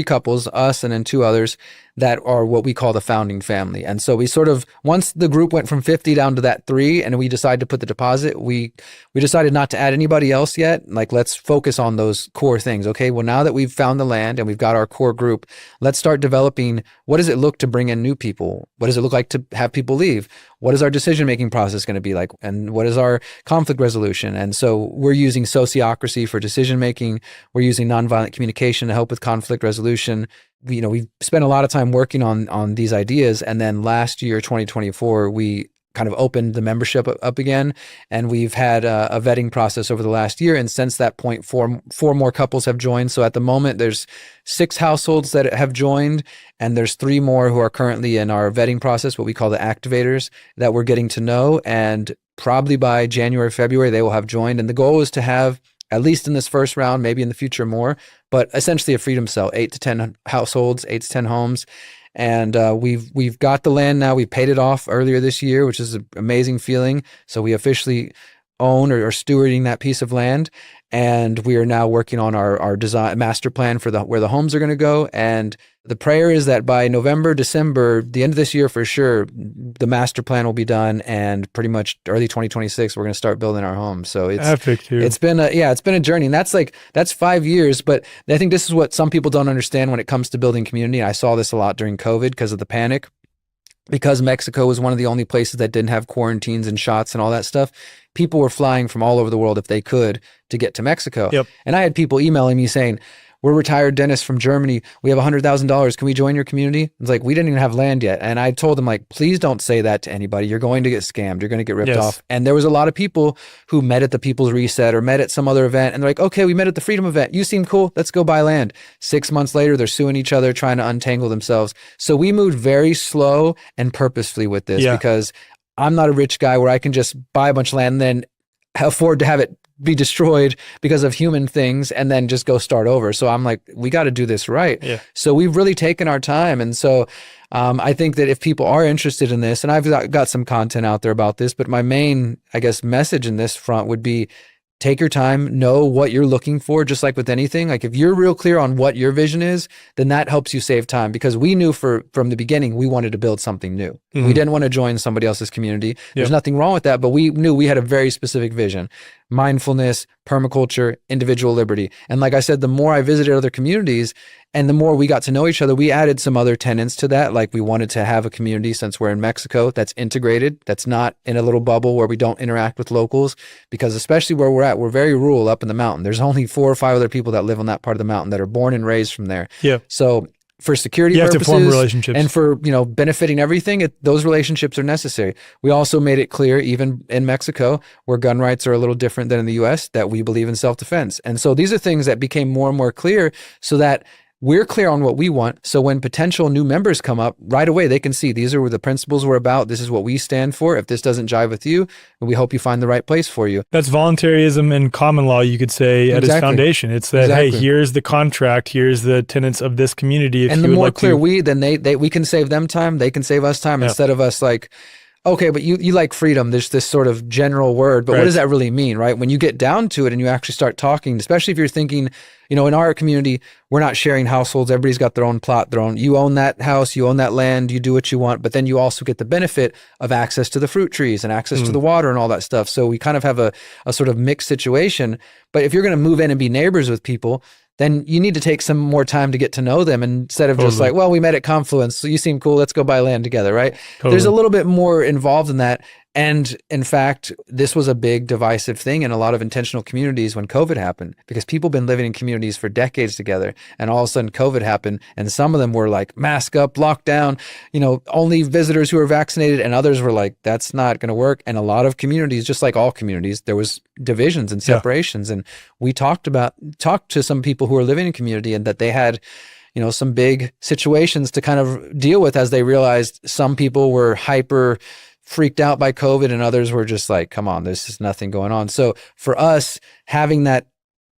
couples, us and then 2 others, that are what we call the founding family. And so we sort of, once the group went from 50 down to that 3 and we decided to put the deposit, we decided not to add anybody else yet. Like, let's focus on those core things. Okay, well, now that we've found the land and we've got our core group, let's start developing, what does it look to bring in new people? What does it look like to have people leave? What is our decision-making process going to be like? And what is our conflict resolution? And so we're using sociocracy for decision-making. We're using nonviolent communication to help with conflict resolution. We've spent a lot of time working on these ideas. And then last year, 2024, we kind of opened the membership up again. And we've had a vetting process over the last year. And since that point, four more couples have joined. So at the moment, there's 6 households that have joined, and there's 3 more who are currently in our vetting process, what we call the activators, that we're getting to know. And probably by January, February, they will have joined. And the goal is to have, at least in this first round, maybe in the future more, but essentially a freedom cell, 8 to 10 households, 8 to 10 homes. And we've got the land now. We paid it off earlier this year, which is an amazing feeling. So we officially own or are stewarding that piece of land. And we are now working on our design master plan for where the homes are going to go. And the prayer is that by November, December, the end of this year for sure, the master plan will be done, and pretty much early 2026, we're going to start building our homes. So it's epic, dude. It's been a journey, and that's 5 years. But I think this is what some people don't understand when it comes to building community. I saw this a lot during COVID because of the panic. Because Mexico was one of the only places that didn't have quarantines and shots and all that stuff, people were flying from all over the world if they could to get to Mexico. Yep. And I had people emailing me saying, we're retired dentists from Germany. We have $100,000. Can we join your community? It's like, we didn't even have land yet. And I told them, like, please don't say that to anybody. You're going to get scammed. You're going to get ripped off. And there was a lot of people who met at the People's Reset or met at some other event. And they're like, okay, we met at the Freedom event. You seem cool. Let's go buy land. 6 months later, they're suing each other, trying to untangle themselves. So we moved very slow and purposefully with this because I'm not a rich guy where I can just buy a bunch of land and then afford to have it be destroyed because of human things and then just go start over. So I'm like, we got to do this right. Yeah. So we've really taken our time. And so I think that if people are interested in this, and I've got some content out there about this, but my main, I guess, message in this front would be, take your time, know what you're looking for, just like with anything. Like, if you're real clear on what your vision is, then that helps you save time, because we knew from the beginning we wanted to build something new. Mm-hmm. We didn't want to join somebody else's community. There's nothing wrong with that, but we knew we had a very specific vision: mindfulness, permaculture, individual liberty. And like I said, the more I visited other communities and the more we got to know each other, we added some other tenets to that. Like we wanted to have a community, since we're in Mexico, that's integrated, that's not in a little bubble where we don't interact with locals, because especially where we're at, we're very rural up in the mountain. There's only 4 or 5 other people that live on that part of the mountain that are born and raised from there. Yeah. So for security you have purposes to form relationships. and for, benefiting everything, those relationships are necessary. We also made it clear, even in Mexico, where gun rights are a little different than in the US, that we believe in self-defense. And so these are things that became more and more clear, so that we're clear on what we want. So when potential new members come up, right away, they can see these are the principles we're about. This is what we stand for. If this doesn't jive with you, we hope you find the right place for you. That's voluntarism and common law, you could say, at its foundation. It's that, hey, here's the contract, here's the tenets of this community. And the more clear then we can save them time, they can save us time, instead of us like, okay, but you like freedom. There's this sort of general word, but what does that really mean, right? When you get down to it and you actually start talking, especially if you're thinking, in our community, we're not sharing households. Everybody's got their own plot, you own that house, you own that land, you do what you want, but then you also get the benefit of access to the fruit trees and access to the water and all that stuff. So we kind of have a sort of mixed situation. But if you're going to move in and be neighbors with people, then you need to take some more time to get to know them, instead of just like, well, we met at Confluence, so you seem cool, let's go buy land together, right? There's a little bit more involved in that. And in fact, this was a big divisive thing in a lot of intentional communities when COVID happened, because people have been living in communities for decades together, and all of a sudden COVID happened, and some of them were like, mask up, lockdown, only visitors who are vaccinated, and others were like, that's not going to work. And a lot of communities, just like all communities, there was divisions and separations. And we talked to some people who were living in community, and that they had some big situations to kind of deal with, as they realized some people were hyper freaked out by COVID and others were just like, come on, there's just nothing going on. So for us, having that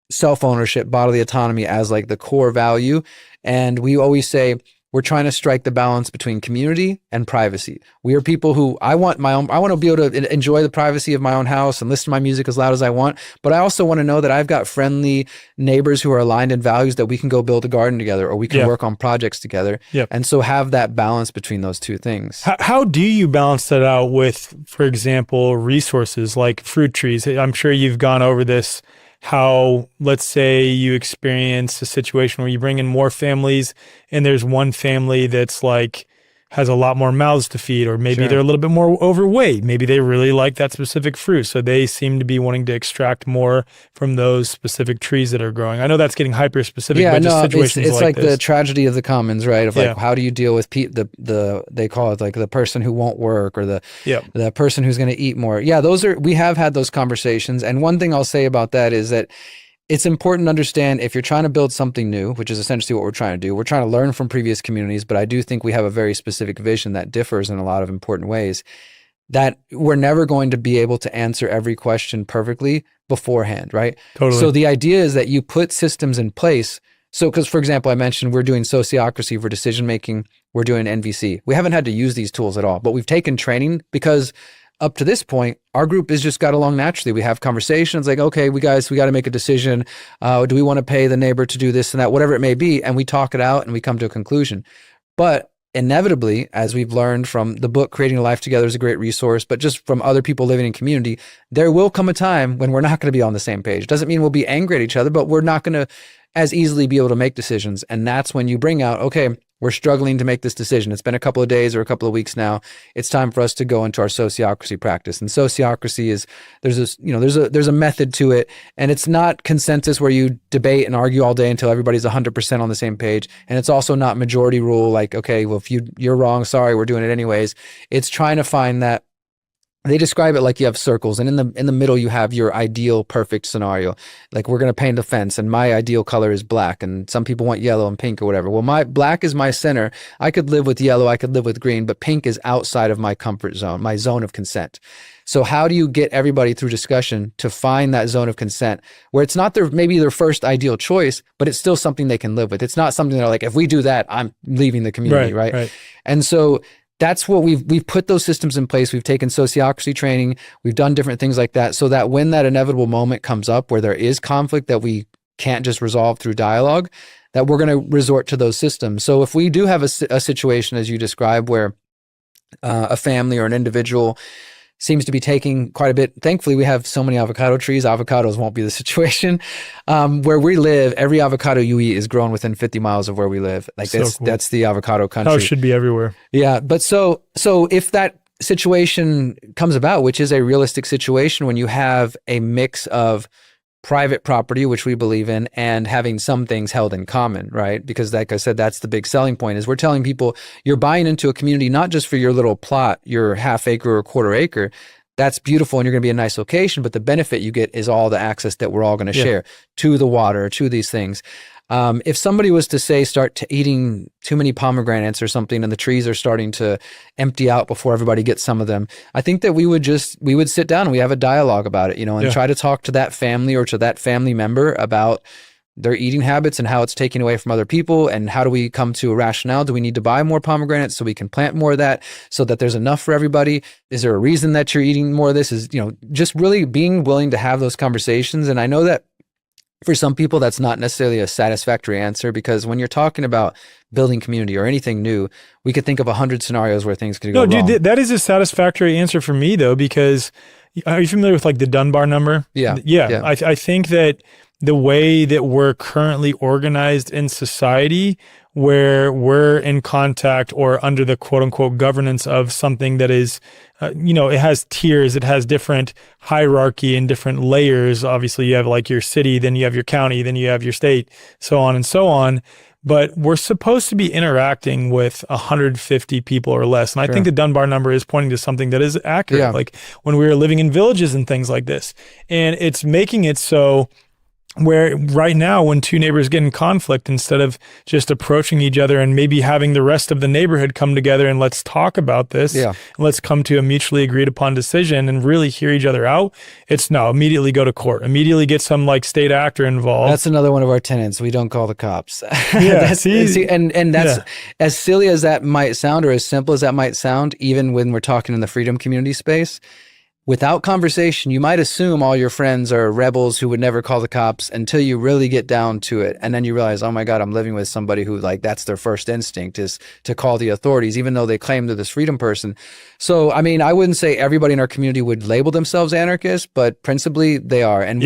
self-ownership, bodily autonomy as like the core value, and we always say, we're trying to strike the balance between community and privacy. We are people who, I want to be able to enjoy the privacy of my own house and listen to my music as loud as I want. But I also want to know that I've got friendly neighbors who are aligned in values, that we can go build a garden together, or we can work on projects together. And so have that balance between those two things. How do you balance that out with, for example, resources like fruit trees? I'm sure you've gone over this. How, let's say you experience a situation where you bring in more families and there's one family that's like, has a lot more mouths to feed, or maybe they're a little bit more overweight. Maybe they really like that specific fruit, so they seem to be wanting to extract more from those specific trees that are growing. I know that's getting hyper specific, but just situations it's like this. The tragedy of the commons, right? Of like, how do you deal with they call it like the person who won't work, or the person who's going to eat more. We have had those conversations. And one thing I'll say about that is that it's important to understand, if you're trying to build something new, which is essentially what we're trying to do, we're trying to learn from previous communities, but I do think we have a very specific vision that differs in a lot of important ways, that we're never going to be able to answer every question perfectly beforehand, right? Totally. So the idea is that you put systems in place. So, because for example, I mentioned we're doing sociocracy for decision-making, we're doing NVC. We haven't had to use these tools at all, but we've taken training, because up to this point, our group has just got along naturally. We have conversations like, okay, we got to make a decision. Do we want to pay the neighbor to do this and that, whatever it may be. And we talk it out and we come to a conclusion. But inevitably, as we've learned from the book, Creating a Life Together is a great resource, but just from other people living in community, there will come a time when we're not going to be on the same page. Doesn't mean we'll be angry at each other, but we're not going to as easily be able to make decisions. And that's when you bring out, okay, we're struggling to make this decision. It's been a couple of days or a couple of weeks now. It's time for us to go into our sociocracy practice. And sociocracy is, there's a method to it, and it's not consensus where you debate and argue all day until everybody's 100% on the same page. And it's also not majority rule, like, okay, well, if you're wrong, sorry, we're doing it anyways. It's trying to find that. They describe it like you have circles, and in the middle you have your ideal perfect scenario. Like, we're going to paint a fence, and my ideal color is black, and some people want yellow and pink or whatever. Well, my black is my center. I could live with yellow, I could live with green, but pink is outside of my comfort zone, my zone of consent. So how do you get everybody through discussion to find that zone of consent where it's not maybe their first ideal choice, but it's still something they can live with? It's not something they're like, if we do that, I'm leaving the community, right? And so that's what we've put those systems in place. We've taken sociocracy training. We've done different things like that, so that when that inevitable moment comes up where there is conflict that we can't just resolve through dialogue, that we're going to resort to those systems. So if we do have a situation, as you described, where a family or an individual seems to be taking quite a bit. Thankfully, we have so many avocado trees. Avocados won't be the situation. Where we live, every avocado you eat is grown within 50 miles of where we live. Like So cool. that's the avocado country. How it should be everywhere. Yeah, but so if that situation comes about, which is a realistic situation when you have a mix of private property, which we believe in, and having some things held in common, right? Because like I said, that's the big selling point is we're telling people you're buying into a community, not just for your little plot, your half acre or quarter acre. That's beautiful and you're going to be a nice location, but the benefit you get is all the access that we're all going to share to the water, to these things. If somebody was to say start eating too many pomegranates or something and the trees are starting to empty out before everybody gets some of them, I think that we would sit down and we have a dialogue about it, and try to talk to that family or to that family member about their eating habits and how it's taking away from other people, and how do we come to a rationale? Do we need to buy more pomegranates so we can plant more of that so that there's enough for everybody? Is there a reason that you're eating more of this? Is, just really being willing to have those conversations. And I know that for some people, that's not necessarily a satisfactory answer, because when you're talking about building community or anything new, we could think of 100 scenarios where things could go wrong. No, dude, that is a satisfactory answer for me though, because are you familiar with like the Dunbar number? Yeah. I think that the way that we're currently organized in society, where we're in contact or under the quote unquote governance of something that is, it has tiers, it has different hierarchy and different layers. Obviously you have like your city, then you have your county, then you have your state, so on and so on. But we're supposed to be interacting with 150 people or less. And I think the Dunbar number is pointing to something that is accurate. Like when we were living in villages and things like this, and it's making it so where right now when two neighbors get in conflict, instead of just approaching each other and maybe having the rest of the neighborhood come together and let's talk about this, and let's come to a mutually agreed upon decision and really hear each other out, it's no, immediately go to court, immediately get some like state actor involved. That's another one of our tenets. We don't call the cops. Yeah, and that's as silly as that might sound, or as simple as that might sound, even when we're talking in the freedom community space. Without conversation, you might assume all your friends are rebels who would never call the cops until you really get down to it. And then you realize, oh my God, I'm living with somebody who that's their first instinct is to call the authorities, even though they claim they're this freedom person. So, I mean, I wouldn't say everybody in our community would label themselves anarchists, but principally they are. And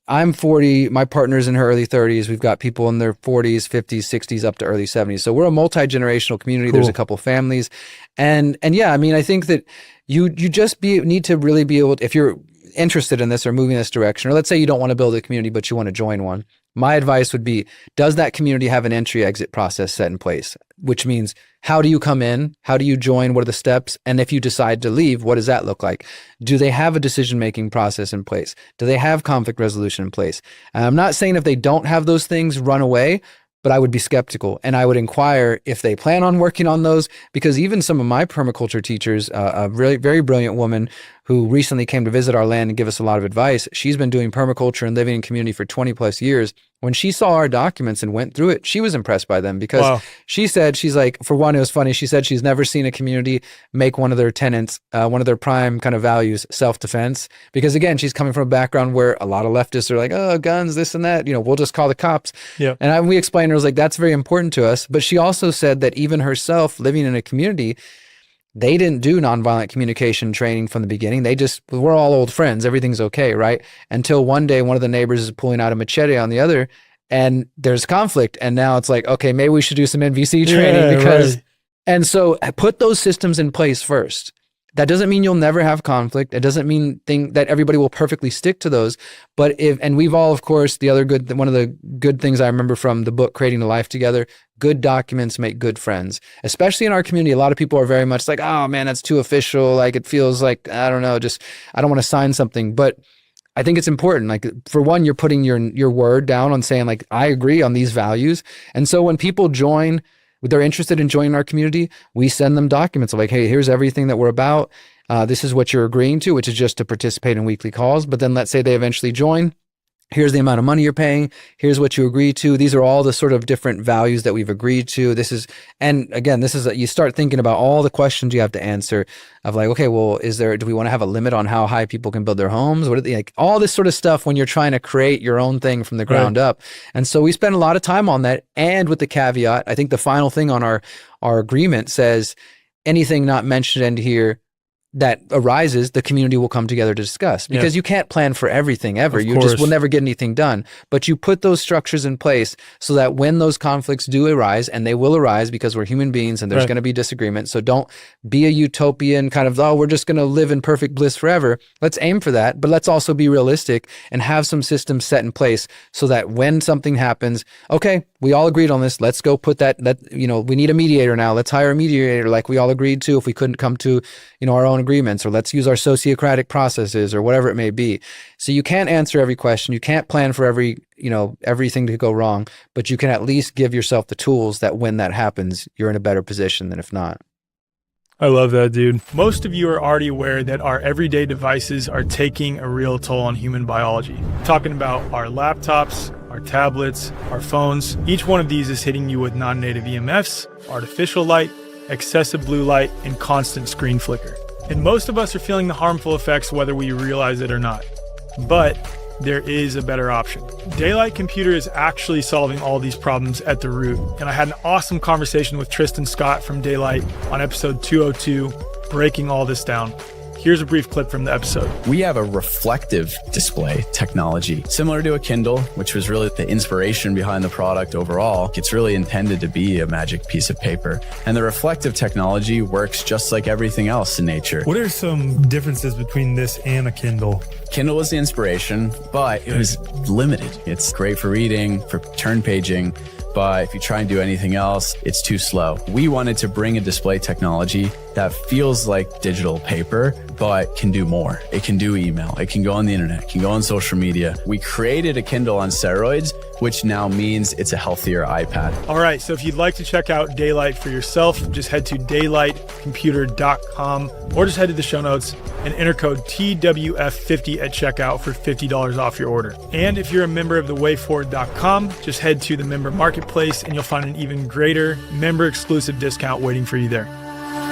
I'm 40, my partner's in her early 30s. We've got people in their 40s, 50s, 60s, up to early 70s. So we're a multi-generational community. Cool. There's a couple families. And yeah, I mean, I think that you just need to really be able to, if you're interested in this or moving in this direction, or let's say you don't want to build a community, but you want to join one. My advice would be, does that community have an entry-exit process set in place? Which means, how do you come in? How do you join? What are the steps? And if you decide to leave, what does that look like? Do they have a decision-making process in place? Do they have conflict resolution in place? And I'm not saying if they don't have those things, run away, but I would be skeptical and I would inquire if they plan on working on those, because even some of my permaculture teachers, a really very brilliant woman who recently came to visit our land and give us a lot of advice, she's been doing permaculture and living in community for 20 plus years. When she saw our documents and went through it, she was impressed by them, because she said, she's like, for one, it was funny. She said she's never seen a community make one of their tenets, one of their prime kind of values, self-defense. Because again, she's coming from a background where a lot of leftists are like, oh, guns, this and that, we'll just call the cops. Yep. And we explained, her, I was like, that's very important to us. But she also said that even herself living in a community, they didn't do nonviolent communication training from the beginning. We're all old friends. Everything's okay, right? Until one day, one of the neighbors is pulling out a machete on the other and there's conflict. And now it's like, okay, maybe we should do some NVC training and so put those systems in place first. That doesn't mean you'll never have conflict. It doesn't mean that everybody will perfectly stick to those. But and we've all, of course, one of the good things I remember from the book, Creating a Life Together, good documents make good friends, especially in our community. A lot of people are very much like, oh man, that's too official. Like it feels like, I don't know, I don't want to sign something. But I think it's important. Like for one, you're putting your word down on saying like, I agree on these values. And so when people join, they're interested in joining our community, we send them documents of like, hey, here's everything that we're about. This is what you're agreeing to, which is just to participate in weekly calls. But then let's say they eventually join. Here's the amount of money you're paying. Here's what you agree to. These are all the sort of different values that we've agreed to. And again, you start thinking about all the questions you have to answer of like, okay, well, do we want to have a limit on how high people can build their homes? All this sort of stuff when you're trying to create your own thing from the ground up. And so we spend a lot of time on that. And with the caveat, I think the final thing on our agreement says anything not mentioned in here that arises, the community will come together to discuss, because you can't plan for everything ever. You just will never get anything done. But you put those structures in place so that when those conflicts do arise, and they will arise because we're human beings and there's going to be disagreement. So don't be a utopian kind of, oh, we're just going to live in perfect bliss forever. Let's aim for that, but let's also be realistic and have some systems set in place so that when something happens, okay, we all agreed on this. Let's go put that, we need a mediator now. Let's hire a mediator like we all agreed to if we couldn't come to, our own agreements, or let's use our sociocratic processes or whatever it may be. So you can't answer every question. You can't plan for everything to go wrong, but you can at least give yourself the tools that when that happens, you're in a better position than if not. I love that, dude. Most of you are already aware that our everyday devices are taking a real toll on human biology. Talking about our laptops, our tablets, our phones. Each one of these is hitting you with non-native EMFs, artificial light, excessive blue light, and constant screen flicker. And most of us are feeling the harmful effects whether we realize it or not. But there is a better option. Daylight Computer is actually solving all these problems at the root. And I had an awesome conversation with Tristan Scott from Daylight on episode 202, breaking all this down. Here's a brief clip from the episode. We have a reflective display technology, similar to a Kindle, which was really the inspiration behind the product overall. It's really intended to be a magic piece of paper. And the reflective technology works just like everything else in nature. What are some differences between this and a Kindle? Kindle was the inspiration, but it was limited. It's great for reading, for turn paging, but if you try and do anything else, it's too slow. We wanted to bring a display technology that feels like digital paper, but can do more. It can do email. It can go on the internet. It can go on social media. We created a Kindle on steroids, which now means it's a healthier iPad. All right, so if you'd like to check out Daylight for yourself, just head to daylightcomputer.com or just head to the show notes and enter code TWF50 at checkout for $50 off your order. And if you're a member of the wayforward.com, just head to the member marketplace and you'll find an even greater member-exclusive discount waiting for you there.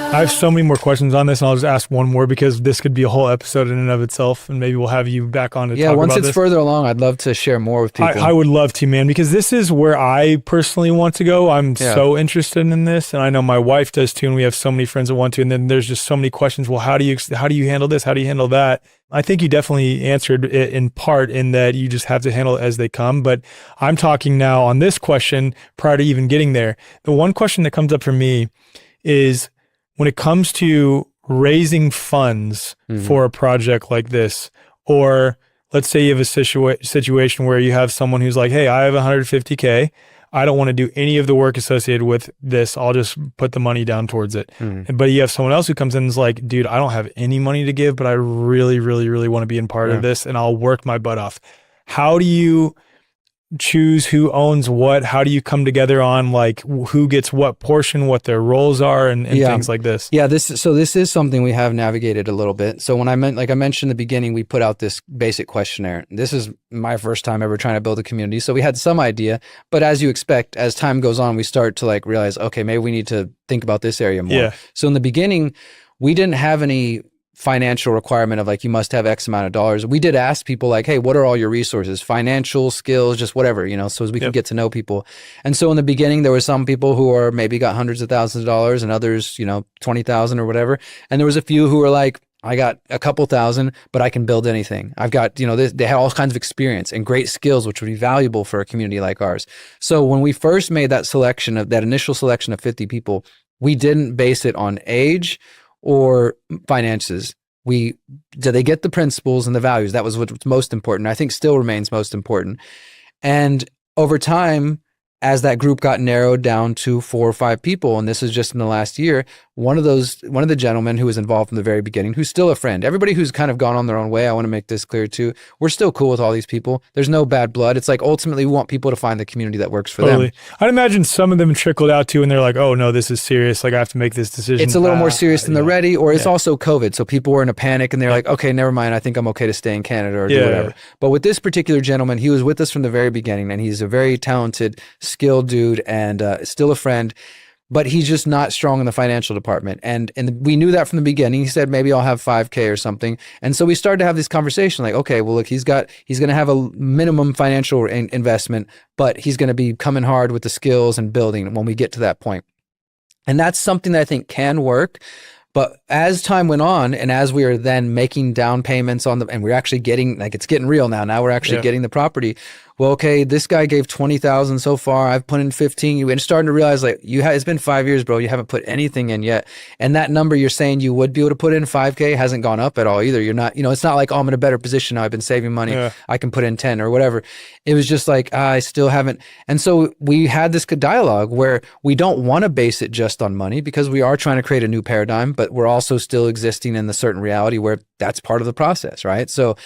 I have so many more questions on this, and I'll just ask one more because this could be a whole episode in and of itself, and maybe we'll have you back on to talk about this. Yeah, once it's further along, I'd love to share more with people. I would love to, man, because this is where I personally want to go. I'm so interested in this, and I know my wife does too, and we have so many friends that want to, and then there's just so many questions. Well, how do you handle this? How do you handle that? I think you definitely answered it in part in that you just have to handle it as they come, but I'm talking now on this question prior to even getting there. The one question that comes up for me is, when it comes to raising funds for a project like this, or let's say you have a situation where you have someone who's like, hey, I have $150K. I don't want to do any of the work associated with this. I'll just put the money down towards it. But you have someone else who comes in and is like, dude, I don't have any money to give, but I really, really, really want to be in part of this, and I'll work my butt off. How do you choose who owns what? How do you come together on like who gets what portion, what their roles are, and things like this? Yeah, this is something we have navigated a little bit. So when I mentioned in the beginning, we put out this basic questionnaire. This is my first time ever trying to build a community. So we had some idea, but as you expect, as time goes on, we start to like realize, okay, maybe we need to think about this area more. Yeah. So in the beginning, we didn't have any financial requirement of like, you must have X amount of dollars. We did ask people like, hey, what are all your resources? Financial, skills, just whatever, so as we can get to know people. And so in the beginning, there were some people who are maybe got hundreds of thousands of dollars and others, 20,000 or whatever. And there was a few who were like, I got a couple thousand, but I can build anything. I've got, they had all kinds of experience and great skills, which would be valuable for a community like ours. So when we first made that initial selection of 50 people, we didn't base it on age or finances. Did they get the principles and the values? That was what's most important. I think still remains most important. And over time, as that group got narrowed down to 4 or 5 people, and this is just in the last year, one of the gentlemen who was involved from the very beginning, who's still a friend. Everybody who's kind of gone on their own way, I want to make this clear too. We're still cool with all these people. There's no bad blood. It's like ultimately we want people to find the community that works for them. I'd imagine some of them trickled out too, and they're like, oh no, this is serious. Like I have to make this decision. It's a little more serious than they're ready, or it's also COVID. So people were in a panic and they're like, okay, never mind. I think I'm okay to stay in Canada or do whatever. But with this particular gentleman, he was with us from the very beginning, and he's a very talented, skilled dude and still a friend. But he's just not strong in the financial department. And we knew that from the beginning. He said, maybe I'll have 5K or something. And so we started to have this conversation like, okay, well, look, he's going to have a minimum financial investment, but he's going to be coming hard with the skills and building when we get to that point. And that's something that I think can work. But as time went on, and as we are then making down payments on and we're actually getting, like, it's getting real now. Now we're actually getting the property. Well, okay, this guy gave 20,000 so far. I've put in 15. And starting to realize, like, it's been 5 years, bro. You haven't put anything in yet. And that number you're saying you would be able to put in, 5K, hasn't gone up at all either. You're not, it's not like, oh, I'm in a better position now. I've been saving money. I can put in 10 or whatever. It was just like, I still haven't. And so we had this dialogue where we don't want to base it just on money, because we are trying to create a new paradigm, but we're also still existing in the certain reality where that's part of the process, right? So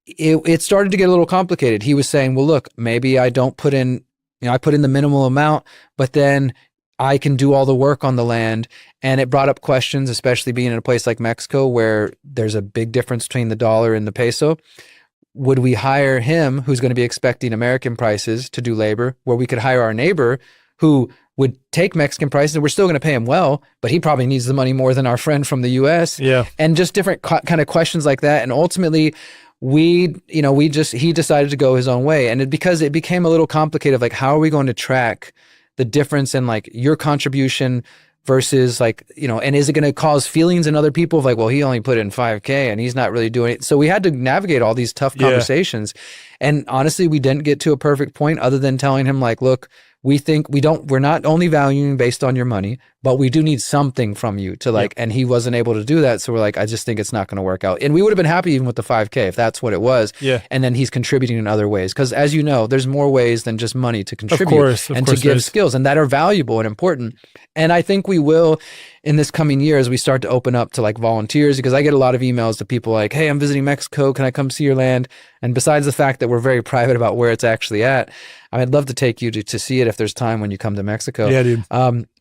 it started to get a little complicated. He was saying, well, look, maybe I don't put in, I put in the minimal amount, but then I can do all the work on the land. And it brought up questions, especially being in a place like Mexico where there's a big difference between the dollar and the peso. Would we hire him, who's going to be expecting American prices, to do labor, where we could hire our neighbor who would take Mexican prices, and we're still going to pay him well, but he probably needs the money more than our friend from the US. And just different kind of questions like that. And ultimately, he decided to go his own way. And because it became a little complicated, like, how are we going to track the difference in, like, your contribution versus, like, and is it going to cause feelings in other people of, like, well, he only put in 5K and he's not really doing it. So we had to navigate all these tough conversations. And honestly, we didn't get to a perfect point other than telling him, like, look, we're not only valuing based on your money, but we do need something from you to, like, and he wasn't able to do that. So we're like, I just think it's not going to work out. And we would have been happy even with the 5K if that's what it was. And then he's contributing in other ways. Because as you know, there's more ways than just money to contribute to give skills, and that are valuable and important. And I think we will in this coming year as we start to open up to, like, volunteers, because I get a lot of emails to people like, hey, I'm visiting Mexico. Can I come see your land? And besides the fact that we're very private about where it's actually at, I'd love to take you to see it if there's time when you come to Mexico. Yeah, dude.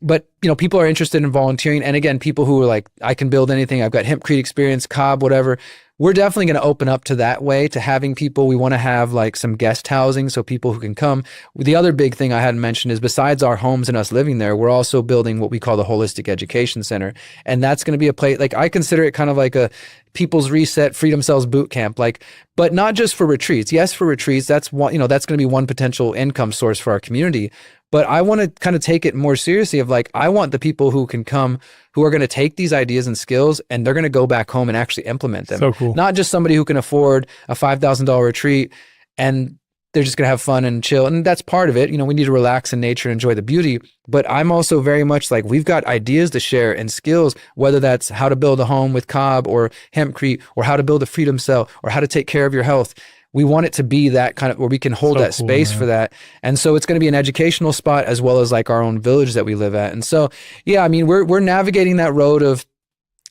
But, people are interested in volunteering. And again, people who are like, I can build anything. I've got hempcrete experience, cob, whatever. We're definitely going to open up to that way, to having people. We want to have, like, some guest housing so people who can come. The other big thing I hadn't mentioned is, besides our homes and us living there, we're also building what we call the Holistic Education Center. And that's going to be a place, like, I consider it kind of like a People's Reset Freedom Cells boot camp, like, but not just for retreats. Yes, for retreats, that's one, that's going to be one potential income source for our community. But I want to kind of take it more seriously of, like, I want the people who can come, who are going to take these ideas and skills, and they're going to go back home and actually implement them. So cool. Not just somebody who can afford a $5,000 retreat and they're just going to have fun and chill. And that's part of it. We need to relax in nature and enjoy the beauty. But I'm also very much like, we've got ideas to share and skills, whether that's how to build a home with cob or hempcrete, or how to build a freedom cell, or how to take care of your health. We want it to be that kind of, where we can hold that space for that. And so it's going to be an educational spot as well as, like, our own village that we live at. And so, we're navigating that road of,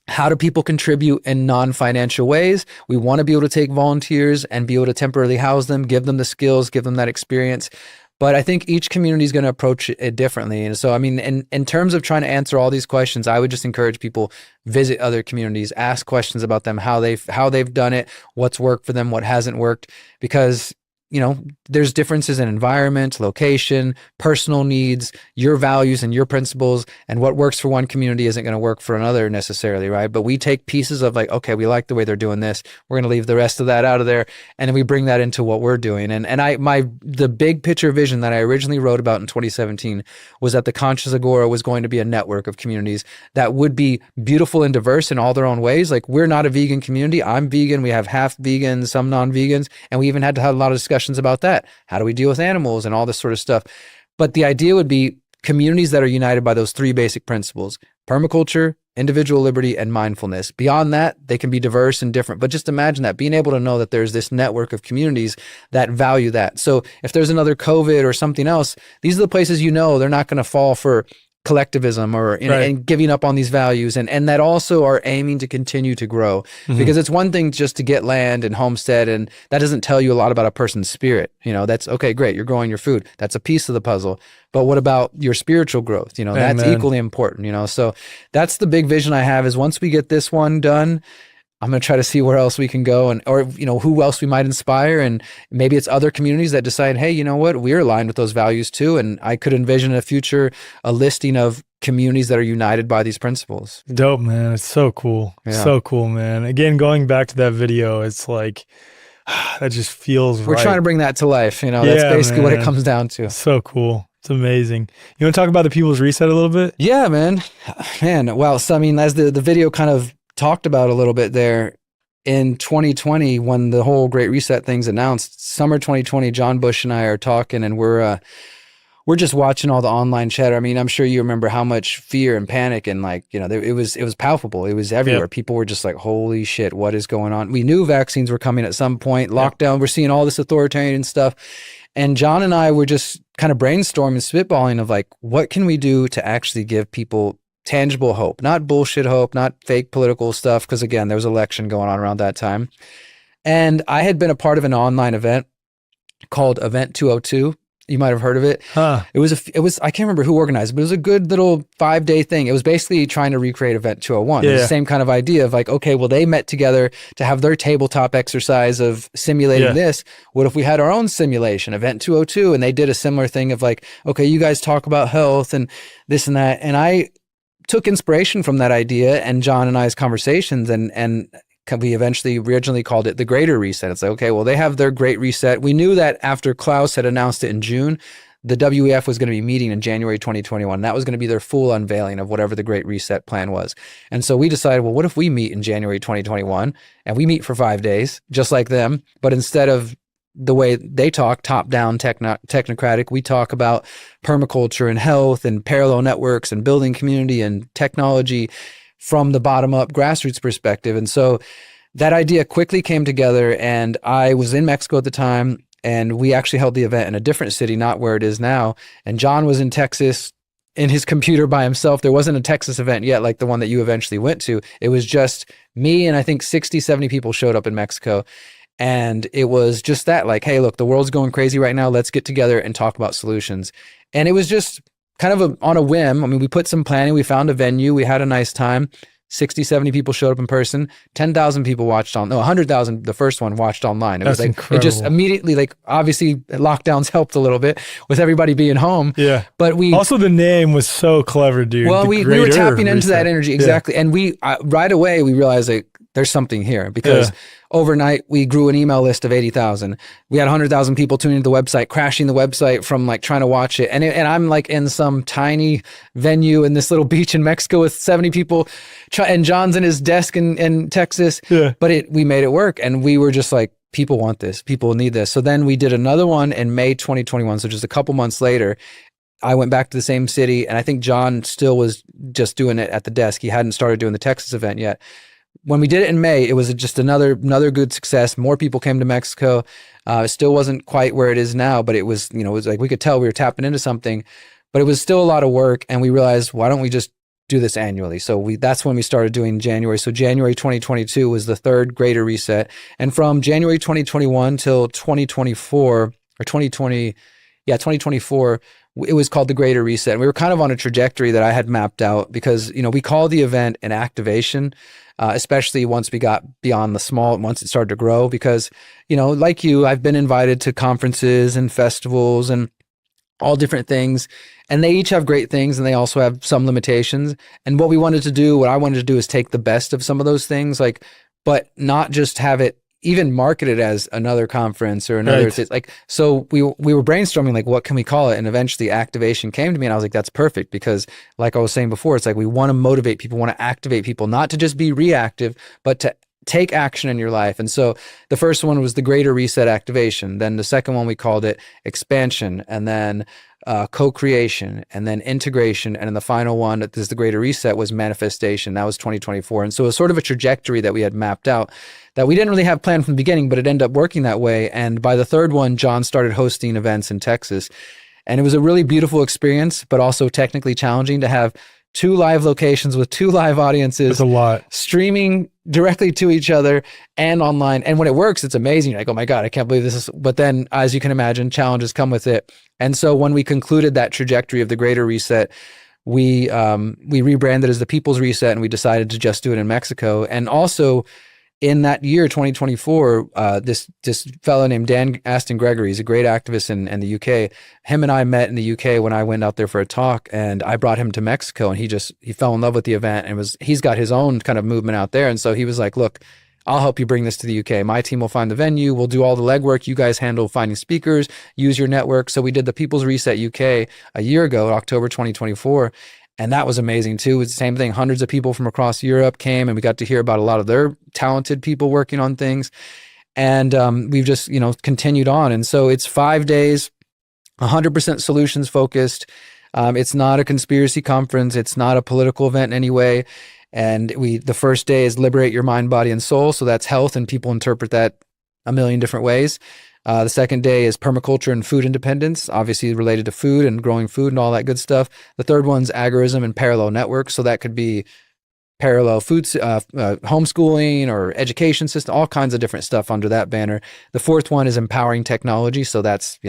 how do people contribute in non-financial ways? We want to be able to take volunteers and be able to temporarily house them, give them the skills, give them that experience. But I think each community is going to approach it differently. And so, in terms of trying to answer all these questions, I would just encourage people, visit other communities, ask questions about them, how they've done it, what's worked for them, what hasn't worked, because there's differences in environment, location, personal needs, your values and your principles, and what works for one community isn't going to work for another necessarily, right? But we take pieces of, like, okay, we like the way they're doing this. We're going to leave the rest of that out of there. And then we bring that into what we're doing. And the big picture vision that I originally wrote about in 2017 was that the Conscious Agora was going to be a network of communities that would be beautiful and diverse in all their own ways. Like, we're not a vegan community. I'm vegan. We have half vegans, some non-vegans. And we even had to have a lot of discussions about that. How do we deal with animals and all this sort of stuff? But the idea would be communities that are united by those three basic principles: permaculture, individual liberty, and mindfulness. Beyond that, they can be diverse and different. But just imagine that, being able to know that there's this network of communities that value that. So if there's another COVID or something else, these are the places, they're not going to fall for collectivism or and giving up on these values, and that also are aiming to continue to grow. Because it's one thing just to get land and homestead, and that doesn't tell you a lot about a person's spirit. That's okay, great, you're growing your food, that's a piece of the puzzle, but what about your spiritual growth? That's equally important. So that's the big vision I have, is once we get this one done, I'm going to try to see where else we can go, or who else we might inspire. And maybe it's other communities that decide, hey, you know what, we're aligned with those values too. And I could envision in the future a listing of communities that are united by these principles. Dope, man. It's so cool. Yeah. So cool, man. Again, going back to that video, it's like, that just feels We're trying to bring that to life. That's basically what it comes down to. So cool. It's amazing. You want to talk about the People's Reset a little bit? Yeah, man. Well, so I mean, as the video kind of talked about a little bit there, in 2020, when the whole Great Reset thing's announced, summer 2020, John Bush and I are talking, and we're just watching all the online chatter. I mean, I'm sure you remember how much fear and panic and like, you know, it was palpable. It was everywhere. Yep. People were just like, holy shit, what is going on? We knew vaccines were coming at some point. Lockdown, yep. We're seeing all this authoritarian stuff. And John and I were just kind of brainstorming, spitballing of like, what can we do to actually give people tangible hope? Not bullshit hope, not fake political stuff. Because again, there was an election going on around that time. And I had been a part of an online event called Event 202. You might have heard of it. Huh. It was I can't remember who organized it, but it was a good little 5-day thing. It was basically trying to recreate Event 201. Yeah. It was the same kind of idea of like, okay, well, they met together to have their tabletop exercise of simulating this. What if we had our own simulation, Event 202? And they did a similar thing of like, okay, you guys talk about health and this and that. And I took inspiration from that idea and John and I's conversations and we originally called it the Greater Reset. It's like, okay, well, they have their Great Reset. We knew that after Klaus had announced it in June, the WEF was going to be meeting in January 2021. That was going to be their full unveiling of whatever the Great Reset plan was. And so we decided, well, what if we meet in January 2021 and we meet for 5 days, just like them, but instead of the way they talk, top-down, technocratic, we talk about permaculture and health and parallel networks and building community and technology from the bottom-up grassroots perspective. And so that idea quickly came together, and I was in Mexico at the time, and we actually held the event in a different city, not where it is now. And John was in Texas in his computer by himself. There wasn't a Texas event yet, like the one that you eventually went to. It was just me, and I think 60, 70 people showed up in Mexico. And it was just that, like, hey, look, the world's going crazy right now. Let's get together and talk about solutions. And it was just kind of on a whim. I mean, we put some planning, we found a venue, we had a nice time. 60, 70 people showed up in person. 10,000 people watched 100,000, the first one watched online. It That's was like, incredible. It just immediately, like, obviously lockdowns helped a little bit with everybody being home. Yeah. But also the name was so clever, dude. Well, we were tapping into that energy. Exactly. Yeah. And we, right away, we realized like, there's something here because overnight we grew an email list of 80,000. We had 100,000 people tuning into the website, crashing the website from like trying to watch it. And I'm like in some tiny venue in this little beach in Mexico with 70 people and John's in his desk in Texas. Yeah. But we made it work. And we were just like, people want this, people need this. So then we did another one in May 2021. So just a couple months later, I went back to the same city and I think John still was just doing it at the desk. He hadn't started doing the Texas event yet. When we did it in May, it was just another good success. More people came to Mexico. It still wasn't quite where it is now, but it was, it was like we could tell we were tapping into something, but it was still a lot of work. And we realized, why don't we just do this annually? So that's when we started doing January. So January 2022 was the third Greater Reset. And from January 2021 till 2024 or 2024, it was called the Greater Reset. And we were kind of on a trajectory that I had mapped out because, we call the event an activation, especially once we got beyond the small, once it started to grow, because, like you, I've been invited to conferences and festivals and all different things, and they each have great things and they also have some limitations. And what I wanted to do is take the best of some of those things, but not just have it even marketed as another conference or another, right. So we were brainstorming, like, what can we call it? And eventually activation came to me and I was like, that's perfect, because like I was saying before, it's like, we want to motivate people, want to activate people, not to just be reactive, but to take action in your life. And so the first one was the Greater Reset activation. Then the second one, we called it expansion, and then co-creation, and then integration. And then the final one, that is the Greater Reset, was manifestation. That was 2024. And so it was sort of a trajectory that we had mapped out that we didn't really have planned from the beginning, but it ended up working that way. And by the third one, John started hosting events in Texas. And it was a really beautiful experience, but also technically challenging to have 2 live locations with 2 live audiences. That's a lot. Streaming directly to each other and online. And when it works, it's amazing. You're like, oh my God, I can't believe this is, but then as you can imagine, challenges come with it. And so when we concluded that trajectory of the Greater Reset, we rebranded as the People's Reset, and we decided to just do it in Mexico. And also in that year, 2024, this fellow named Dan Aston Gregory, he's a great activist in the UK. Him and I met in the UK when I went out there for a talk, and I brought him to Mexico, and he fell in love with the event, and he's got his own kind of movement out there. And so he was like, look, I'll help you bring this to the UK. My team will find the venue. We'll do all the legwork. You guys handle finding speakers, use your network. So we did the People's Reset UK a year ago, October 2024. And that was amazing too. It's the same thing. Hundreds of people from across Europe came, and we got to hear about a lot of their talented people working on things. And we've just, continued on. And so it's 5 days, 100% solutions focused. It's not a conspiracy conference. It's not a political event in any way. And the first day is liberate your mind, body, and soul. So that's health, and people interpret that a million different ways. The second day is permaculture and food independence, obviously related to food and growing food and all that good stuff. The third one's agorism and parallel networks. So that could be parallel food, homeschooling or education system, all kinds of different stuff under that banner. The fourth one is empowering technology. So that's,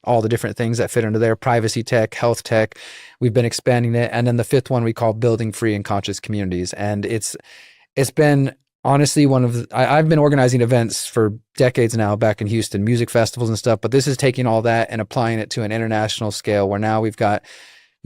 all the different things that fit under there, privacy tech, health tech. We've been expanding it. And then the fifth one we call building free and conscious communities. And it's been honestly I've been organizing events for decades now back in Houston, music festivals and stuff, but this is taking all that and applying it to an international scale where now we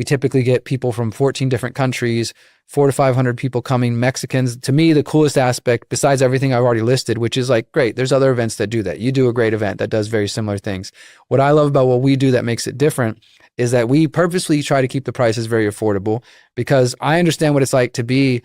typically get people from 14 different countries, 400 to 500 people coming, Mexicans. To me, the coolest aspect, besides everything I've already listed, which is like, great, there's other events that do that. You do a great event that does very similar things. What I love about what we do that makes it different is that we purposely try to keep the prices very affordable, because I understand what it's like to be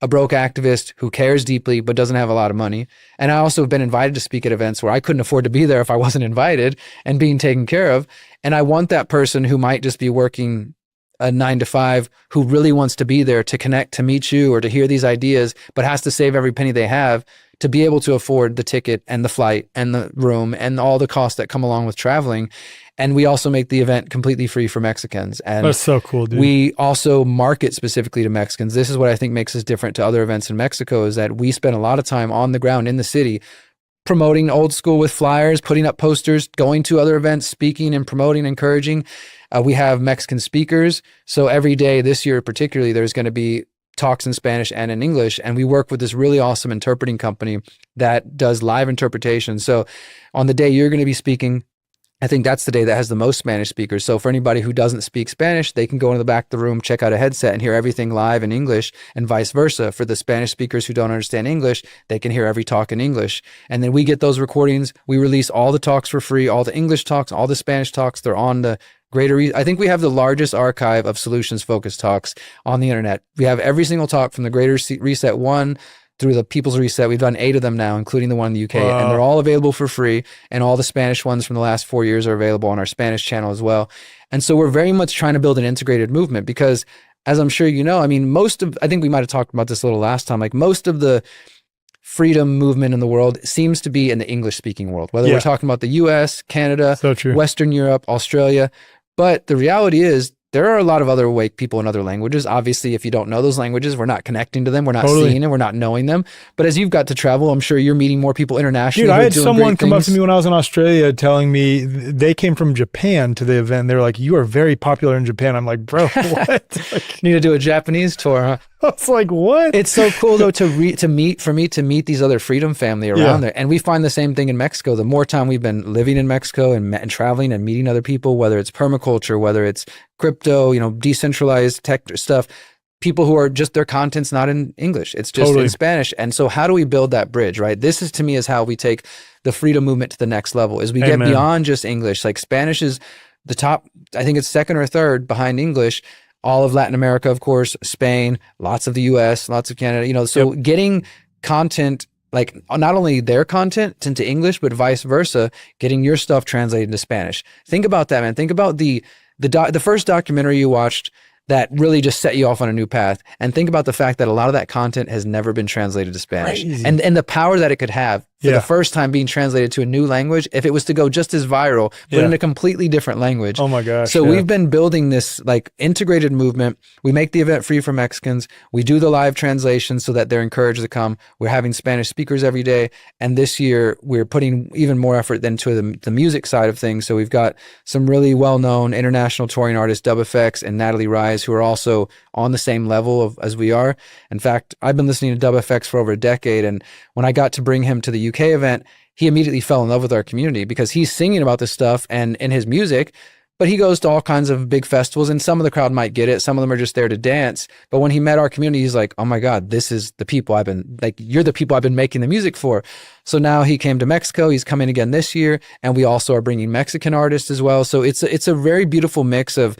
a broke activist who cares deeply but doesn't have a lot of money. And I also have been invited to speak at events where I couldn't afford to be there if I wasn't invited and being taken care of. And I want that person who might just be working a 9 to 5 who really wants to be there to connect, to meet you or to hear these ideas, but has to save every penny they have to be able to afford the ticket and the flight and the room and all the costs that come along with traveling. And we also make the event completely free for Mexicans. And that's so cool, dude. We also market specifically to Mexicans. This is what I think makes us different to other events in Mexico, is that we spend a lot of time on the ground in the city promoting old school with flyers, putting up posters, going to other events, speaking and promoting, encouraging. We have Mexican speakers. So every day this year particularly, there's going to be talks in Spanish and in English. And we work with this really awesome interpreting company that does live interpretation. So on the day you're going to be speaking, I think that's the day that has the most Spanish speakers. So for anybody who doesn't speak Spanish, they can go into the back of the room, check out a headset and hear everything live in English, and vice versa. For the Spanish speakers who don't understand English, they can hear every talk in English. And then we get those recordings. We release all the talks for free, all the English talks, all the Spanish talks. They're on the I think we have the largest archive of solutions-focused talks on the internet. We have every single talk from the Greater Reset 1 through the People's Reset. We've done 8 of them now, including the one in the UK, and they're all available for free. And all the Spanish ones from the last 4 years are available on our Spanish channel as well. And so we're very much trying to build an integrated movement because, as I'm sure you know, I mean, I think we might have talked about this a little last time, like most of the freedom movement in the world seems to be in the English-speaking world, whether we're talking about the US, Canada, Western Europe, Australia. But the reality is there are a lot of other awake people in other languages. Obviously, if you don't know those languages, we're not connecting to them. We're not seeing them. We're not knowing them. But as you've got to travel, I'm sure you're meeting more people internationally. Dude, I had someone come up to me when I was in Australia telling me they came from Japan to the event. They were like, "You are very popular in Japan." I'm like, "Bro, what?" Need to do a Japanese tour, huh? I was like, what? It's so cool though to meet these other freedom family around there. And we find the same thing in Mexico. The more time we've been living in Mexico and traveling and meeting other people, whether it's permaculture, whether it's crypto, decentralized tech stuff, people who are just, their content's not in English. It's just in Spanish. And so how do we build that bridge, right? This is, to me, is how we take the freedom movement to the next level, is we get beyond just English. Like Spanish is the top, I think it's second or third behind English. All of Latin America, of course, Spain, lots of the US, lots of Canada, so getting content, like not only their content into English, but vice versa, getting your stuff translated into Spanish. Think about that, man. Think about the first documentary you watched that really just set you off on a new path. And think about the fact that a lot of that content has never been translated to Spanish. And the power that it could have for the first time being translated to a new language, if it was to go just as viral, but in a completely different language. Oh my gosh. So we've been building this like integrated movement. We make the event free for Mexicans. We do the live translation so that they're encouraged to come. We're having Spanish speakers every day. And this year we're putting even more effort into the music side of things. So we've got some really well-known international touring artists, Dub FX and Natalie Rise, who are also on the same level as we are. In fact, I've been listening to Dub FX for over a decade. And when I got to bring him to the UK event, he immediately fell in love with our community because he's singing about this stuff and in his music, but he goes to all kinds of big festivals, and some of the crowd might get it. Some of them are just there to dance. But when he met our community, he's like, oh my God, this is the people you're the people I've been making the music for. So now he came to Mexico. He's coming again this year. And we also are bringing Mexican artists as well. So it's a very beautiful mix of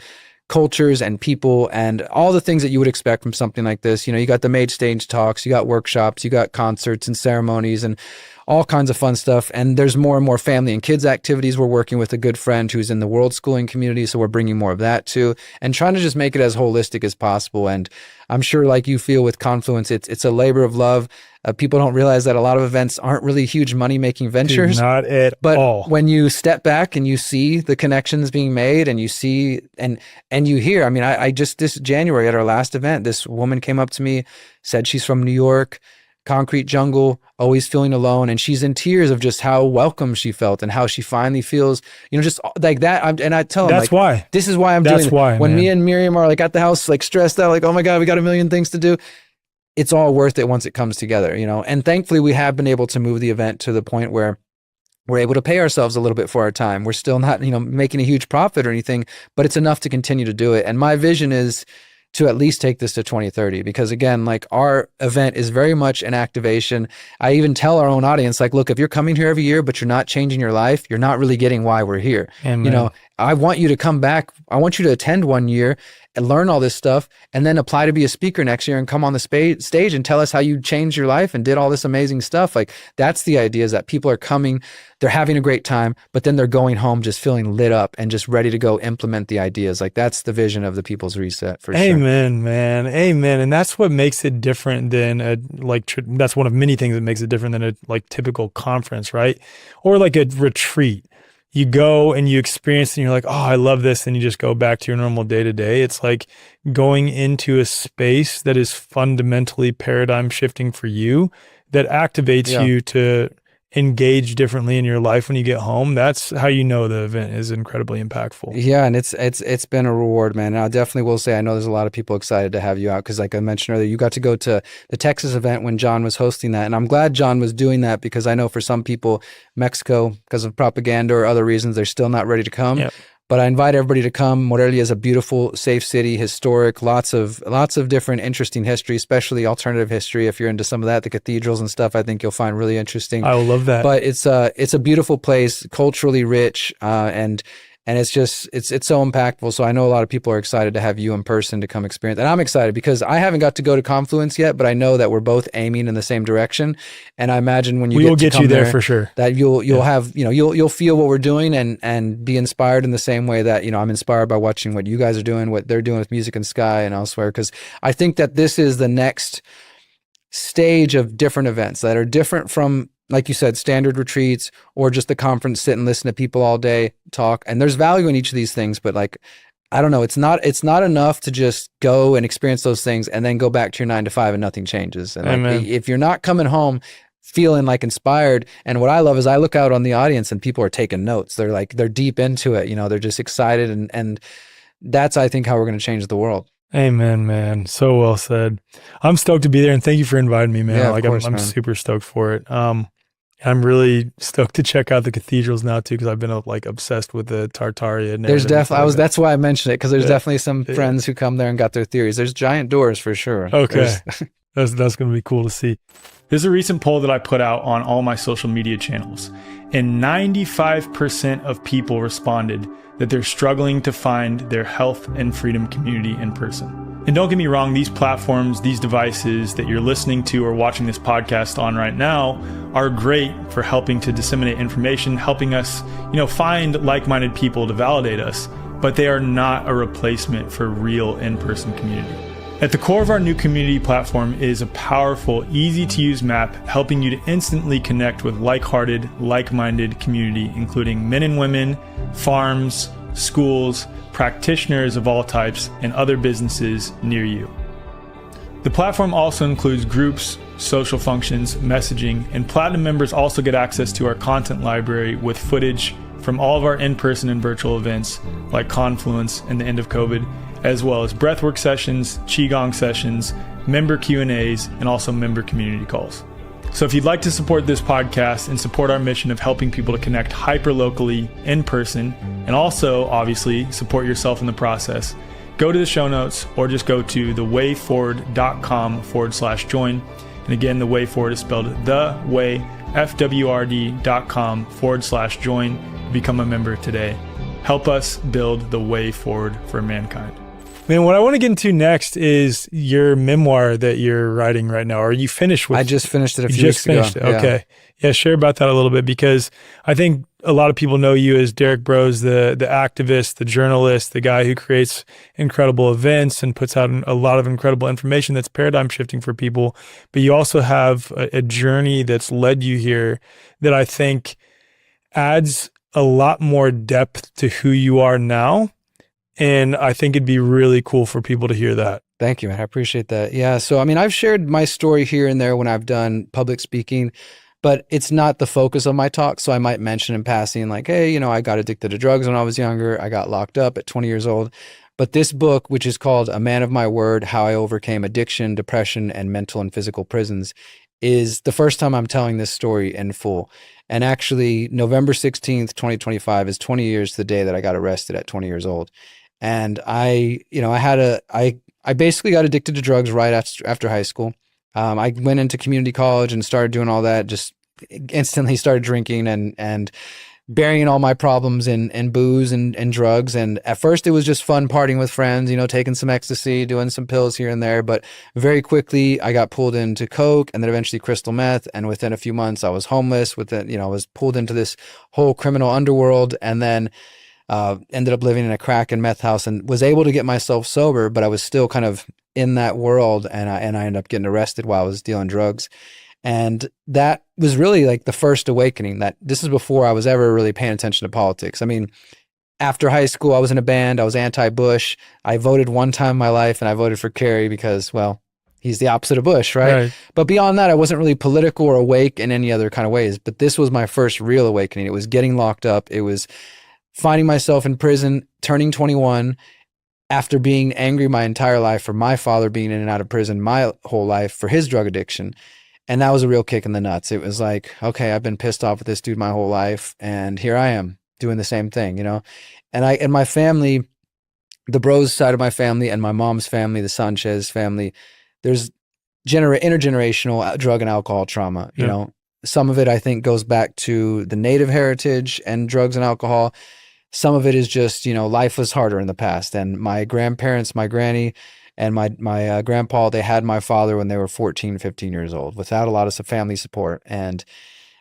cultures and people and all the things that you would expect from something like this. You got the main stage talks, you got workshops, you got concerts and ceremonies and all kinds of fun stuff. And there's more and more family and kids activities. We're working with a good friend who's in the world schooling community. So we're bringing more of that too, and trying to just make it as holistic as possible. And I'm sure like you feel with Confluence, it's a labor of love. People don't realize that a lot of events aren't really huge money-making ventures. Dude, not at but all. When you step back and you see the connections being made and you see and you hear, I just this January at our last event, this woman came up to me, said she's from New York, concrete jungle, always feeling alone. And she's in tears of just how welcome she felt and how she finally feels, just like that. And I tell them, that's why. This is why I'm doing it. That's why, when man. me and Miriam are like at the house, like stressed out, like, oh my God, we got a million things to do. It's all worth it once it comes together, and thankfully we have been able to move the event to the point where we're able to pay ourselves a little bit for our time. We're still not, making a huge profit or anything, but it's enough to continue to do it. And my vision is to at least take this to 2030, because again, like our event is very much an activation. I even tell our own audience, like, look, if you're coming here every year, but you're not changing your life, you're not really getting why we're here. Amen. I want you to come back. I want you to attend one year and learn all this stuff and then apply to be a speaker next year and come on the stage and tell us how you changed your life and did all this amazing stuff. Like that's the idea, is that people are coming, they're having a great time, but then they're going home just feeling lit up and just ready to go implement the ideas. Like that's the vision of the People's Reset for sure. Amen, man. Amen. And that's what makes it different than that's one of many things that makes it different than a typical conference, right? Or like a retreat. You go and you experience and you're like, oh, I love this. And you just go back to your normal day to day. It's like going into a space that is fundamentally paradigm shifting for you, that activates you to engage differently in your life when you get home. That's how you know the event is incredibly impactful. Yeah, and it's been a reward, man. And I definitely will say, I know there's a lot of people excited to have you out, because like I mentioned earlier, you got to go to the Texas event when John was hosting that. And I'm glad John was doing that, because I know for some people, Mexico, because of propaganda or other reasons, they're still not ready to come. Yep. But I invite everybody to come. Morelia is a beautiful, safe city, historic, lots of different interesting history, especially alternative history. If you're into some of that, the cathedrals and stuff, I think you'll find really interesting. I will love that. But it's a beautiful place, culturally rich, and it's just, it's so impactful. So I know a lot of people are excited to have you in person to come experience. And I'm excited because I haven't got to go to Confluence yet, but I know that we're both aiming in the same direction. And I imagine when we will get you there for sure, that you'll have, you'll feel what we're doing and be inspired in the same way that, I'm inspired by watching what you guys are doing, what they're doing with Music and Sky and elsewhere. Because I think that this is the next stage of different events that are different from, like you said, standard retreats or just the conference, sit and listen to people all day talk. And there's value in each of these things, but like, I don't know, it's not enough to just go and experience those things and then go back to your 9 to 5 and nothing changes. And like, if you're not coming home feeling like inspired, and what I love is I look out on the audience and people are taking notes. They're deep into it. They're just excited. And that's, I think, how we're going to change the world. Amen, man. So well said. I'm stoked to be there, and thank you for inviting me, man. Yeah, I'm super stoked for it. I'm really stoked to check out the cathedrals now too, because I've been obsessed with the Tartaria. There's definitely that's why I mentioned it, because there's definitely some friends who come there and got their theories. There's giant doors for sure. Okay, that's going to be cool to see. There's a recent poll that I put out on all my social media channels, and 95% of people responded that they're struggling to find their health and freedom community in person. And don't get me wrong, these platforms, these devices that you're listening to or watching this podcast on right now are great for helping to disseminate information, helping us, find like-minded people to validate us, but they are not a replacement for real in-person community. At the core of our new community platform is a powerful, easy-to-use map helping you to instantly connect with like-hearted, like-minded community, including men and women, farms, schools, practitioners of all types, and other businesses near you. The platform also includes groups, social functions, messaging, and Platinum members also get access to our content library with footage from all of our in-person and virtual events like Confluence and the end of COVID, as well as breathwork sessions, Qigong sessions, member Q&As, and also member community calls. So if you'd like to support this podcast and support our mission of helping people to connect hyper-locally in person, and also obviously support yourself in the process, go to the show notes or just go to thewayforward.com/join. And again, the way forward is spelled the way, FWRD.com/join. Become a member today. Help us build the way forward for mankind. Man, what I want to get into next is your memoir that you're writing right now. Are you finished with? I just finished it a few just weeks finished ago. it. Okay. Yeah, share about that a little bit, because I think a lot of people know you as Derrick Broze, the activist, the journalist, the guy who creates incredible events and puts out a lot of incredible information that's paradigm shifting for people. But you also have a journey that's led you here that I think adds a lot more depth to who you are now. And I think it'd be really cool for people to hear that. Thank you, man. I appreciate that. Yeah. So, I mean, I've shared my story here and there when I've done public speaking, but it's not the focus of my talk. So I might mention in passing, like, hey, you know, I got addicted to drugs when I was younger. I got locked up at 20 years old. But this book, which is called A Man of My Word, How I Overcame Addiction, Depression, and Mental and Physical Prisons, is the first time I'm telling this story in full. And actually, November 16th, 2025 is 20 years to the day that I got arrested at 20 years old. And I basically got addicted to drugs right after high school. I went into community college and started doing all that, just instantly started drinking and burying all my problems in booze and drugs. And at first it was just fun partying with friends, you know, taking some ecstasy, doing some pills here and there. But very quickly I got pulled into coke and then eventually crystal meth. And within a few months I was homeless I was pulled into this whole criminal underworld, and then ended up living in a crack and meth house and was able to get myself sober, but I was still kind of in that world, and I ended up getting arrested while I was dealing drugs. And that was really like the first awakening. That this is before I was ever really paying attention to politics. I mean, after high school, I was in a band. I was anti-Bush. I voted one time in my life, and I voted for Kerry because, well, he's the opposite of Bush, right? But beyond that, I wasn't really political or awake in any other kind of ways. But this was my first real awakening. It was getting locked up. It was finding myself in prison, turning 21, after being angry my entire life for my father being in and out of prison my whole life for his drug addiction. And that was a real kick in the nuts. It was like, okay, I've been pissed off with this dude my whole life, and here I am doing the same thing, you know? And my family, the Broze side of my family and my mom's family, the Sanchez family, there's intergenerational drug and alcohol trauma, you know? Some of it I think goes back to the native heritage and drugs and alcohol. Some of it is just, you know, life was harder in the past. And my grandparents, my granny and my grandpa, they had my father when they were 14, 15 years old without a lot of family support. And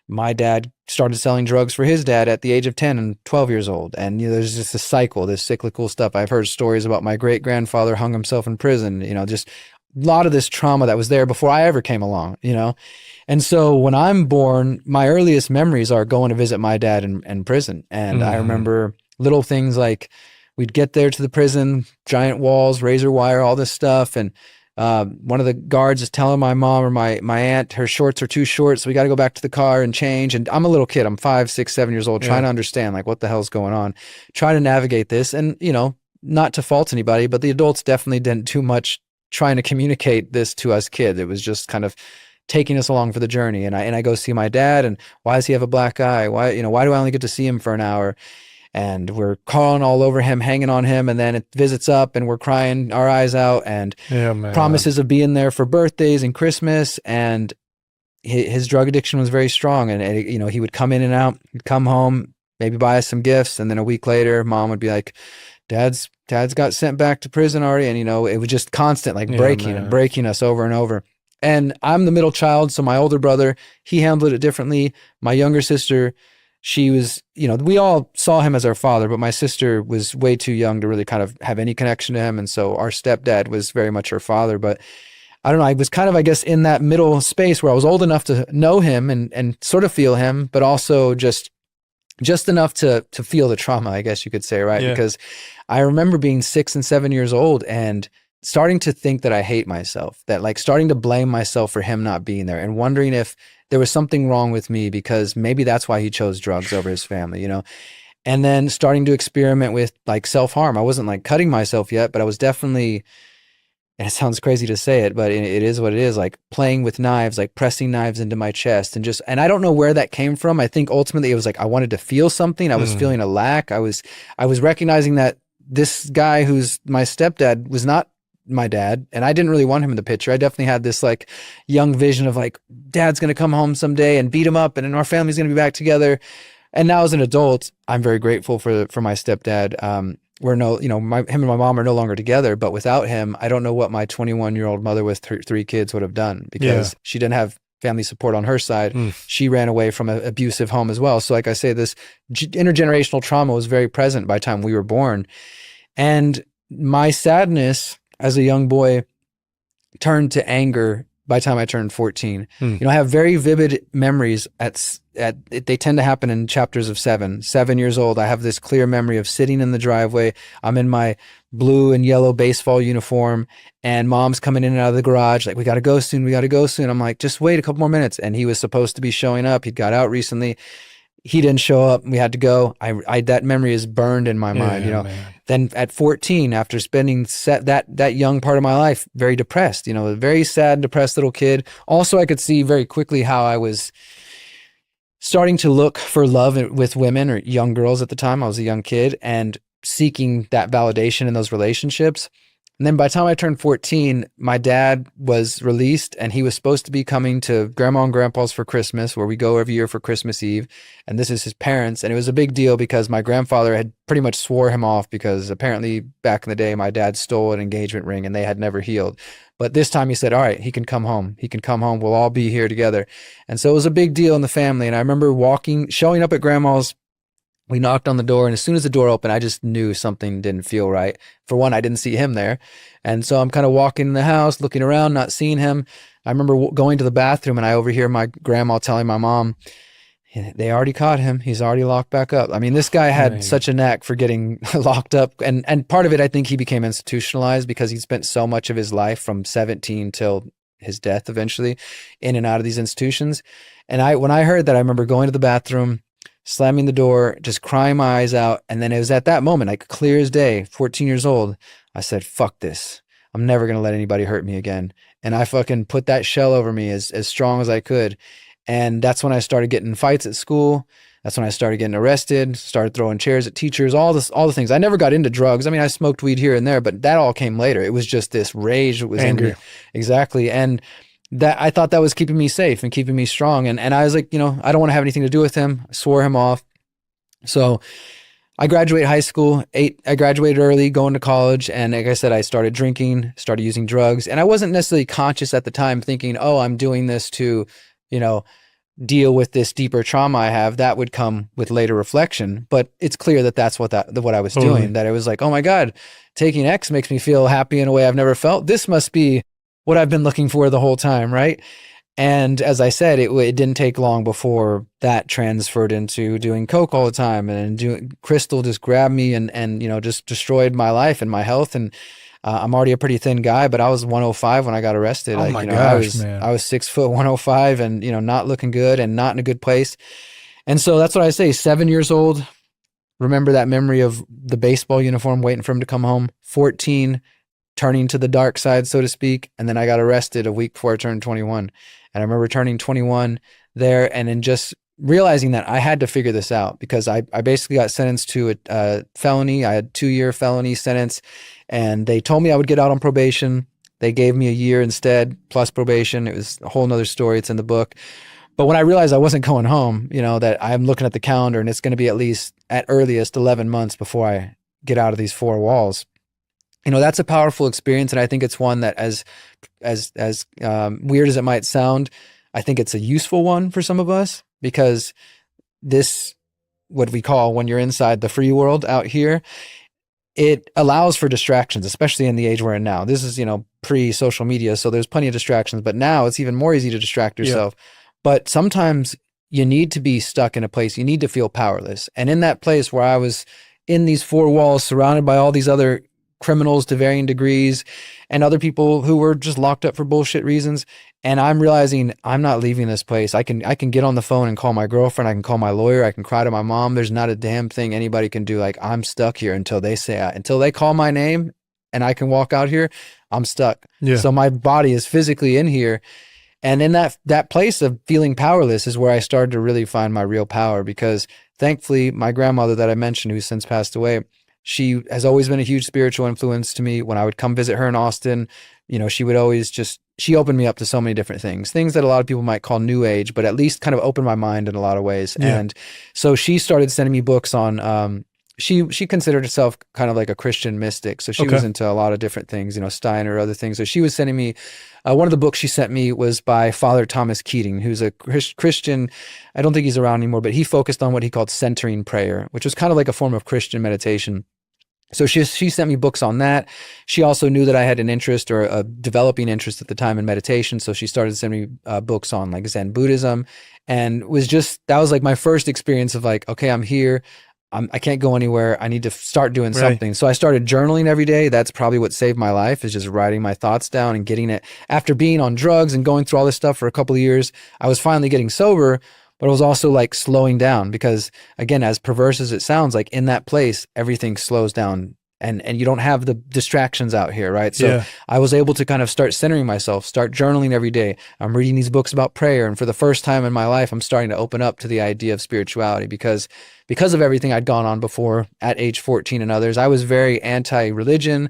my dad started selling drugs for his dad at the age of 10 and 12 years old. And, you know, there's just a cycle, this cyclical stuff. I've heard stories about my great-grandfather hung himself in prison, you know, just a lot of this trauma that was there before I ever came along, you know? And so when I'm born, my earliest memories are going to visit my dad in prison. And I remember little things like we'd get there to the prison, giant walls, razor wire, all this stuff. And one of the guards is telling my mom or my aunt her shorts are too short, so we got to go back to the car and change. And I'm a little kid. I'm 5, 6, 7 years old, trying to understand like what the hell's going on, trying to navigate this. And, you know, not to fault anybody, but the adults definitely didn't do much trying to communicate this to us kids. It was just kind of taking us along for the journey. And I go see my dad, and why does he have a black eye? Why do I only get to see him for an hour? And we're crawling all over him, hanging on him, and then it visits up and we're crying our eyes out, and promises of being there for birthdays and Christmas. And his drug addiction was very strong. And you know, he would come in and out, he'd come home, maybe buy us some gifts. And then a week later, mom would be like, Dad's got sent back to prison already. And, you know, it was just constant, like breaking us over and over. And I'm the middle child. So my older brother, he handled it differently. My younger sister, she was, you know, we all saw him as our father, but my sister was way too young to really kind of have any connection to him. And so our stepdad was very much her father. But I don't know, I was kind of, I guess, in that middle space where I was old enough to know him and sort of feel him, but also just enough to feel the trauma, I guess you could say, right? Because I remember being 6 and 7 years old and starting to think that I hate myself, that like starting to blame myself for him not being there and wondering if there was something wrong with me because maybe that's why he chose drugs over his family, you know? And then starting to experiment with like self-harm. I wasn't like cutting myself yet, but I was definitely and it sounds crazy to say it, but it is what it is, like playing with knives, like pressing knives into my chest and I don't know where that came from. I think ultimately it was like, I wanted to feel something. I was feeling a lack. I was recognizing that this guy who's my stepdad was not my dad, and I didn't really want him in the picture. I definitely had this like young vision of like, dad's going to come home someday and beat him up and then our family's going to be back together. And now as an adult, I'm very grateful for my stepdad. We're him and my mom are no longer together, but without him, I don't know what my 21-year-old mother with three kids would have done, because she didn't have family support on her side. She ran away from an abusive home as well. So like I say, this intergenerational trauma was very present by the time we were born. And my sadness as a young boy turned to anger by the time I turned 14. I have very vivid memories they tend to happen in chapters of 7 years old. I have this clear memory of sitting in the driveway. I'm in my blue and yellow baseball uniform, and mom's coming in and out of the garage. Like, we got to go soon. I'm like, just wait a couple more minutes. And he was supposed to be showing up. He got out recently. He didn't show up. We had to go. That memory is burned in my mind, Man. Then at 14, after spending that young part of my life very depressed, a very sad, depressed little kid. Also, I could see very quickly how I was starting to look for love with women or young girls at the time. I was a young kid and seeking that validation in those relationships. And then by the time I turned 14, my dad was released, and he was supposed to be coming to Grandma and Grandpa's for Christmas, where we go every year for Christmas Eve. And this is his parents. And it was a big deal because my grandfather had pretty much swore him off, because apparently back in the day, my dad stole an engagement ring and they had never healed. But this time he said, all right, he can come home. We'll all be here together. And so it was a big deal in the family. And I remember showing up at Grandma's. We knocked on the door, and as soon as the door opened, I just knew something didn't feel right. For one, I didn't see him there. And so I'm kind of walking in the house, looking around, not seeing him. I remember going to the bathroom, and I overhear my grandma telling my mom, they already caught him. He's already locked back up. I mean, this guy had such a knack for getting locked up. And part of it, I think he became institutionalized because he spent so much of his life from 17 till his death eventually in and out of these institutions. And when I heard that, I remember going to the bathroom, slamming the door, just crying my eyes out. And then it was at that moment, like clear as day, 14 years old, I said, fuck this. I'm never going to let anybody hurt me again. And I fucking put that shell over me as strong as I could. And that's when I started getting in fights at school. That's when I started getting arrested, started throwing chairs at teachers, all the things. I never got into drugs. I mean, I smoked weed here and there, but that all came later. It was just this rage that was Anger. in me. Exactly. And that I thought that was keeping me safe and keeping me strong. And I was like, I don't want to have anything to do with him. I swore him off. So I graduated high school. I graduated early, going to college. And like I said, I started drinking, started using drugs. And I wasn't necessarily conscious at the time thinking, oh, I'm doing this to, deal with this deeper trauma I have. That would come with later reflection. But it's clear that that's what I was doing, that it was like, oh my God, taking X makes me feel happy in a way I've never felt. This must be what I've been looking for the whole time, right? And as I said, it didn't take long before that transferred into doing coke all the time, and crystal just grabbed me and just destroyed my life and my health. And I'm already a pretty thin guy, but I was 105 when I got arrested. Oh my gosh, man! I was 6 foot 105, and not looking good and not in a good place. And so that's what I say. 7 years old, remember that memory of the baseball uniform, waiting for him to come home. 14. Turning to the dark side, so to speak. And then I got arrested a week before I turned 21. And I remember turning 21 there, and then just realizing that I had to figure this out, because I basically got sentenced to a felony. I had 2-year felony sentence, and they told me I would get out on probation. They gave me a year instead, plus probation. It was a whole nother story. It's in the book. But when I realized I wasn't going home, that I'm looking at the calendar and it's going to be at earliest 11 months before I get out of these 4 walls. That's a powerful experience. And I think it's one that as weird as it might sound, I think it's a useful one for some of us, because this, what we call when you're inside the free world out here, it allows for distractions, especially in the age we're in now. This is, pre-social media. So there's plenty of distractions, but now it's even more easy to distract yourself. Yeah. But sometimes you need to be stuck in a place. You need to feel powerless. And in that place where I was in these 4 walls, surrounded by all these other criminals to varying degrees and other people who were just locked up for bullshit reasons. And I'm realizing I'm not leaving this place. I can get on the phone and call my girlfriend. I can call my lawyer. I can cry to my mom. There's not a damn thing anybody can do. Like, I'm stuck here until they call my name. and I can walk out here, I'm stuck. Yeah. So my body is physically in here. And in that place of feeling powerless is where I started to really find my real power, because thankfully my grandmother that I mentioned, who's since passed away, she has always been a huge spiritual influence to me. When I would come visit her in Austin, she would always she opened me up to so many different things that a lot of people might call new age, but at least kind of opened my mind in a lot of ways. Yeah. And so she started sending me books on, she considered herself kind of like a Christian mystic. So she was into a lot of different things, Steiner, other things. So she was sending me, one of the books she sent me was by Father Thomas Keating, who's a Christian. I don't think he's around anymore, but he focused on what he called centering prayer, which was kind of like a form of Christian meditation. So she sent me books on that. She also knew that I had an interest, or a developing interest at the time, in meditation. So she started sending me books on like Zen Buddhism, and that was like my first experience of like, okay, I'm here. I can't go anywhere. I need to start doing something. So I started journaling every day. That's probably what saved my life, is just writing my thoughts down and getting it. After being on drugs and going through all this stuff for a couple of years, I was finally getting sober, but it was also like slowing down, because again, as perverse as it sounds, like in that place, everything slows down. And you don't have the distractions out here, right? So I was able to kind of start centering myself, start journaling every day. I'm reading these books about prayer. And for the first time in my life, I'm starting to open up to the idea of spirituality, because of everything I'd gone on before at age 14 and others. I was very anti-religion,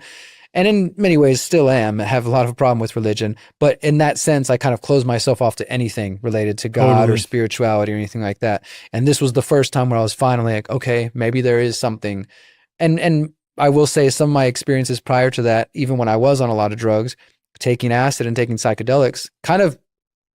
and in many ways still am. I have a lot of problem with religion. But in that sense, I kind of closed myself off to anything related to God or spirituality or anything like that. And this was the first time where I was finally like, okay, maybe there is something. And I will say some of my experiences prior to that, even when I was on a lot of drugs, taking acid and taking psychedelics, kind of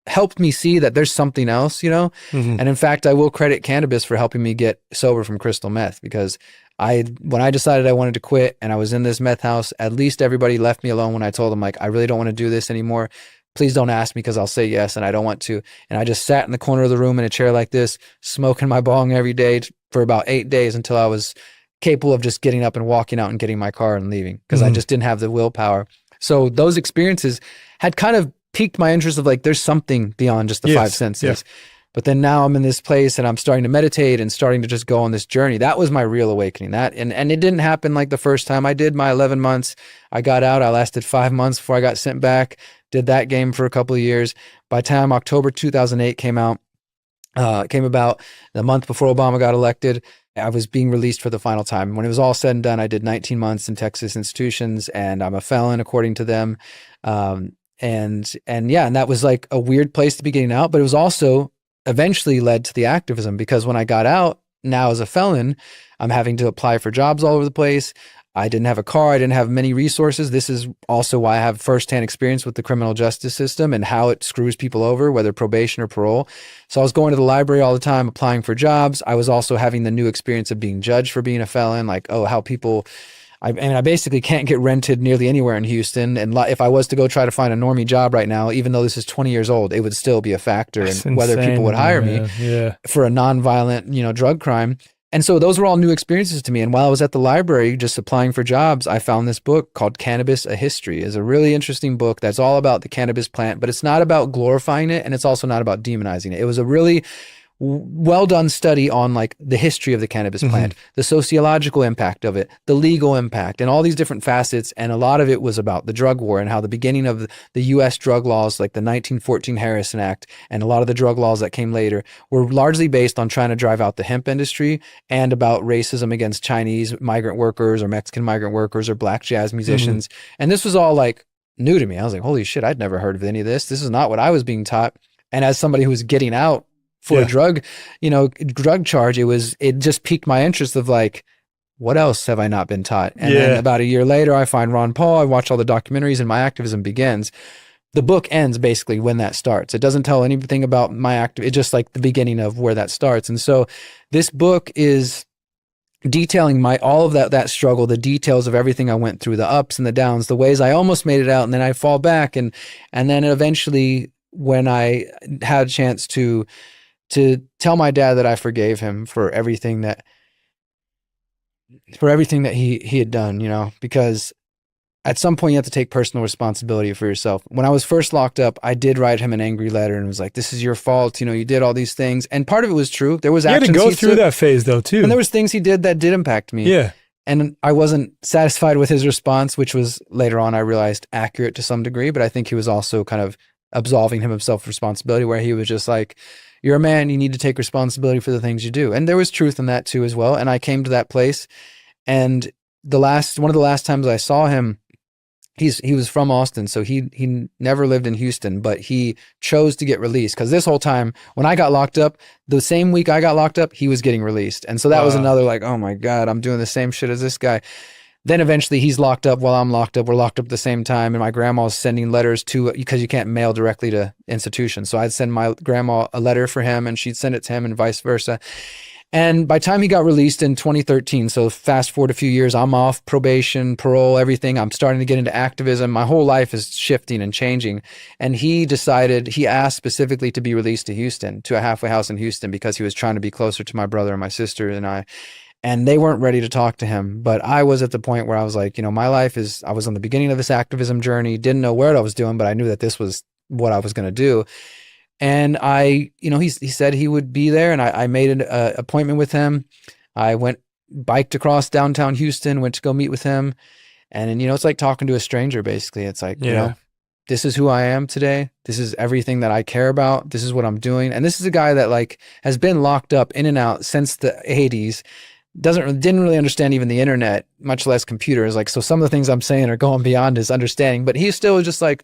helped me see that there's something else, And in fact, I will credit cannabis for helping me get sober from crystal meth, because when I decided I wanted to quit and I was in this meth house, at least everybody left me alone when I told them, like, I really don't want to do this anymore. Please don't ask me, because I'll say yes, and I don't want to. And I just sat in the corner of the room in a chair like this, smoking my bong every day for about 8 days, until I was capable of just getting up and walking out and getting my car and leaving, because I just didn't have the willpower. So those experiences had kind of piqued my interest of like, there's something beyond just the five senses. But then now I'm in this place and I'm starting to meditate and starting to just go on this journey. That was my real awakening. And it didn't happen like the first time. I did my 11 months. I got out. I lasted 5 months before I got sent back. Did that game for a couple of years. By the time October 2008 came about the month before Obama got elected, I was being released for the final time. When it was all said and done, I did 19 months in Texas institutions, and I'm a felon according to them. And that was like a weird place to be getting out, but it was also eventually led to the activism, because when I got out, now as a felon, I'm having to apply for jobs all over the place. I didn't have a car. I didn't have many resources. This is also why I have firsthand experience with the criminal justice system and how it screws people over, whether probation or parole. So I was going to the library all the time, applying for jobs. I was also having the new experience of being judged for being a felon, like, how people, I basically can't get rented nearly anywhere in Houston. And if I was to go try to find a normie job right now, even though this is 20 years old, it would still be a factor in whether people would hire me for a nonviolent, drug crime. And so those were all new experiences to me. And while I was at the library just applying for jobs, I found this book called Cannabis, A History. It's a really interesting book that's all about the cannabis plant, but it's not about glorifying it, and it's also not about demonizing it. It was a really well done study on like the history of the cannabis plant, the sociological impact of it, the legal impact, and all these different facets. And a lot of it was about the drug war and how the beginning of the US drug laws, like the 1914 Harrison Act, and a lot of the drug laws that came later, were largely based on trying to drive out the hemp industry, and about racism against Chinese migrant workers or Mexican migrant workers or black jazz musicians. And this was all like new to me. I was like, holy shit, I'd never heard of any of this. This is not what I was being taught. And as somebody who was getting out for a drug charge, it just piqued my interest of like, what else have I not been taught? And then about a year later, I find Ron Paul, I watch all the documentaries, and my activism begins. The book ends basically when that starts. It doesn't tell anything about my it's just like the beginning of where that starts. And so this book is detailing all of that struggle, the details of everything I went through, the ups and the downs, the ways I almost made it out, and then I fall back. And then eventually, when I had a chance to tell my dad that I forgave him for everything that he had done, because at some point you have to take personal responsibility for yourself. When I was first locked up, I did write him an angry letter and was like, this is your fault. You did all these things. And part of it was true. There was actions you had to go through that phase though too. And there was things he did that did impact me. Yeah. And I wasn't satisfied with his response, which was later on I realized accurate to some degree, but I think he was also kind of absolving himself of responsibility, where he was just like, you're a man, you need to take responsibility for the things you do. And there was truth in that too as well. And I came to that place, and one of the last times I saw him, he was from Austin, so he never lived in Houston, but he chose to get released, because this whole time when I got locked up, the same week I got locked up, he was getting released. And so that was another like, oh my God, I'm doing the same shit as this guy. Then eventually he's locked up while I'm locked up. We're locked up at the same time, and my grandma's sending letters because you can't mail directly to institutions. So I'd send my grandma a letter for him, and she'd send it to him, and vice versa. And by the time he got released in 2013, so fast forward a few years, I'm off probation, parole, everything. I'm starting to get into activism. My whole life is shifting and changing. And he asked specifically to be released to Houston, to a halfway house in Houston, because he was trying to be closer to my brother and my sister and I. And they weren't ready to talk to him. But I was at the point where I was like, my life I was on the beginning of this activism journey, didn't know what I was doing, but I knew that this was what I was going to do. And he said he would be there, and I made an appointment with him. I biked across downtown Houston, went to go meet with him. And it's like talking to a stranger, basically. It's like, this is who I am today. This is everything that I care about. This is what I'm doing. And this is a guy that like has been locked up in and out since the 80s. Didn't really understand even the internet, much less computers. Like, so some of the things I'm saying are going beyond his understanding, but he still was just like,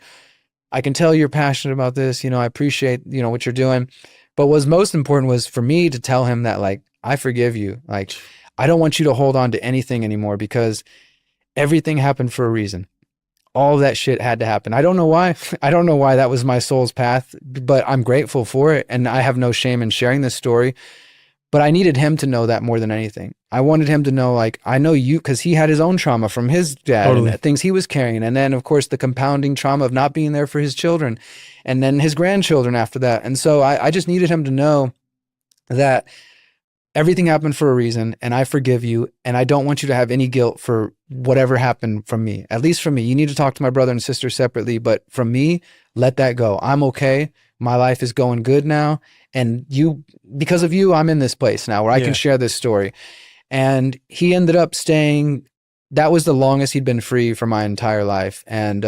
I can tell you're passionate about this. I appreciate, what you're doing. But what's most important was for me to tell him that, like, I forgive you. Like, I don't want you to hold on to anything anymore, because everything happened for a reason. All of that shit had to happen. I don't know why. I don't know why that was my soul's path, but I'm grateful for it. And I have no shame in sharing this story. But I needed him to know that more than anything. I wanted him to know, like, I know you, because he had his own trauma from his dad and things he was carrying. And then, of course, the compounding trauma of not being there for his children, and then his grandchildren after that. And so I just needed him to know that everything happened for a reason, and I forgive you. And I don't want you to have any guilt for whatever happened from me, at least from me. You need to talk to my brother and sister separately, but from me, let that go. I'm okay. My life is going good now. And because of you, I'm in this place now where I can share this story. And he ended up staying. That was the longest he'd been free for my entire life. And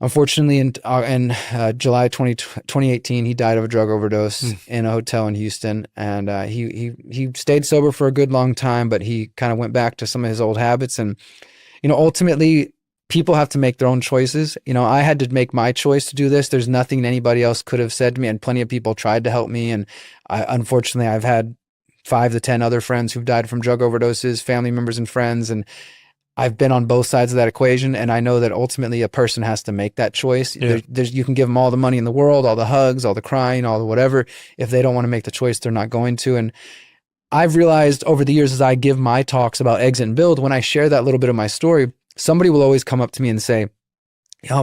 unfortunately, in July 2018, he died of a drug overdose in a hotel in Houston. And he stayed sober for a good long time, but he kind of went back to some of his old habits. And ultimately, people have to make their own choices. I had to make my choice to do this. There's nothing anybody else could have said to me, and plenty of people tried to help me. And unfortunately, I've had 5 to 10 other friends who've died from drug overdoses, family members and friends. And I've been on both sides of that equation. And I know that ultimately a person has to make that choice. Yeah. You can give them all the money in the world, all the hugs, all the crying, all the whatever. If they don't want to make the choice, they're not going to. And I've realized over the years, as I give my talks about exit and build, when I share that little bit of my story, somebody will always come up to me and say,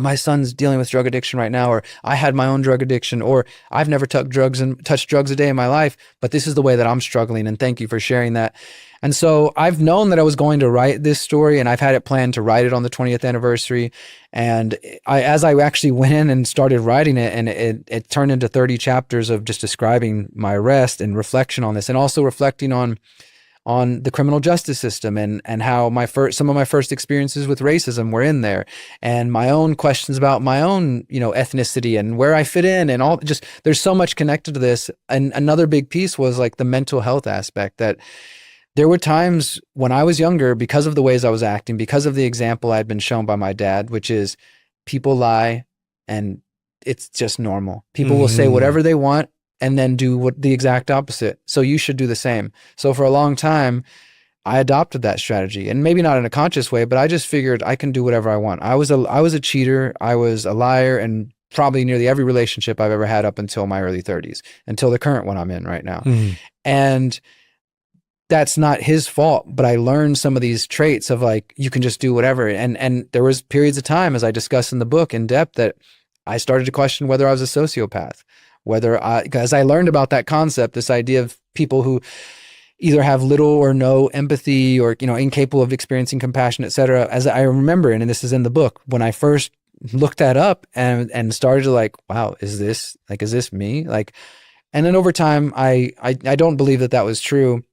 my son's dealing with drug addiction right now, or I had my own drug addiction, or I've never touched drugs a day in my life, but this is the way that I'm struggling, and thank you for sharing that. And so I've known that I was going to write this story, and I've had it planned to write it on the 20th anniversary. And as I actually went in and started writing it, and it turned into 30 chapters of just describing my arrest and reflection on this, and also reflecting on the criminal justice system and how some of my first experiences with racism were in there, and my own questions about my own, ethnicity and where I fit in, and all. Just there's so much connected to this. And another big piece was like the mental health aspect, that there were times when I was younger, because of the ways I was acting, because of the example I'd been shown by my dad, which is people lie and it's just normal. People will say whatever they want and then do the exact opposite. So you should do the same. So for a long time, I adopted that strategy, and maybe not in a conscious way, but I just figured I can do whatever I want. I was a cheater. I was a liar, and probably nearly every relationship I've ever had up until my early 30s, until the current one I'm in right now. And that's not his fault, but I learned some of these traits of like, you can just do whatever. And there was periods of time, as I discuss in the book in depth, that I started to question whether I was a sociopath. Because I learned about that concept, this idea of people who either have little or no empathy, or, incapable of experiencing compassion, et cetera. As I remember, and this is in the book, when I first looked that up and started to like, wow, is this me? Like, and then over time, I don't believe that was true.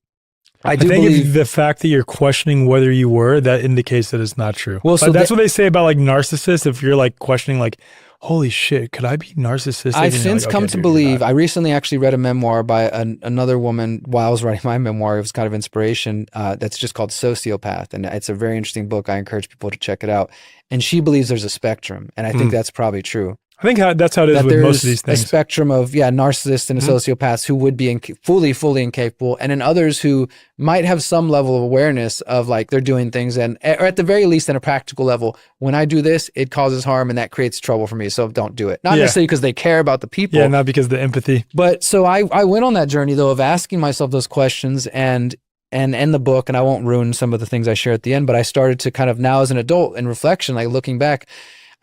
I I do think believe if the fact that you're questioning whether you were, that indicates that it's not true. Well, Well, so that's what they say about like narcissists. If you're like questioning, like, holy shit, could I be narcissistic? I've And you're since like, come okay, to dude, you're believe, not. I recently actually read a memoir by another woman while I was writing my memoir. It was kind of inspiration. That's just called Sociopath. And it's a very interesting book. I encourage people to check it out. And she believes there's a spectrum. And I think that's probably true. I think that's how it is That with there's most of these a things. spectrum of, narcissists and sociopaths who would be fully incapable. And then others who might have some level of awareness of like they're doing things or at the very least, at a practical level, when I do this, it causes harm and that creates trouble for me. So don't do it. Not Yeah. necessarily because they care about the people. Yeah, not because of the empathy. But so I went on that journey though of asking myself those questions and in the book, and I won't ruin some of the things I share at the end, but I started to kind of now as an adult in reflection, like looking back,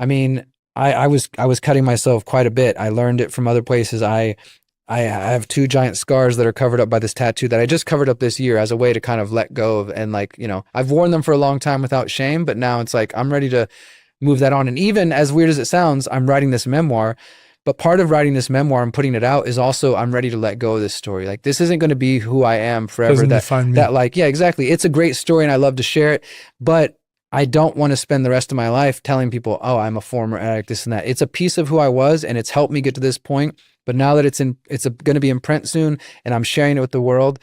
I mean, I was cutting myself quite a bit. I learned it from other places. I have 2 giant scars that are covered up by this tattoo that I just covered up this year as a way to kind of let go of, and like, I've worn them for a long time without shame, but now it's like, I'm ready to move that on. And even as weird as it sounds, I'm writing this memoir. But part of writing this memoir and putting it out is also I'm ready to let go of this story. Like this isn't going to be who I am forever. Doesn't define me. Yeah, exactly. It's a great story and I love to share it, but I don't want to spend the rest of my life telling people, oh, I'm a former addict, this and that. It's a piece of who I was and it's helped me get to this point. But now that it's going to be in print soon and I'm sharing it with the world,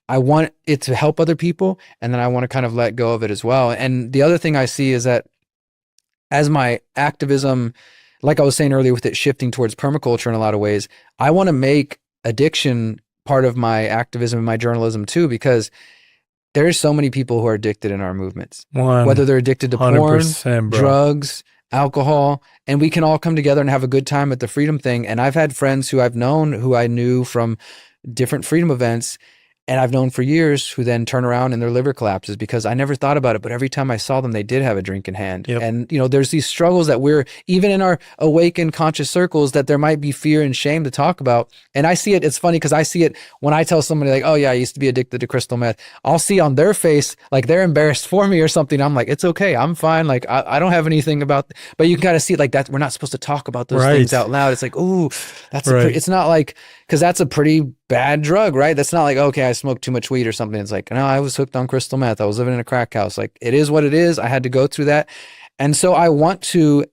I want it to help other people. And then I want to kind of let go of it as well. And the other thing I see is that as my activism, like I was saying earlier with it shifting towards permaculture in a lot of ways, I want to make addiction part of my activism and my journalism too, because there's so many people who are addicted in our movements, whether they're addicted to porn, 100%, bro. drugs, alcohol, and we can all come together and have a good time at the freedom thing. And I've had friends who I've known, who I knew from different freedom events, and I've known for years, who then turn around and their liver collapses because I never thought about it. But every time I saw them, they did have a drink in hand. Yep. And, there's these struggles that we're, even in our awakened conscious circles, that there might be fear and shame to talk about. And I see it, it's funny because I see it when I tell somebody like, oh yeah, I used to be addicted to crystal meth. I'll see on their face, like they're embarrassed for me or something. I'm like, it's okay. I'm fine. Like I don't have anything about, but you can kind of see it like that. We're not supposed to talk about those things out loud. It's like, ooh, that's it's not like, because that's a pretty bad drug, right? That's not like, okay, I smoked too much weed or something. It's like, no, I was hooked on crystal meth. I was living in a crack house. Like, it is what it is. I had to go through that. And so I want to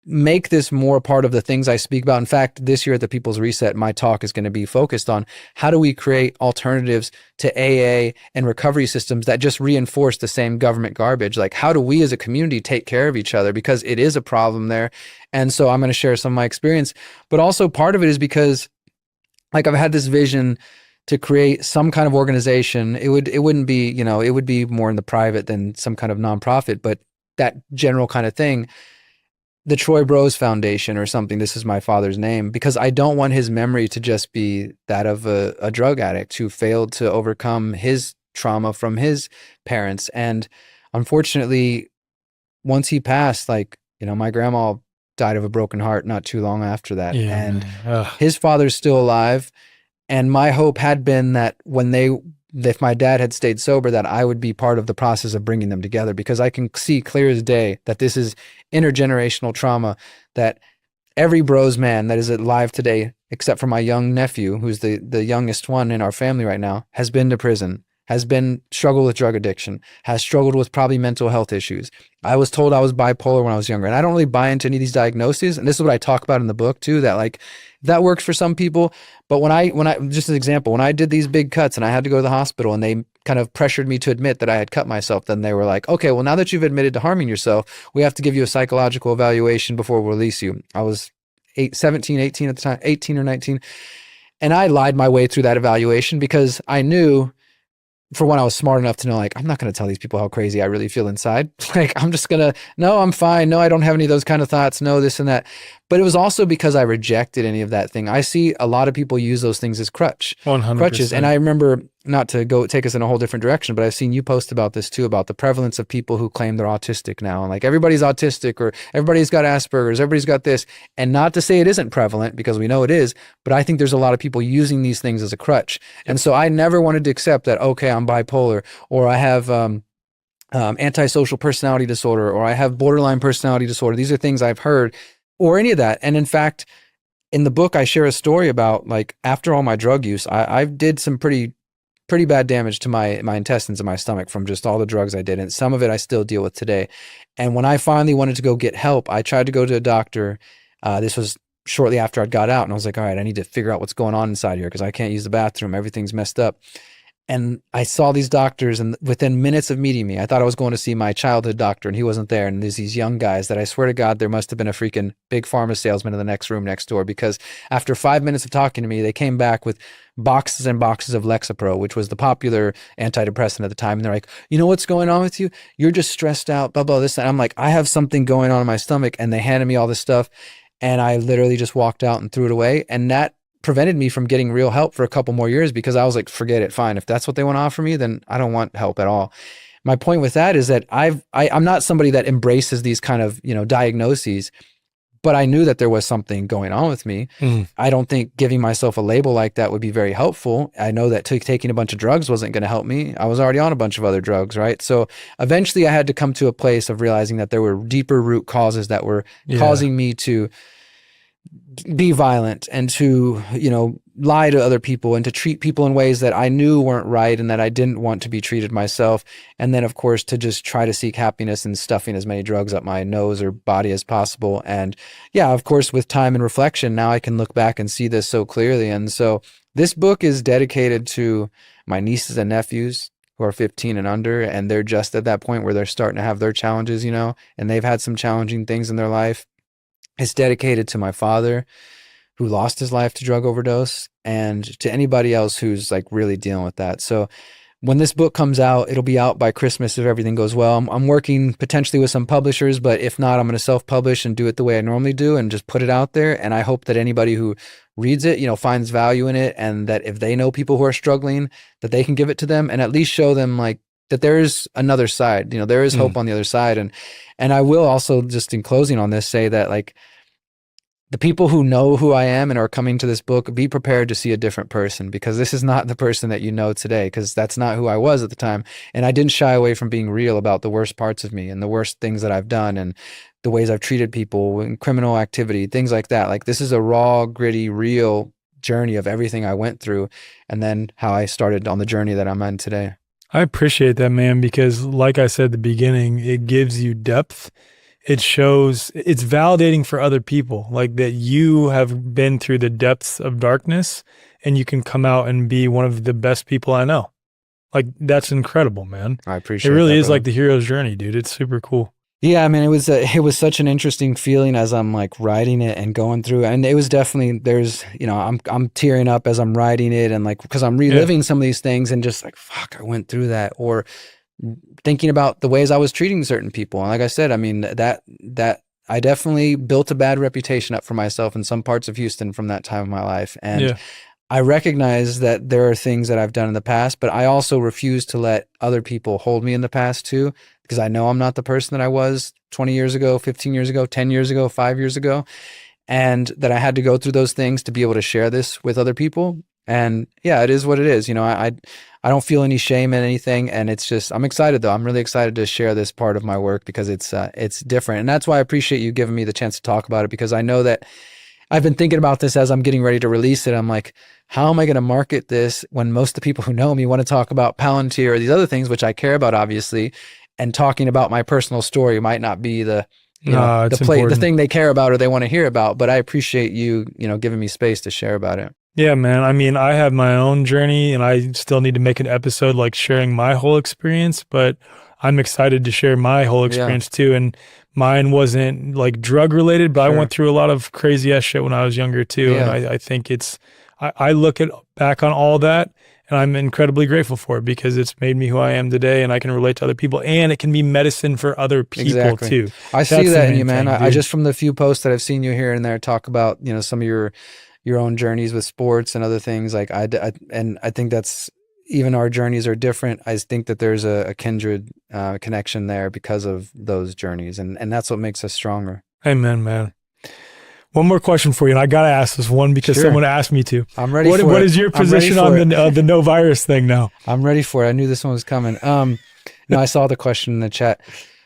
make this more part of the things I speak about. In fact, this year at the People's Reset, my talk is going to be focused on how do we create alternatives to AA and recovery systems that just reinforce the same government garbage? Like, how do we as a community take care of each other? Because it is a problem there. And so I'm going to share some of my experience, but also part of it is because like I've had this vision to create some kind of organization. It wouldn't be, it would be more in the private than some kind of nonprofit, but that general kind of thing, the Troy Broze Foundation or something. This is my father's name, because I don't want his memory to just be that of a drug addict who failed to overcome his trauma from his parents. And unfortunately, once he passed, like, my grandma died of a broken heart not too long after that. Yeah, and his father's still alive. And my hope had been that if my dad had stayed sober, that I would be part of the process of bringing them together, because I can see clear as day that this is intergenerational trauma, that every Broze man that is alive today, except for my young nephew, who's the youngest one in our family right now, has been to prison, has struggled with drug addiction, has struggled with probably mental health issues. I was told I was bipolar when I was younger, and I don't really buy into any of these diagnoses. And this is what I talk about in the book too, that like, that works for some people. But when I, just an example, when I did these big cuts and I had to go to the hospital and they kind of pressured me to admit that I had cut myself, then they were like, okay, well, now that you've admitted to harming yourself, we have to give you a psychological evaluation before we'll release you. I was 18 at the time, 18 or 19. And I lied my way through that evaluation because I knew, for one, I was smart enough to know, like, I'm not going to tell these people how crazy I really feel inside. Like, I'm just going to, no, I'm fine. No, I don't have any of those kind of thoughts. No, this and that. But it was also because I rejected any of that thing. I see a lot of people use those things as 100%. crutches. And I remember, not to go take us in a whole different direction, but I've seen you post about this too, about the prevalence of people who claim they're autistic now. And like, everybody's autistic, or everybody's got Asperger's, everybody's got this. And not to say it isn't prevalent, because we know it is, but I think there's a lot of people using these things as a crutch. And so I never wanted to accept that, okay, I'm bipolar, or I have antisocial personality disorder, or I have borderline personality disorder. These are things I've heard, or any of that. And in fact, in the book, I share a story about, like, after all my drug use, I did some pretty pretty bad damage to my intestines and my stomach from just all the drugs I did. And some of it I still deal with today. And when I finally wanted to go get help, I tried to go to a doctor. This was shortly after I'd got out, and I was like, all right, I need to figure out what's going on inside here because I can't use the bathroom. Everything's messed up. And I saw these doctors, and within minutes of meeting me, I thought I was going to see my childhood doctor, and he wasn't there. And there's these young guys that I swear to God, there must have been a freaking big pharma salesman in the next room next door, because after 5 minutes of talking to me, they came back with boxes and boxes of Lexapro, which was the popular antidepressant at the time. And they're like, you know what's going on with you? You're just stressed out, blah, blah, this. And I'm like, I have something going on in my stomach. And they handed me all this stuff. And I literally just walked out and threw it away. And that prevented me from getting real help for a couple more years, because I was like, forget it, fine. If that's what they want to offer me, then I don't want help at all. My point with that is that I'm not somebody that embraces these kind of, diagnoses, but I knew that there was something going on with me. I don't think giving myself a label like that would be very helpful. I know that taking a bunch of drugs wasn't going to help me. I was already on a bunch of other drugs, right? So eventually I had to come to a place of realizing that there were deeper root causes that were causing me to be violent and to, lie to other people and to treat people in ways that I knew weren't right and that I didn't want to be treated myself. And then, of course, to just try to seek happiness and stuffing as many drugs up my nose or body as possible. And yeah, of course, with time and reflection, now I can look back and see this so clearly. And so this book is dedicated to my nieces and nephews who are 15 and under, and they're just at that point where they're starting to have their challenges, and they've had some challenging things in their life. It's dedicated to my father, who lost his life to drug overdose, and to anybody else who's like really dealing with that. So when this book comes out, it'll be out by Christmas if everything goes well. I'm working potentially with some publishers, but if not, I'm going to self-publish and do it the way I normally do and just put it out there. And I hope that anybody who reads it, finds value in it, and that if they know people who are struggling, that they can give it to them and at least show them like that there is another side. There is hope on the other side. And I will also, just in closing on this, say that like, the people who know who I am and are coming to this book, be prepared to see a different person, because this is not the person that you know today, because that's not who I was at the time. And I didn't shy away from being real about the worst parts of me and the worst things that I've done and the ways I've treated people and criminal activity, things like that. Like, this is a raw, gritty, real journey of everything I went through, and then how I started on the journey that I'm on today. I appreciate that, man, because like I said at the beginning, it gives you depth. It shows, it's validating for other people, like that you have been through the depths of darkness and you can come out and be one of the best people I know. Like, that's incredible, man. I appreciate it. It really is brother. like the hero's journey, dude. It's super cool. Yeah, I mean, it was such an interesting feeling as I'm like writing it and going through, and it was definitely, there's, I'm tearing up as I'm writing it, and like, because I'm reliving some of these things and just like, fuck, I went through that, or thinking about the ways I was treating certain people. And like I said, I mean, that I definitely built a bad reputation up for myself in some parts of Houston from that time of my life. And I recognize that there are things that I've done in the past, but I also refuse to let other people hold me in the past too, because I know I'm not the person that I was 20 years ago, 15 years ago, 10 years ago, 5 years ago. And that I had to go through those things to be able to share this with other people. And yeah, it is what it is. I don't feel any shame in anything. And it's just, I'm excited though. I'm really excited to share this part of my work, because it's different. And that's why I appreciate you giving me the chance to talk about it, because I know that I've been thinking about this as I'm getting ready to release it. I'm like, how am I going to market this when most of the people who know me want to talk about Palantir or these other things, which I care about, obviously, and talking about my personal story might not be the thing they care about or they want to hear about. But I appreciate you, giving me space to share about it. Yeah, man. I mean, I have my own journey and I still need to make an episode like sharing my whole experience, but I'm excited to share my whole experience too. And mine wasn't like drug related, but I went through a lot of crazy ass shit when I was younger too. Yeah. And I think I look back on all that and I'm incredibly grateful for it, because it's made me who I am today, and I can relate to other people, and it can be medicine for other people too. I see that in you, man. I just, from the few posts that I've seen you here and there, talk about, some of your own journeys with sports and other things. Like I think that's, even our journeys are different. I think that there's a kindred connection there because of those journeys. And that's what makes us stronger. Amen, man. One more question for you. And I got to ask this one because someone asked me to. I'm ready for it. What is your position on the no virus thing now? I'm ready for it. I knew this one was coming. No, I saw the question in the chat.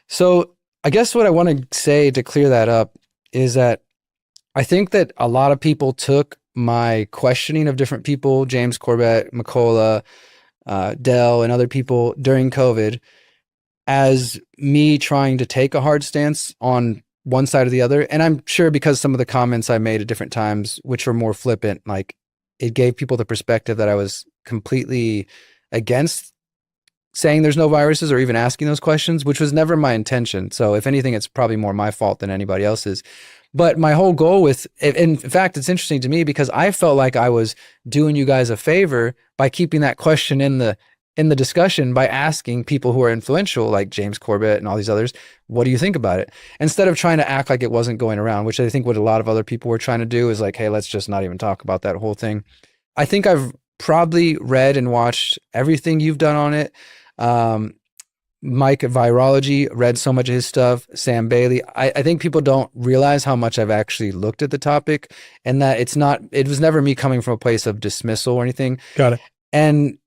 So I guess what I want to say to clear that up is that I think that a lot of people took my questioning of different people, James Corbett, McCullough, Dell and other people during COVID as me trying to take a hard stance on one side or the other. And I'm sure because some of the comments I made at different times, which were more flippant, like it gave people the perspective that I was completely against saying there's no viruses or even asking those questions, which was never my intention. So if anything, it's probably more my fault than anybody else's. But my whole goal with, in fact, it's interesting to me because I felt like I was doing you guys a favor by keeping that question in the discussion by asking people who are influential, like James Corbett and all these others, what do you think about it? Instead of trying to act like it wasn't going around, which I think what a lot of other people were trying to do is like, hey, let's just not even talk about that whole thing. I think I've probably read and watched everything you've done on it. Mike at Virology, read so much of his stuff. Sam Bailey. I think people don't realize how much I've actually looked at the topic and that it was never me coming from a place of dismissal or anything. Got it. And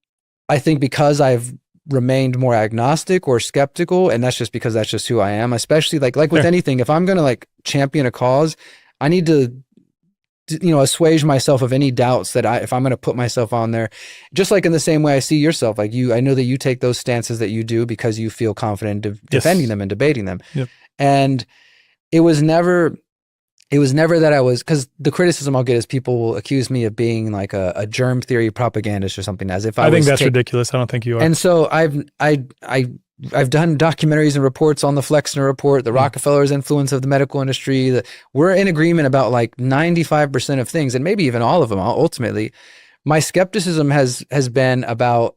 I think because I've remained more agnostic or skeptical, and that's just who I am, especially like with anything, if I'm going to like champion a cause, I need to assuage myself of any doubts that if I'm going to put myself on there, just like in the same way I see yourself, like I know that you take those stances that you do because you feel confident defending them and debating them. Yep. And it was never that I was, because the criticism I'll get is people will accuse me of being like a germ theory propagandist or something, as if I think that's ridiculous. I don't think you are. And so I've done documentaries and reports on the Flexner Report, the Rockefeller's influence of the medical industry. We're in agreement about like 95% of things, and maybe even all of them. Ultimately, my skepticism has been about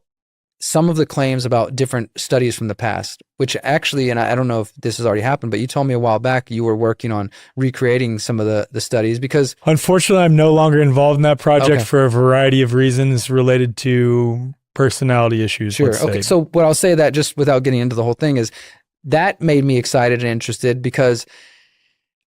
some of the claims about different studies from the past, which actually, and I don't know if this has already happened, but you told me a while back you were working on recreating some of the studies because... Unfortunately, I'm no longer involved in that project for a variety of reasons related to personality issues. Sure. Okay. So what I'll say that just without getting into the whole thing is that made me excited and interested because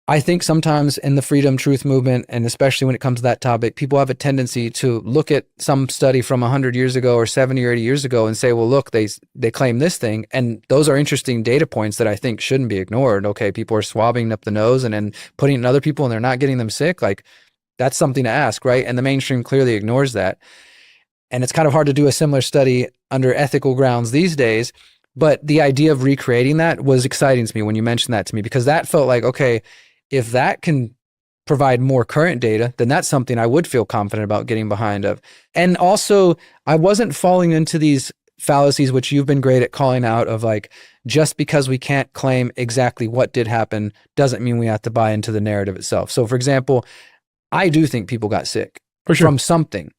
I think sometimes in the freedom truth movement, and especially when it comes to that topic, people have a tendency to look at some study from 100 years ago or 70 or 80 years ago and say, well, look, they claim this thing. And those are interesting data points that I think shouldn't be ignored. Okay, people are swabbing up the nose and then putting it in other people and they're not getting them sick. Like that's something to ask, right? And the mainstream clearly ignores that. And it's kind of hard to do a similar study under ethical grounds these days. But the idea of recreating that was exciting to me when you mentioned that to me, because that felt like, okay, if that can provide more current data, then that's something I would feel confident about getting behind of. And also, I wasn't falling into these fallacies, which you've been great at calling out, of like, just because we can't claim exactly what did happen doesn't mean we have to buy into the narrative itself. So for example, I do think people got sick from something.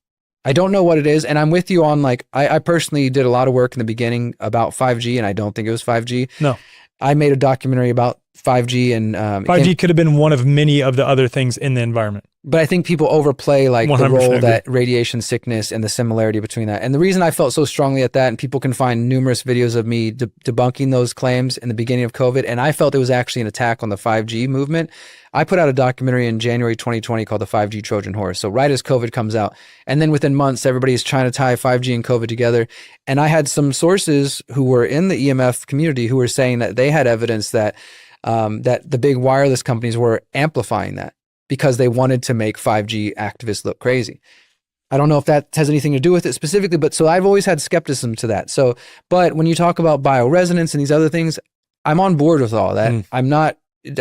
I don't know what it is. And I'm with you on like, I personally did a lot of work in the beginning about 5G, and I don't think it was 5G. No. I made a documentary about 5G and 5G could have been one of many of the other things in the environment. But I think people overplay like the role agree. that radiation sickness and the similarity between that. And the reason I felt so strongly at that, and people can find numerous videos of me debunking those claims in the beginning of COVID, and I felt it was actually an attack on the 5G movement. I put out a documentary in January 2020 called The 5G Trojan Horse. So right as COVID comes out, and then within months, everybody's trying to tie 5G and COVID together. And I had some sources who were in the EMF community who were saying that they had evidence that that the big wireless companies were amplifying that because they wanted to make 5G activists look crazy. I don't know if that has anything to do with it specifically, but so I've always had skepticism to that. So, but when you talk about bioresonance and these other things, I'm on board with all that. I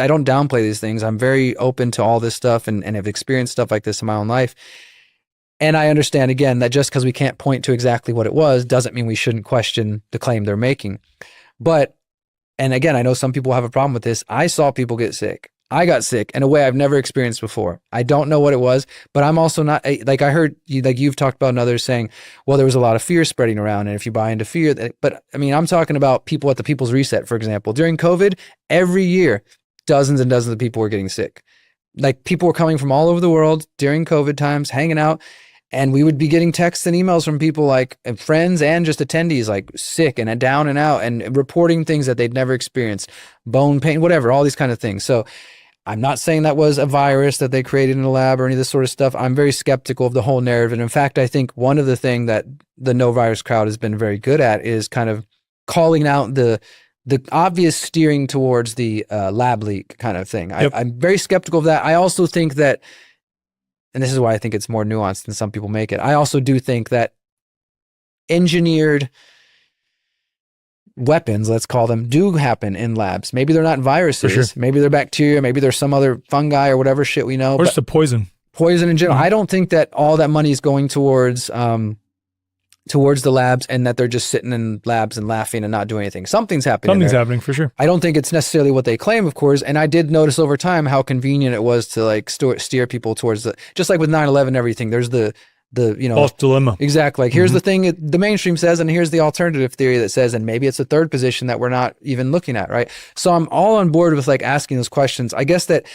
don't downplay these things. I'm very open to all this stuff and have experienced stuff like this in my own life. And I understand, again, that just because we can't point to exactly what it was doesn't mean we shouldn't question the claim they're making. But, and again, I know some people have a problem with this. I saw people get sick. I got sick in a way I've never experienced before. I don't know what it was, but I'm also not, like I heard you, like you've talked about and others saying, well, there was a lot of fear spreading around. And if you buy into fear, but I mean, I'm talking about people at the People's Reset, for example. During COVID, every year, dozens and dozens of people were getting sick. Like people were coming from all over the world during COVID times, hanging out. And we would be getting texts and emails from people like friends and just attendees, like sick and down and out and reporting things that they'd never experienced, bone pain, whatever, all these kind of things. So I'm not saying that was a virus that they created in a lab or any of this sort of stuff. I'm very skeptical of the whole narrative. And in fact, I think one of the things that the no virus crowd has been very good at is kind of calling out the obvious steering towards the lab leak kind of thing. Yep. I'm very skeptical of that. I also think that, and this is why I think it's more nuanced than some people make it, I also do think that engineered weapons, let's call them, do happen in labs. Maybe they're not viruses. Sure. Maybe they're bacteria. Maybe there's some other fungi or whatever shit we know. Or just a poison. Poison in general. I don't think that all that money is going towards the labs and that they're just sitting in labs and laughing and not doing anything. Something's happening. Something's happening for sure. I don't think it's necessarily what they claim, of course. And I did notice over time how convenient it was to like steer people towards just like with 9/11 and everything. There's the false dilemma. Exactly. Like here's the thing the mainstream says, and here's the alternative theory that says, and maybe it's a third position that we're not even looking at, right? So I'm all on board with like asking those questions. I guess that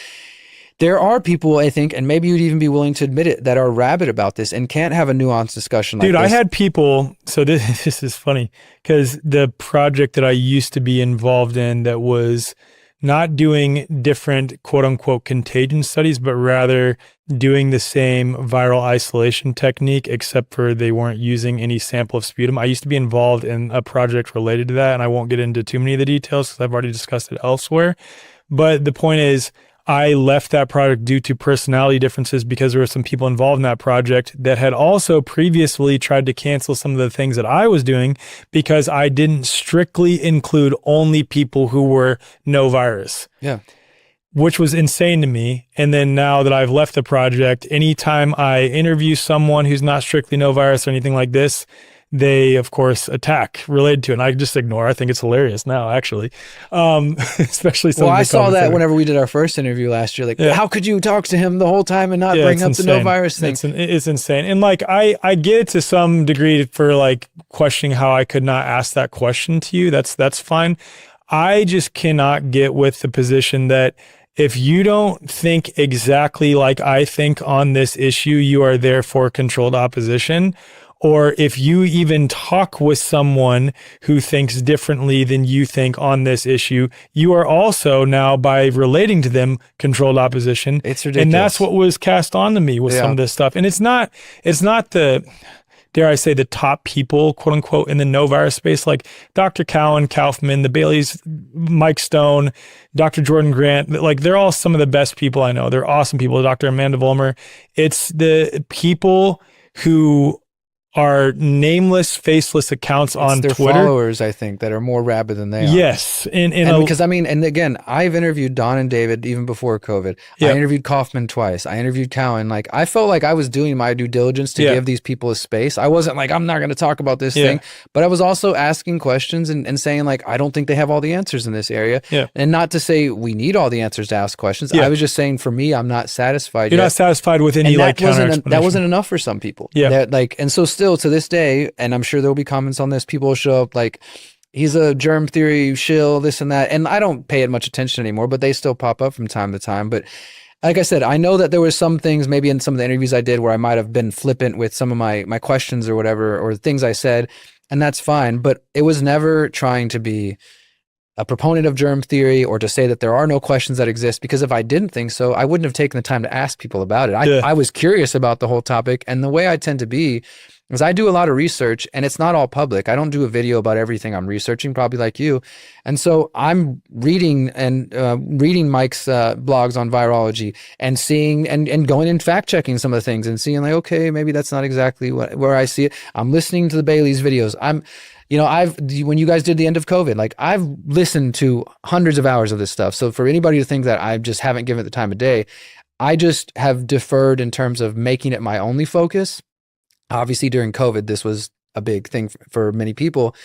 there are people, I think, and maybe you'd even be willing to admit it, that are rabid about this and can't have a nuanced discussion like Dude, this. I had people, so this is funny, because the project that I used to be involved in that was not doing different quote unquote contagion studies, but rather doing the same viral isolation technique, except for they weren't using any sample of sputum. I used to be involved in a project related to that, and I won't get into too many of the details because I've already discussed it elsewhere. But the point is, I left that project due to personality differences because there were some people involved in that project that had also previously tried to cancel some of the things that I was doing because I didn't strictly include only people who were no virus. Yeah. Which was insane to me. And then now that I've left the project, anytime I interview someone who's not strictly no virus or anything like this, they of course attack related to it. And I just ignore. I think it's hilarious now, actually. Especially some. Well, of the I saw comments that whenever we did our first interview last year. Like, how could you talk to him the whole time and not bring up the no virus thing? It's insane. And like, I get it to some degree for like questioning how I could not ask that question to you. That's fine. I just cannot get with the position that if you don't think exactly like I think on this issue, you are therefore controlled opposition. Or if you even talk with someone who thinks differently than you think on this issue, you are also now, by relating to them, controlled opposition. It's ridiculous. And that's what was cast onto me with some of this stuff. And it's not the, dare I say, the top people, quote unquote, in the no virus space, like Dr. Cowan, Kaufman, the Baileys, Mike Stone, Dr. Jordan Grant. Like, they're all some of the best people I know. They're awesome people. Dr. Amanda Vollmer. It's the people who are nameless, faceless accounts on their Twitter. Followers, I think, that are more rabid than they are. Yes. And because and again, I've interviewed Don and David even before COVID. I interviewed Kaufman twice. I interviewed Cowan. Like, I felt like I was doing my due diligence to give these people a space. I wasn't like, I'm not going to talk about this thing, but I was also asking questions and saying like, I don't think they have all the answers in this area. And not to say we need all the answers to ask questions. I was just saying, for me, I'm not satisfied. You're not satisfied with any like counter explanation. That wasn't enough for some people. And so still to this day, and I'm sure there'll be comments on this, people will show up like, he's a germ theory shill, this and that. And I don't pay it much attention anymore, but they still pop up from time to time. But like I said, I know that there was some things maybe in some of the interviews I did where I might have been flippant with some of my questions or whatever, or things I said, and that's fine. But it was never trying to be a proponent of germ theory or to say that there are no questions that exist, because if I didn't think so, I wouldn't have taken the time to ask people about it. I was curious about the whole topic, and the way I tend to be is I do a lot of research, and it's not all public. I don't do a video about everything I'm researching, probably like you. And so I'm reading and reading Mike's blogs on virology and seeing and going and fact checking some of the things and seeing like, okay, maybe that's not exactly where I see it. I'm listening to the Bailey's videos. When you guys did the end of COVID, like, I've listened to hundreds of hours of this stuff. So for anybody to think that I just haven't given it the time of day, I just have deferred in terms of making it my only focus. Obviously during COVID, this was a big thing for many people.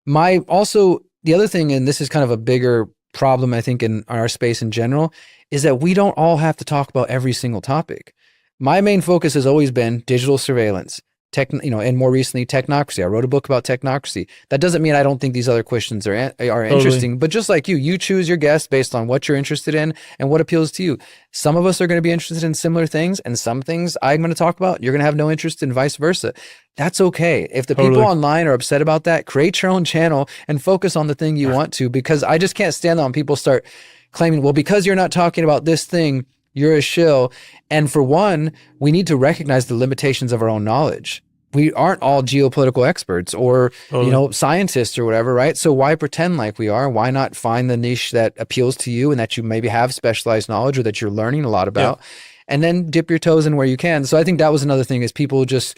The other thing, and this is kind of a bigger problem, I think, in our space in general, is that we don't all have to talk about every single topic. My main focus has always been digital surveillance, and more recently, technocracy. I wrote a book about technocracy. That doesn't mean I don't think these other questions are interesting, but just like you choose your guests based on what you're interested in and what appeals to you. Some of us are going to be interested in similar things, and some things I'm going to talk about, you're going to have no interest in, vice versa. That's okay. If the people online are upset about that, create your own channel and focus on the thing you want to, because I just can't stand on people start claiming, well, because you're not talking about this thing, you're a shill. And for one, we need to recognize the limitations of our own knowledge. We aren't all geopolitical experts or, scientists or whatever, right? So why pretend like we are? Why not find the niche that appeals to you and that you maybe have specialized knowledge or that you're learning a lot about, and then dip your toes in where you can. So I think that was another thing, is people just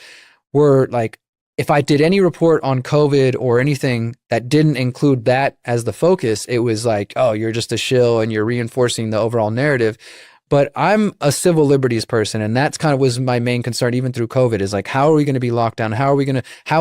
were like if I did any report on COVID or anything that didn't include that as the focus, it was like, oh, you're just a shill and you're reinforcing the overall narrative. But I'm a civil liberties person, and that's kind of was my main concern even through COVID, is like, how are we going to be locked down? How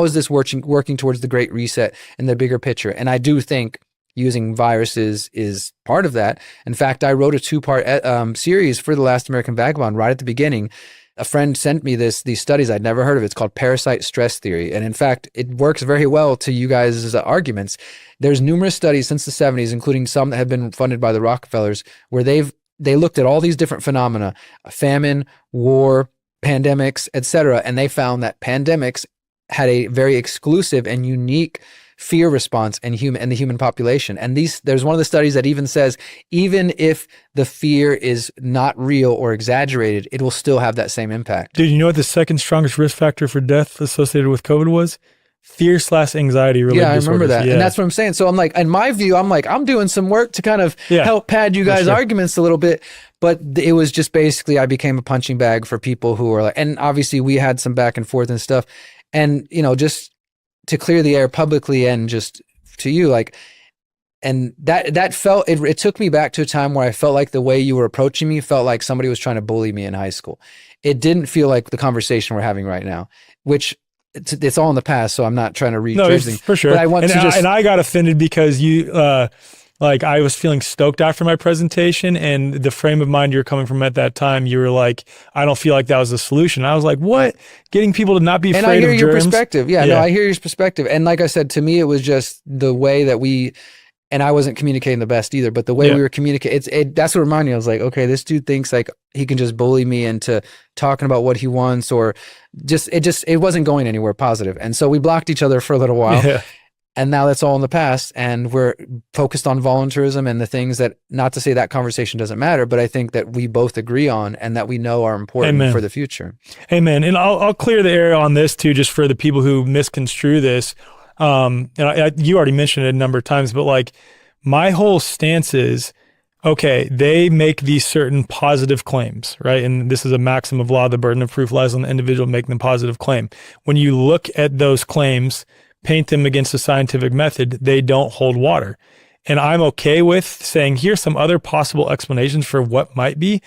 is this working towards the Great Reset and the bigger picture? And I do think using viruses is part of that. In fact, I wrote a 2-part series for The Last American Vagabond right at the beginning. A friend sent me these studies I'd never heard of. It's called parasite stress theory. And in fact, it works very well to you guys' arguments. There's numerous studies since the 70s, including some that have been funded by the Rockefellers, where they looked at all these different phenomena, famine, war, pandemics, etc., and they found that pandemics had a very exclusive and unique fear response in the human population. And there's one of the studies that even says, even if the fear is not real or exaggerated, it will still have that same impact. Dude, you know what the second strongest risk factor for death associated with COVID was? Fear/anxiety related disorders. Yeah, I remember that. Yeah. And that's what I'm saying. So I'm like, in my view, I'm doing some work to kind of help pad you guys' arguments a little bit. But it was just basically, I became a punching bag for people who were like, and obviously we had some back and forth and stuff. And, just to clear the air publicly and just to you, like, and that felt, it took me back to a time where I felt like the way you were approaching me felt like somebody was trying to bully me in high school. It didn't feel like the conversation we're having right now, which it's all in the past, so I'm not trying to read anything. For sure. But I want and I got offended because you, like, I was feeling stoked after my presentation, and the frame of mind you're coming from at that time, you were like, I don't feel like that was the solution. I was like, what? Getting people to not be afraid of germs? And I hear your perspective. Yeah, no, I hear your perspective. And like I said, to me, it was just the way that and I wasn't communicating the best either, but the way we were communicating, that's what reminded me. I was like, okay, this dude thinks like he can just bully me into talking about what he wants, or it wasn't going anywhere positive. And so we blocked each other for a little while. Yeah. And now that's all in the past, and we're focused on voluntarism and the things that, not to say that conversation doesn't matter, but I think that we both agree on and that we know are important for the future. Amen. And I'll clear the air on this too, just for the people who misconstrue this. And you already mentioned it a number of times, but like, my whole stance is, okay, they make these certain positive claims, right? And this is a maxim of law. The burden of proof lies on the individual making the positive claim. When you look at those claims, paint them against the scientific method, they don't hold water. And I'm okay with saying, here's some other possible explanations for what might be,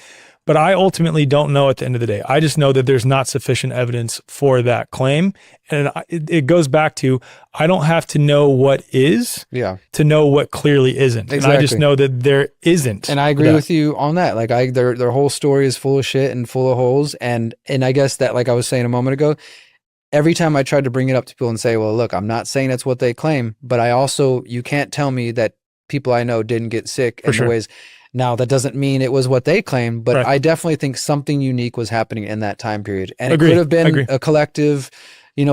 but I ultimately don't know at the end of the day. I just know that there's not sufficient evidence for that claim. And it goes back to, I don't have to know what is to know what clearly isn't. Exactly. And I just know that there isn't. And I agree with you on that. Like their whole story is full of shit and full of holes. And I guess that, like I was saying a moment ago, every time I tried to bring it up to people and say, well, look, I'm not saying that's what they claim, but you can't tell me that people I know didn't get sick in the ways. Now, that doesn't mean it was what they claimed, but I definitely think something unique was happening in that time period. And it could have been a collective,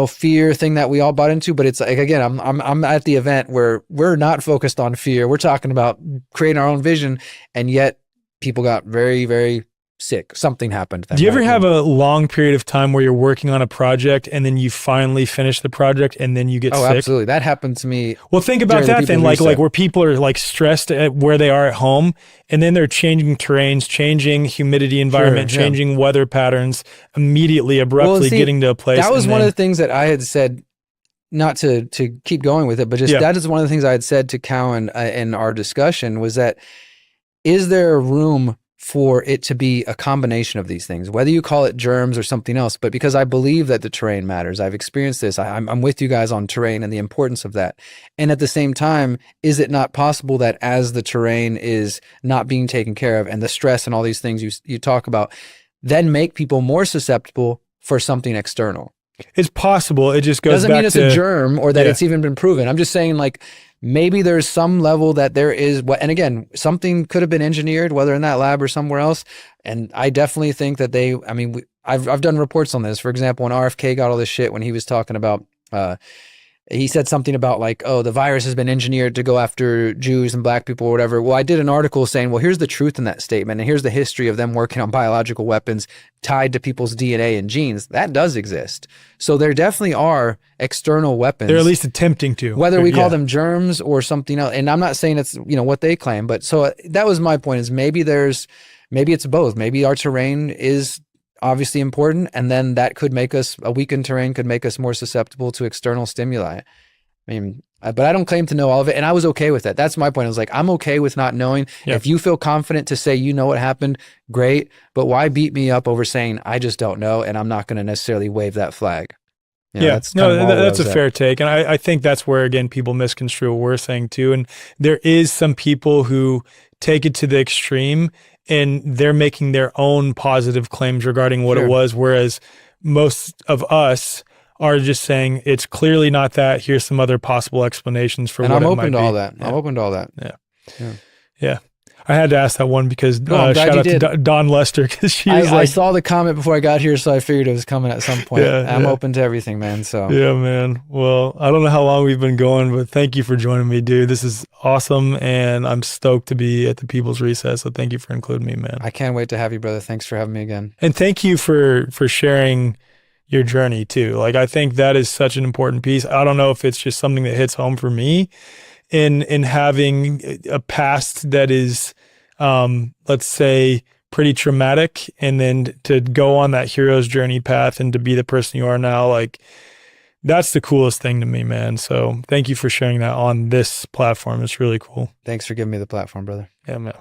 fear thing that we all bought into. But it's like, again, I'm at the event where we're not focused on fear. We're talking about creating our own vision. And yet people got very, very sick. Something happened. Do you ever have a long period of time where you're working on a project and then you finally finish the project and then you get sick? Oh, absolutely. That happened to me. Well, think about that then, like where people are like stressed at where they are at home, and then they're changing terrains, changing humidity environment, changing weather patterns, immediately, abruptly getting to a place. That was one of the things that I had said, not to keep going with it, but just that is one of the things I had said to Cowan in our discussion, was that, is there a room for it to be a combination of these things, whether you call it germs or something else? But because I believe that the terrain matters, I've experienced this. I'm with you guys on terrain and the importance of that. And at the same time, is it not possible that as the terrain is not being taken care of and the stress and all these things you talk about, then make people more susceptible for something external? It's possible. It just goes doesn't mean it's a germ or that it's even been proven. I'm just saying, like, maybe there's some level that there is and again, something could have been engineered, whether in that lab or somewhere else. And I definitely think that I've done reports on this. For example, when RFK got all this shit, when he was talking about, he said something about like, oh, the virus has been engineered to go after Jews and black people or whatever. Well, I did an article saying, well, here's the truth in that statement. And here's the history of them working on biological weapons tied to people's DNA and genes. That does exist. So there definitely are external weapons. They're at least attempting to. Whether we call them germs or something else. And I'm not saying it's, what they claim. But so that was my point, is maybe it's both. Maybe our terrain is obviously important. And then that could make us, a weakened terrain could make us more susceptible to external stimuli. I mean, but I don't claim to know all of it. And I was okay with that. That's my point. I was like, I'm okay with not knowing. Yeah. If you feel confident to say, you know what happened, great. But why beat me up over saying, I just don't know, and I'm not going to necessarily wave that flag? You know, that's a fair take. And I think that's where, again, people misconstrue what we're saying too. And there is some people who take it to the extreme and they're making their own positive claims regarding what it was. Whereas most of us are just saying it's clearly not that. Here's some other possible explanations for what it might be. And I'm open to all that. I'm open to all that. Yeah. I had to ask that one because I'm shout glad out you to Dawn Lester because she was I saw the comment before I got here, so I figured it was coming at some point. I'm open to everything, man. So yeah, man. Well, I don't know how long we've been going, but thank you for joining me, dude. This is awesome, and I'm stoked to be at the People's Recess. So thank you for including me, man. I can't wait to have you, brother. Thanks for having me again. And thank you for sharing your journey too. Like, I think that is such an important piece. I don't know if it's just something that hits home for me in having a past that is, let's say, pretty traumatic, and then to go on that hero's journey path and to be the person you are now. Like, that's the coolest thing to me, man. So thank you for sharing that on this platform. It's really cool. Thanks for giving me the platform, brother. Yeah, man.